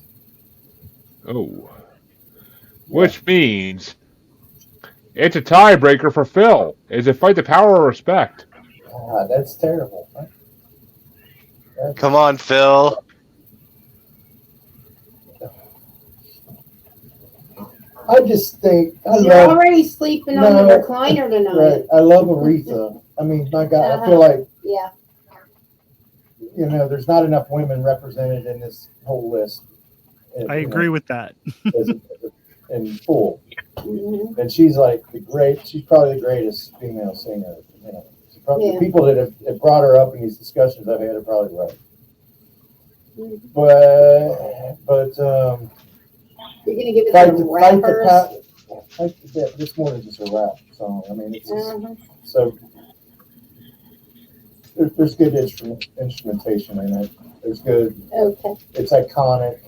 Oh, Yeah. which means it's a tiebreaker for Phil. Is it fight the power or respect? Ah, that's terrible. Huh? Come on, Phil. I just think I You're love. already sleeping on the recliner tonight. Right, I love Aretha. I mean, my God, I feel like Yeah. there's not enough women represented in this whole list. I agree with that. In full, Mhm. and she's like she's probably the greatest female singer. She's probably, Yeah. the people that have brought her up in these discussions I've had are probably right. Mhm. But You're gonna give it fight to the rappers. this more than just a rap song. I mean, it's just, Mhm. so there's good instrumentation in it. There's good. Okay. It's iconic.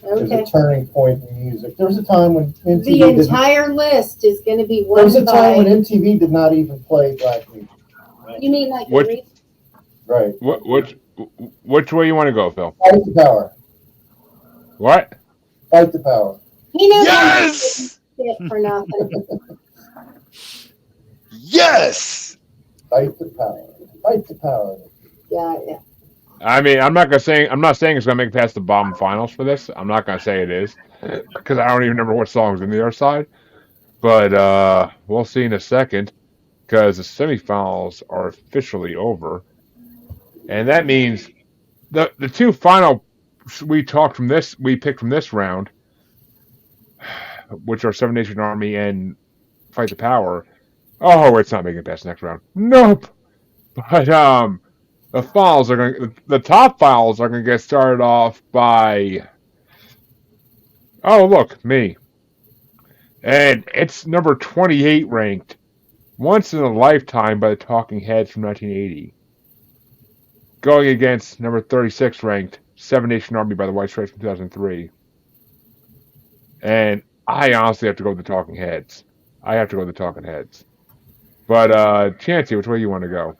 There's Okay. a turning point in music. There was a time when The MTV entire list is going to be there was won a time when by. MTV did not even play black music. You mean like What- Aretha? Right. Which way you want to go, Phil? Fight the power. What? Fight the power. He knows Yes! shit for nothing. Yes! Fight the power. Fight the power. Yeah. I mean, I'm not saying it's gonna make it past the bottom finals for this. I'm not gonna say it is because I don't even remember what songs in the other side. But we'll see in a second because the semifinals are officially over, and that means the two final we picked from this round, which are Seven Nation Army and Fight the Power. Oh, it's not making it past the next round. Nope. But the top files are gonna get started off by, oh look, me. And it's number 28 ranked, Once in a Lifetime by the Talking Heads from 1980. Going against number 36 ranked, Seven Nation Army by the White Stripes from 2003. And I honestly have to go with the Talking Heads. But Chancy, which way you want to go?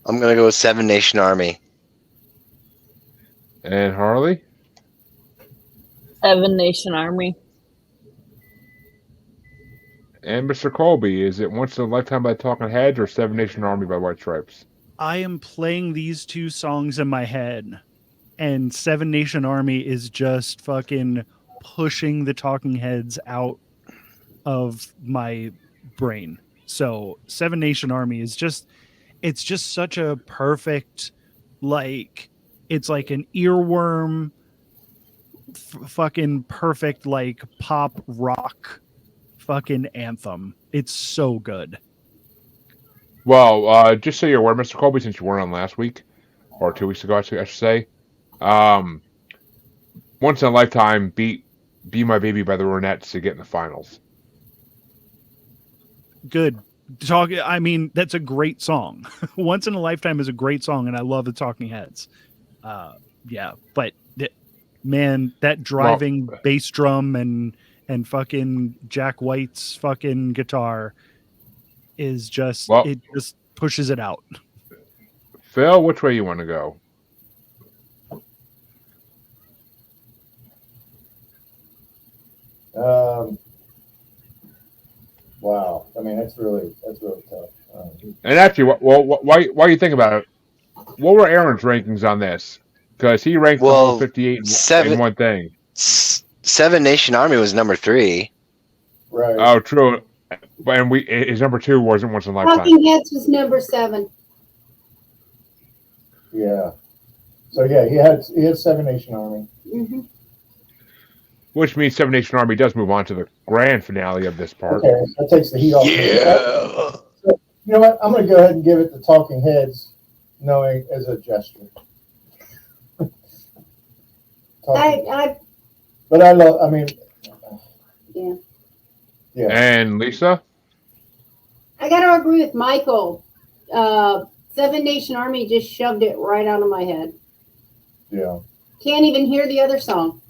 I'm going to go with Seven Nation Army. And Harley? Seven Nation Army. And Mr. Colby, is it Once in a Lifetime by the Talking Heads or Seven Nation Army by White Stripes? I am playing these two songs in my head, and Seven Nation Army is just fucking pushing the Talking Heads out of my brain. So Seven Nation Army is it's just such a perfect, like, it's like an earworm, fucking perfect, like, pop rock fucking anthem. It's so good. Well, just so you're aware, Mr. Colby, since you weren't on last week, or 2 weeks ago, I should say, Once in a Lifetime beat Be My Baby by the Ronettes to get in the finals. Good. I mean, that's a great song. Once in a Lifetime is a great song, and I love the Talking Heads. Yeah, but man, that driving bass drum and fucking Jack White's fucking guitar is just it just pushes it out. Phil, which way you want to go? Wow. I mean, that's really tough. And actually, why you think about it? What were Aaron's rankings on this? Because he ranked the whole 58 in one thing. Seven Nation Army was number 3. Right. Oh, true. And his number 2 wasn't Once in a Lifetime. Talking Heads was number 7. Yeah. So yeah, he had Seven Nation Army. Mm-hmm. Which means Seven Nation Army does move on to the grand finale of this part. Okay, that takes the heat off. Yeah. So, you know what? I'm going to go ahead and give it the Talking Heads, knowing as a gesture. But I love. I mean. Yeah. Yeah. And Lisa? I got to agree with Michael. Seven Nation Army just shoved it right out of my head. Yeah. Can't even hear the other song.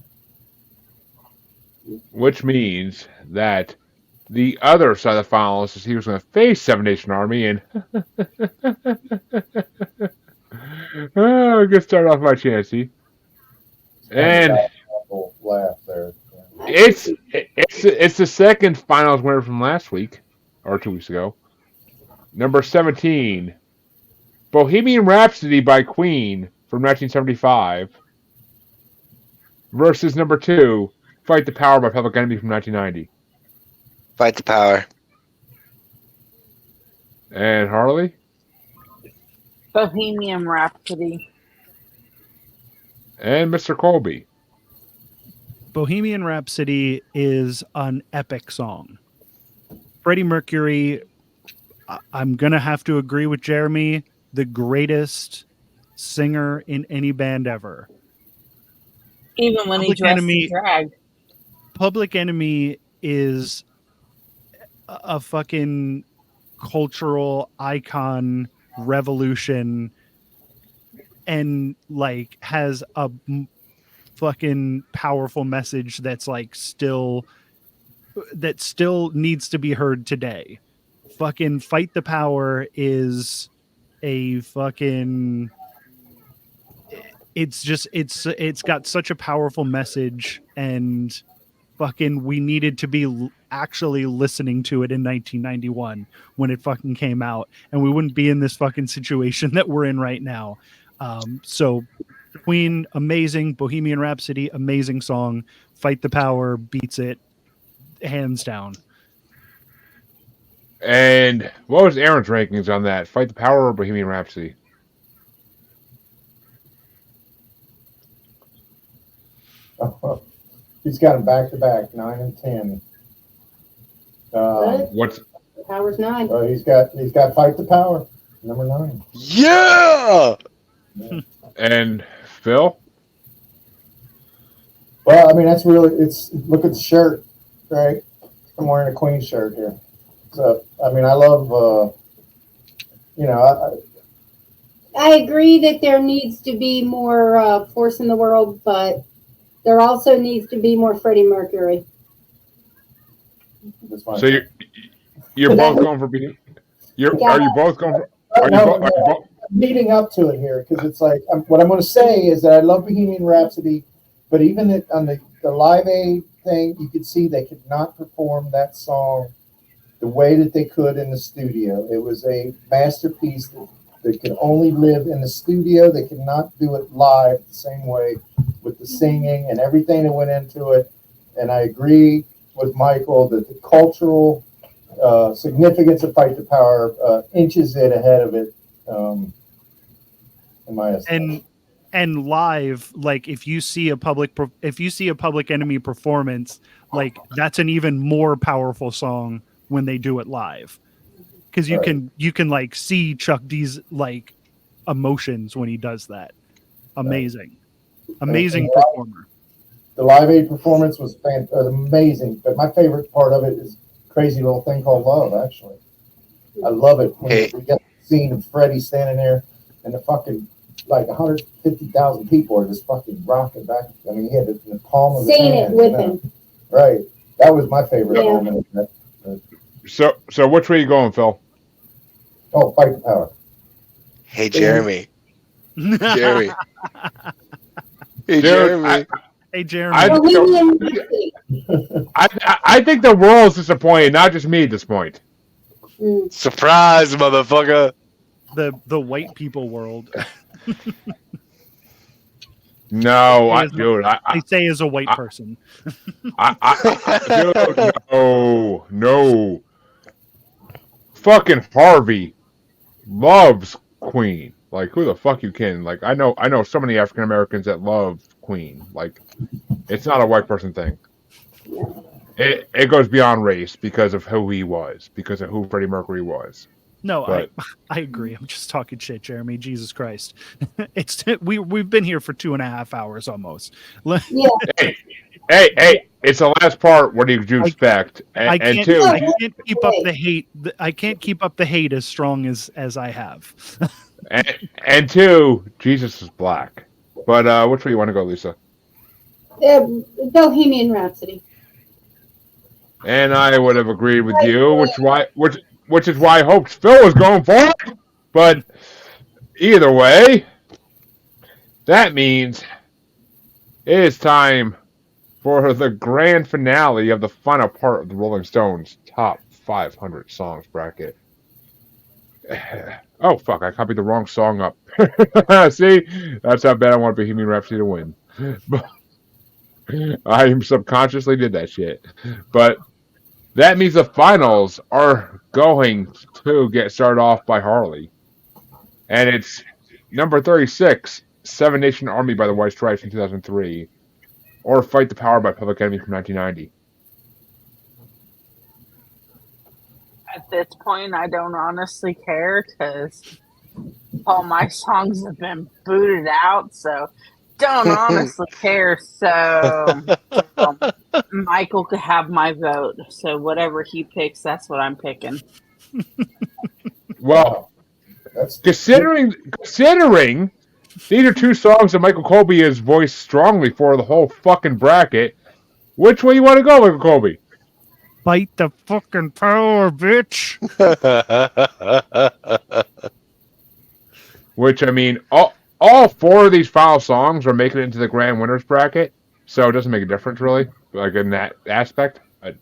Which means that the other side of the finalists is he was going to face Seven Nation Army, and get started off by Chancy. And Laugh there. it's the second finals winner from last week or 2 weeks ago. Number 17, Bohemian Rhapsody by Queen from 1975 versus number 2, Fight the Power by Public Enemy from 1990. Fight the Power. And Harley? Bohemian Rhapsody. And Mr. Colby. Bohemian Rhapsody is an epic song. Freddie Mercury, I'm going to have to agree with Jeremy, the greatest singer in any band ever. Even when he dressed in drag. Public Enemy is a fucking cultural icon revolution and like has a fucking powerful message that's like still needs to be heard today. Fucking Fight the Power is a fucking it's got such a powerful message, and fucking we needed to be actually listening to it in 1991 when it fucking came out, and we wouldn't be in this fucking situation that we're in right now. So Queen, amazing. Bohemian Rhapsody, amazing song. Fight the Power beats it hands down. And what was Aaron's rankings on that? Fight the Power or Bohemian Rhapsody? He's got them back to back, 9 and 10. What's Power's 9. He's got Fight the Power, number 9. Yeah. And Phil? Well, I mean, that's really, look at the shirt, right? I'm wearing a Queen shirt here. So, I mean, I love, I agree that there needs to be more force in the world, but there also needs to be more Freddie Mercury. So you're both going for Bohemian? Are you both going for? Are you both? Leading up to it here, because it's like what I'm going to say is that I love Bohemian Rhapsody, but even on the Live Aid thing, you could see they could not perform that song the way that they could in the studio. It was a masterpiece that could only live in the studio. They could not do it live the same way with the singing and everything that went into it. And I agree with Michael that the cultural significance of Fight the Power inches it ahead of it. In my estimation. And live, like if you see a Public Enemy performance, like that's an even more powerful song when they do it live, because you can like see Chuck D's like emotions when he does that. Amazing performer. The Live Aid performance was amazing, but my favorite part of it is Crazy Little Thing Called Love. Actually, I love it when we get the scene of Freddie standing there and the fucking like 150,000 people are just fucking rocking back. I mean, he had it in the palm of his hand. Saying it with him. Right. That was my favorite moment. So which way are you going, Phil? Oh, Fight the Power. Hey, Jeremy. Jeremy. Hey, Jeremy. Hey, Jeremy. I think the world's disappointed, not just me at this point. Surprise, motherfucker. The white people world. No, dude. I say as a white person. Dude, no. Fucking Harvey loves Queen. Like, who the fuck you kidding? Like, I know so many African Americans that love Queen. Like, it's not a white person thing. It goes beyond race because of who he was, because of who Freddie Mercury was. No, I agree. I'm just talking shit, Jeremy. Jesus Christ. We've been here for 2.5 hours almost. Yeah. Hey, it's the last part. What do you expect? I can't keep up the hate. I can't keep up the hate as strong as I have. and 2, Jesus is black. But which way you want to go, Lisa? Bohemian Rhapsody. And I would have agreed with you, which is why I hoped Phil was going for it. But either way, that means it is time for the grand finale of the final part of the Rolling Stones top 500 songs bracket. Oh, fuck, I copied the wrong song up. See? That's how bad I want Bohemian Rhapsody to win. I subconsciously did that shit. But that means the finals are going to get started off by Harley. And it's number 36, Seven Nation Army by the White Stripes in 2003. Or Fight the Power by Public Enemy from 1990. At this point, I don't honestly care because all my songs have been booted out, so don't honestly care. So Michael could have my vote. So whatever he picks, that's what I'm picking. Well, That's considering these are two songs that Michael Colby has voiced strongly for the whole fucking bracket, which way you want to go, Michael Colby? Fight the fucking power, bitch. Which, I mean, all four of these final songs are making it into the grand winners bracket, so it doesn't make a difference, really, like in that aspect. But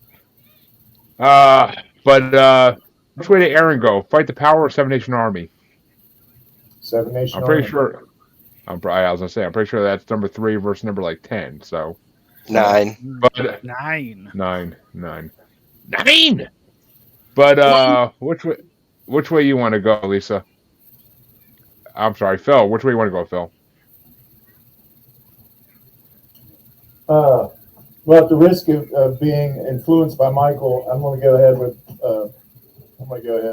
which way did Aaron go? Fight the Power or Seven Nation Army? Seven Nation I'm pretty Army. sure. I was gonna say, I'm pretty sure that's number 3 versus number like 10. So 9. But 9. 9. But which way you want to go, Lisa? I'm sorry, Phil. Which way you want to go, Phil? Well, at the risk of being influenced by Michael, I'm going to go ahead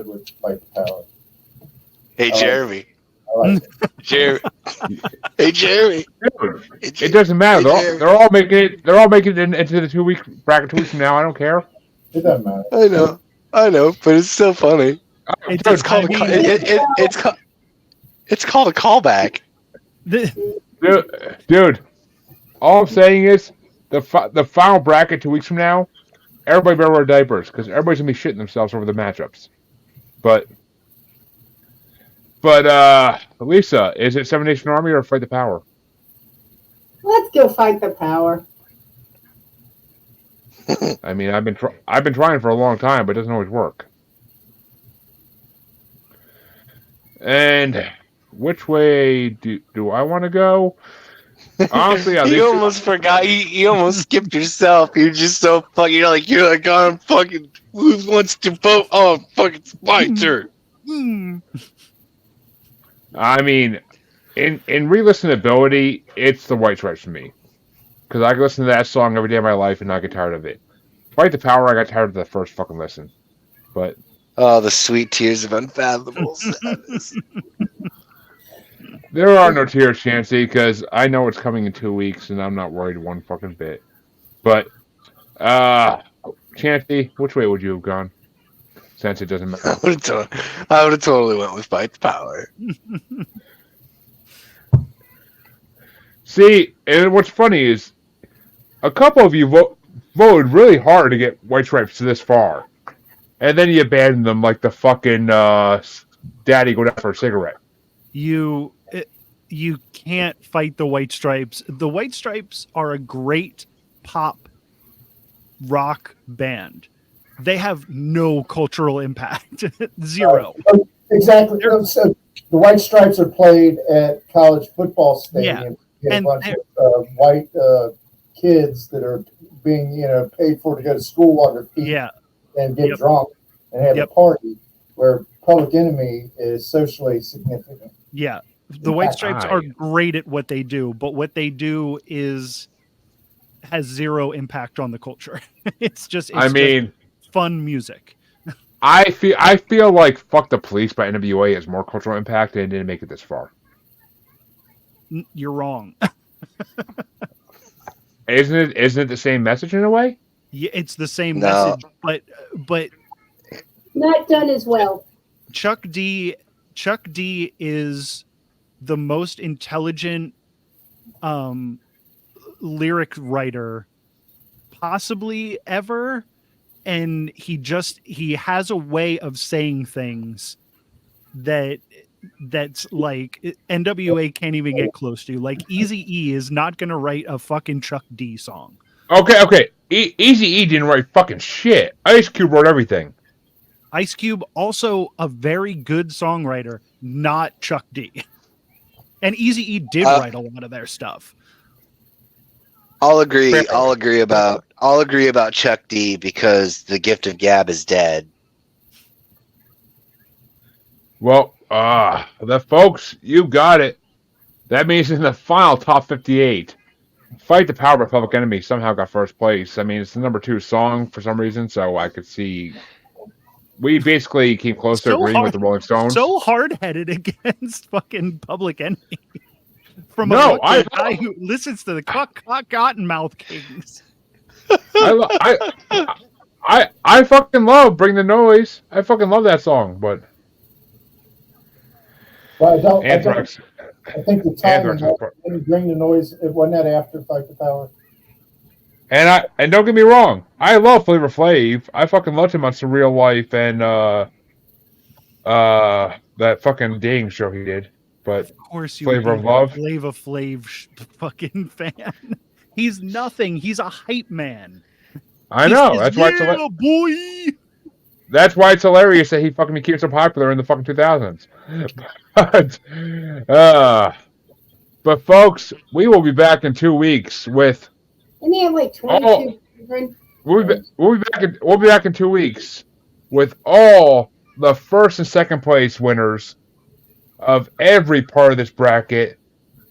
with Fight the Power. Hey, Jeremy. I like it. Jeremy. Hey, Jeremy. Dude, it doesn't matter. They're all making it. They're all making it into the 2 week bracket 2 weeks from now. I don't care. It doesn't matter. I know, but it's still funny. It's called a callback. Dude, all I'm saying is the final bracket 2 weeks from now, everybody better wear diapers because everybody's gonna be shitting themselves over the matchups. But Lisa, is it Seven Nation Army or Fight the Power? Let's go Fight the Power. I mean, I've been trying for a long time, but it doesn't always work. And which way do I want to go? Honestly, You almost forgot. You almost skipped yourself. You're just so fucking. You're like, I'm fucking. Who wants to vote? Oh, fucking, it's my turn. I mean, in re-listenability, it's the White Stripes for me. Because I can listen to that song every day of my life and not get tired of it. Fight the Power, I got tired of the first fucking listen. But Oh, the sweet tears of unfathomable sadness. there are no tears, Chancy, because I know it's coming in 2 weeks and I'm not worried one fucking bit. But, Chancy, which way would you have gone? Since it doesn't matter. I would have totally went with Fight the Power. See, and what's funny is a couple of you voted really hard to get White Stripes this far. And then you abandoned them like the fucking daddy go down for a cigarette. You can't fight the White Stripes. The White Stripes are a great pop rock band. They have no cultural impact. Zero. Exactly. So the White Stripes are played at college football stadium. Yeah. And a bunch of white kids that are being paid for to go to school on their feet and get drunk and have a party where Public Enemy is socially significant. Yeah. The White Stripes are great at what they do, but what they do has zero impact on the culture. It's just fun music. I feel like Fuck the Police by NWA has more cultural impact and it didn't make it this far. You're wrong. Isn't it the same message in a way? Yeah, it's the same message, but not done as well. Chuck D is the most intelligent lyric writer possibly ever, and he has a way of saying things that's like NWA can't even get close to. Like Eazy-E is not gonna write a fucking Chuck D song. Okay. Eazy-E didn't write fucking shit. Ice Cube wrote everything. Ice Cube, also a very good songwriter, not Chuck D. And Eazy-E did write a lot of their stuff. I'll agree about Chuck D because the gift of gab is dead. Well, the folks, you got it. That means in the final top 58, Fight the Power by Public Enemy somehow got first place. I mean, it's the number 2 song for some reason, so I could see. We basically came close to agreeing with the Rolling Stones. So hard-headed against fucking Public Enemy. From a guy who listens to the Cottonmouth Kings. I fucking love Bring the Noise. I fucking love that song, but. Well, Anthrax. I think the timing when Bring the Noise, it wasn't that after Fight the Power. And don't get me wrong, I love Flavor Flav. I fucking loved him on Surreal Life and that fucking dating show he did. But of course, you Flavor of Love, Flavor Flav fucking fan. He's nothing. He's a hype man. I know. That's why boy. That's why it's hilarious that he fucking became so popular in the fucking 2000s. But folks, we will be back in 2 weeks with. And he had like 22 children. We'll be back in 2 weeks with all the first and second place winners of every part of this bracket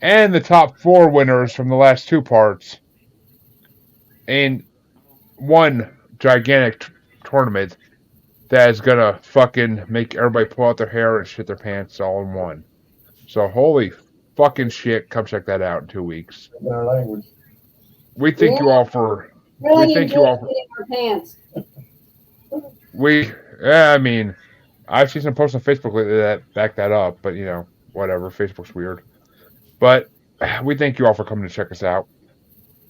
and the top 4 winners from the last 2 parts in one gigantic tournament that is gonna fucking make everybody pull out their hair and shit their pants all in one. So holy fucking shit, come check that out in 2 weeks. In our language. We thank you all for. Really we thank you all for. Our pants. I mean, I've seen some posts on Facebook lately that back that up, but whatever. Facebook's weird. But we thank you all for coming to check us out.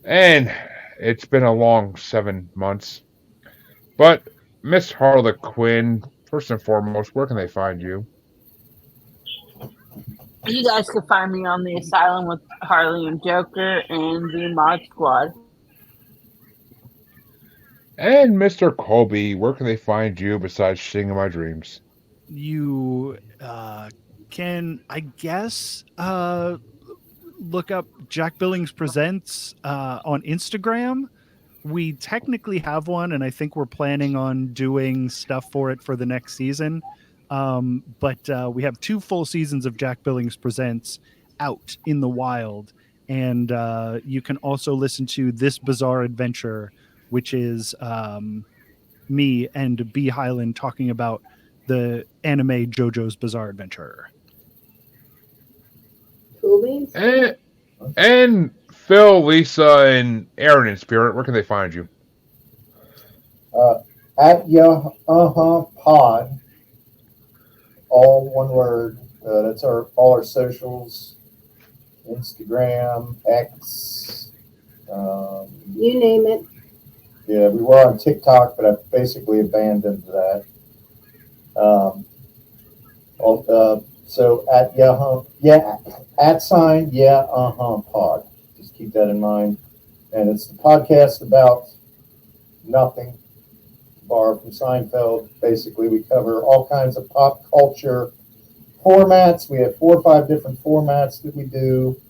And it's been a long 7 months. But Miss Harlequin, first and foremost, where can they find you? You guys can find me on the Asylum with Harley and Joker and the Mod Squad. And Mr. Colby, where can they find you besides Sing in My Dreams? You can, I guess, look up Jack Billings Presents on Instagram. We technically have one, and I think we're planning on doing stuff for it for the next season. But we have 2 full seasons of Jack Billings Presents out in the wild. And you can also listen to This Bizarre Adventure, which is me and B. Hyland talking about the anime JoJo's Bizarre Adventure. Cool beans. And Phil, Lisa, and Aaron in Spirit, where can they find you? At pod, all one word. That's all our socials, Instagram, X. You name it. Yeah, we were on TikTok, but I basically abandoned that. So at pod. Just keep that in mind. And it's the podcast about nothing. Bar from Seinfeld. Basically, we cover all kinds of pop culture formats. We have 4 or 5 different formats that we do.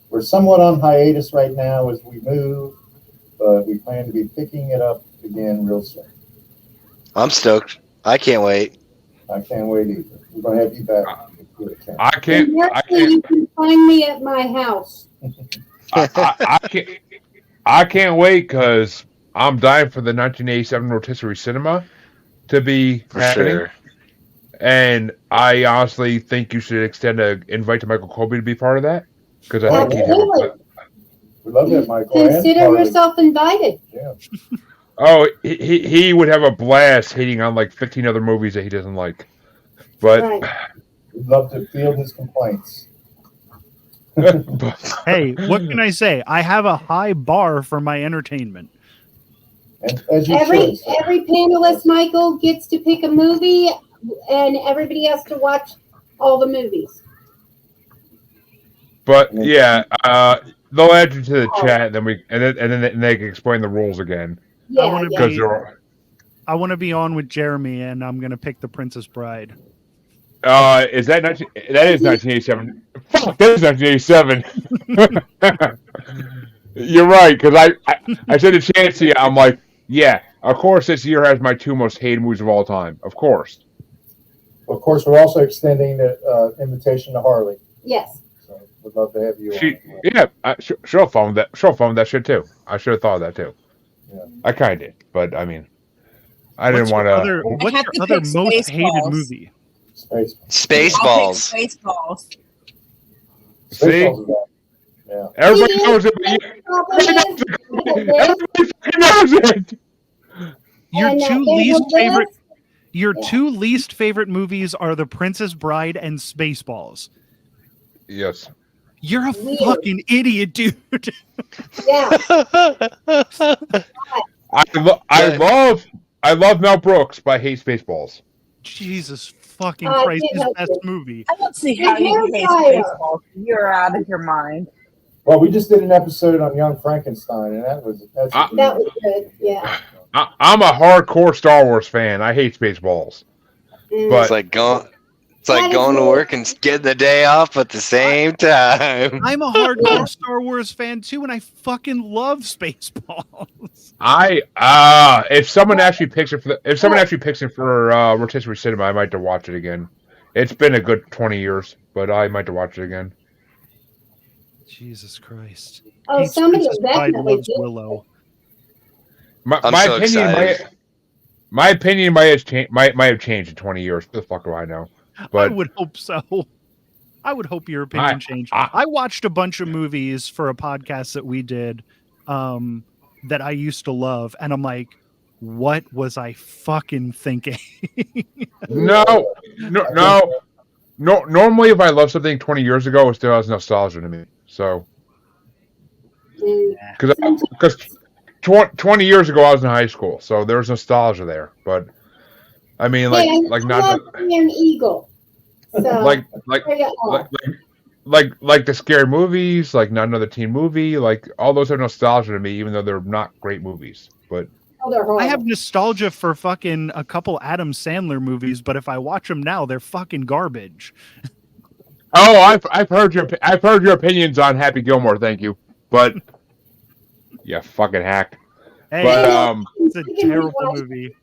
We're somewhat on hiatus right now as we move, but we plan to be picking it up again real soon. I'm stoked. I can't wait. I can't wait either. We're going to have you back. I can't. You can find me at my house. I can't wait because I'm dying for the 1987 Rotisserie Cinema to be happening. Sure. And I honestly think you should extend an invite to Michael Colby to be part of that. Because I think he'd have we love that, Michael. Consider yourself invited. Yeah. Oh, he would have a blast hating on like 15 other movies that he doesn't like. But we'd love to field his complaints. Hey, what can I say? I have a high bar for my entertainment. And as you Every should. every panelist, Michael, gets to pick a movie, and everybody has to watch all the movies. But yeah, they'll add you to the chat, and then they can explain the rules again. I want to Yeah, be. yeah. I want to be on with Jeremy, and I'm gonna pick The Princess Bride. Is that 19, that is 1987? Fuck, that is 1987. You're right, because I said to Chancy, I'm like, yeah, of course this year has my two most hated movies of all time. Of course. Of course, we're also extending the invitation to Harley. Yes. So we'd love to have you She, on. yeah, she'll phone that. She'll phone that shit too. I should have thought of that too. Yeah. I kind of did, but I mean, I didn't want to. What's have your to other pick most hated Spaceballs. movie? Spaceballs. Spaceballs. See, Spaceballs is that. Yeah. everybody knows it. Everybody fucking knows it. Your And, two there's least a favorite. list. Your Yeah. two least favorite movies are The Princess Bride and Spaceballs. Yes. You're a Weird. fucking idiot, dude. Yeah. I love Mel Brooks, but I hate Spaceballs. Jesus fucking I Christ, can't his help best it. movie. I don't see how you hate Spaceballs. You're out of your mind. Well, we just did an episode on Young Frankenstein, and that's That was good. Yeah. I'm a hardcore Star Wars fan. I hate Spaceballs. Mm. But It's like going That is to really- work and getting the day off at the same time. I'm a hardcore Star Wars fan too, and I fucking love Spaceballs. if someone actually picks it for rotisserie cinema, I might have to watch it again. It's been a good 20 years, but I might have to watch it again. Jesus Christ. Oh, Hates somebody Princess Bride, definitely loves did. Willow. I'm My so opinion excited. my opinion might have changed in 20 years. What the fuck do I know? I But would hope so. I would hope your opinion changed. I- I watched a bunch of movies for a podcast that we did that I used to love, and I'm like, what was I fucking thinking? no. Normally, if I love something 20 years ago, it still has nostalgia to me. So, Mm. because 20 years ago, I was in high school, so there's nostalgia there. But I mean, I not love Iron Eagle. So like there you are. like the scary movies, like Not Another Teen Movie, like all those are nostalgia to me, even though they're not great movies. But Oh, they're horrible. I have nostalgia for fucking a couple Adam Sandler movies, but if I watch them now, they're fucking garbage. oh, I've heard your opinions on Happy Gilmore. Thank you, but yeah, fucking hack. Hey, But it's a terrible movie.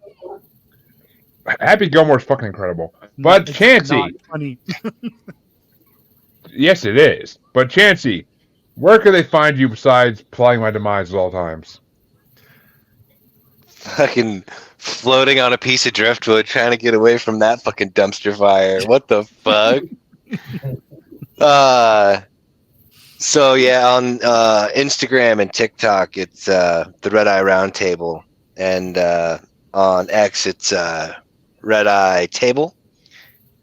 Happy Gilmore's fucking incredible. But It's Chancy, not funny. yes, it is. But Chancy, where can they find you besides plotting my demise at all times? Fucking floating on a piece of driftwood, trying to get away from that fucking dumpster fire. What the fuck? So yeah, on Instagram and TikTok, it's the Red Eye Roundtable, and on X, it's Red Eye Table,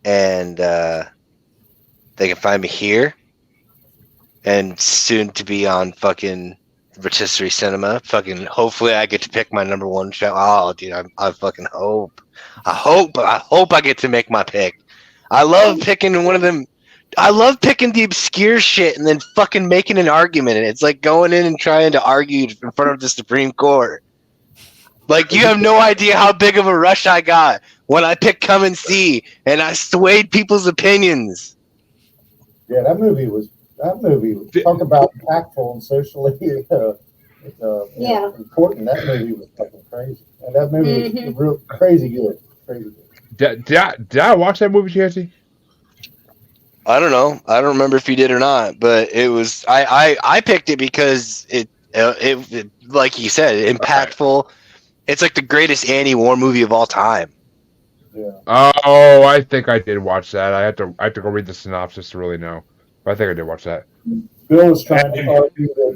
and they can find me here, and soon to be on fucking Rotisserie Cinema. Fucking hopefully I get to pick my number one show. Oh, dude, I fucking hope. I hope I get to make my pick. I love picking one of them. I love picking the obscure shit and then fucking making an argument. And it's like going in and trying to argue in front of the Supreme Court. Like, you have no idea how big of a rush I got when I picked Come and See, and I swayed people's opinions. Yeah, that movie was talk about impactful and socially Yeah. important. That movie was fucking crazy, and that movie was real crazy good. Crazy good. Did I watch that movie, Chancy? I don't know. I don't remember if you did or not, but it was. I picked it because it like you said, impactful. It's like the greatest anti-war movie of all time. Yeah. Oh, I think I did watch that. I have to go read the synopsis to really know. But I think I did watch that. Bill was trying to argue that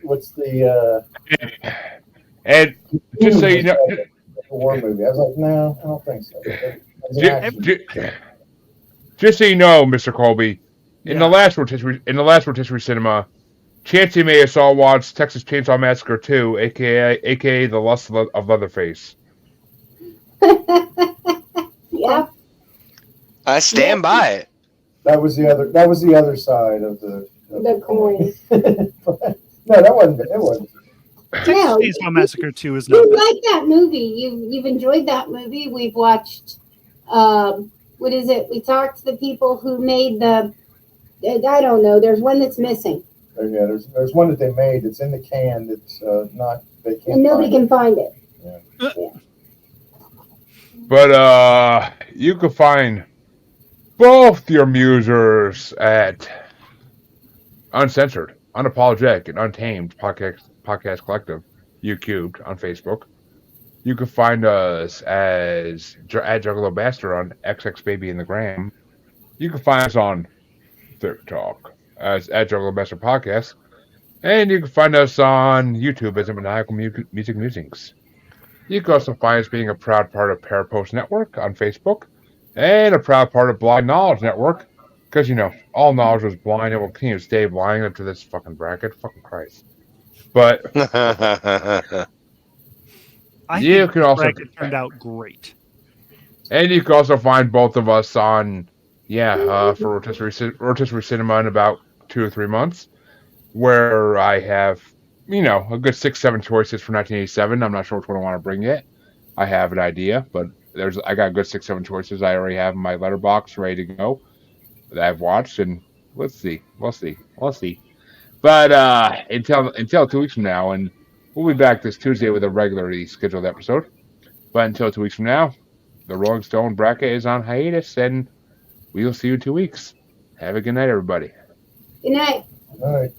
what's the And just so you know, war movie. I was like, no, I don't think so. It was an action. just so you know, Mr. Colby, In the last rotisserie cinema, Chancy made us all watch Texas Chainsaw Massacre 2, aka The Lust of Leatherface. Yeah. I stand by it. That was the other side of the coin. No, that wasn't. It wasn't. Texas No, Chainsaw Massacre 2 is not You bad. like that movie. You've enjoyed that movie. We've watched what is it? We talked to the people who made the I don't know, there's one that's missing. Yeah, there's one that they made that's in the can that's not they can't. And nobody can find it. But you can find both your musers at Uncensored, Unapologetic, and Untamed Podcast Collective, UCubed on Facebook. You can find us as at Juggalo Bastard on XX Baby in the Gram. You can find us on TikTok as at Juggalo Bastard Podcast. And you can find us on YouTube as Maniacal Music Musings. You can also find us being a proud part of Parapost Network on Facebook and a proud part of Blind Knowledge Network because, you know, all knowledge was blind and will continue to stay blind up to this fucking bracket. Fucking Christ. But I you think can also bracket turned out great. And you can also find both of us on, for Rotisserie Cinema in about 2 or 3 months, where I have, you know, a good 6-7 choices for 1987. I'm not sure which one I want to bring yet. I have an idea, but I got a good 6-7 choices I already have in my letterbox ready to go that I've watched, and we'll see. But until 2 weeks from now, and we'll be back this Tuesday with a regularly scheduled episode. But until 2 weeks from now, the Rolling Stone bracket is on hiatus, and we'll see you in 2 weeks. Have a good night, everybody. Good night. All right.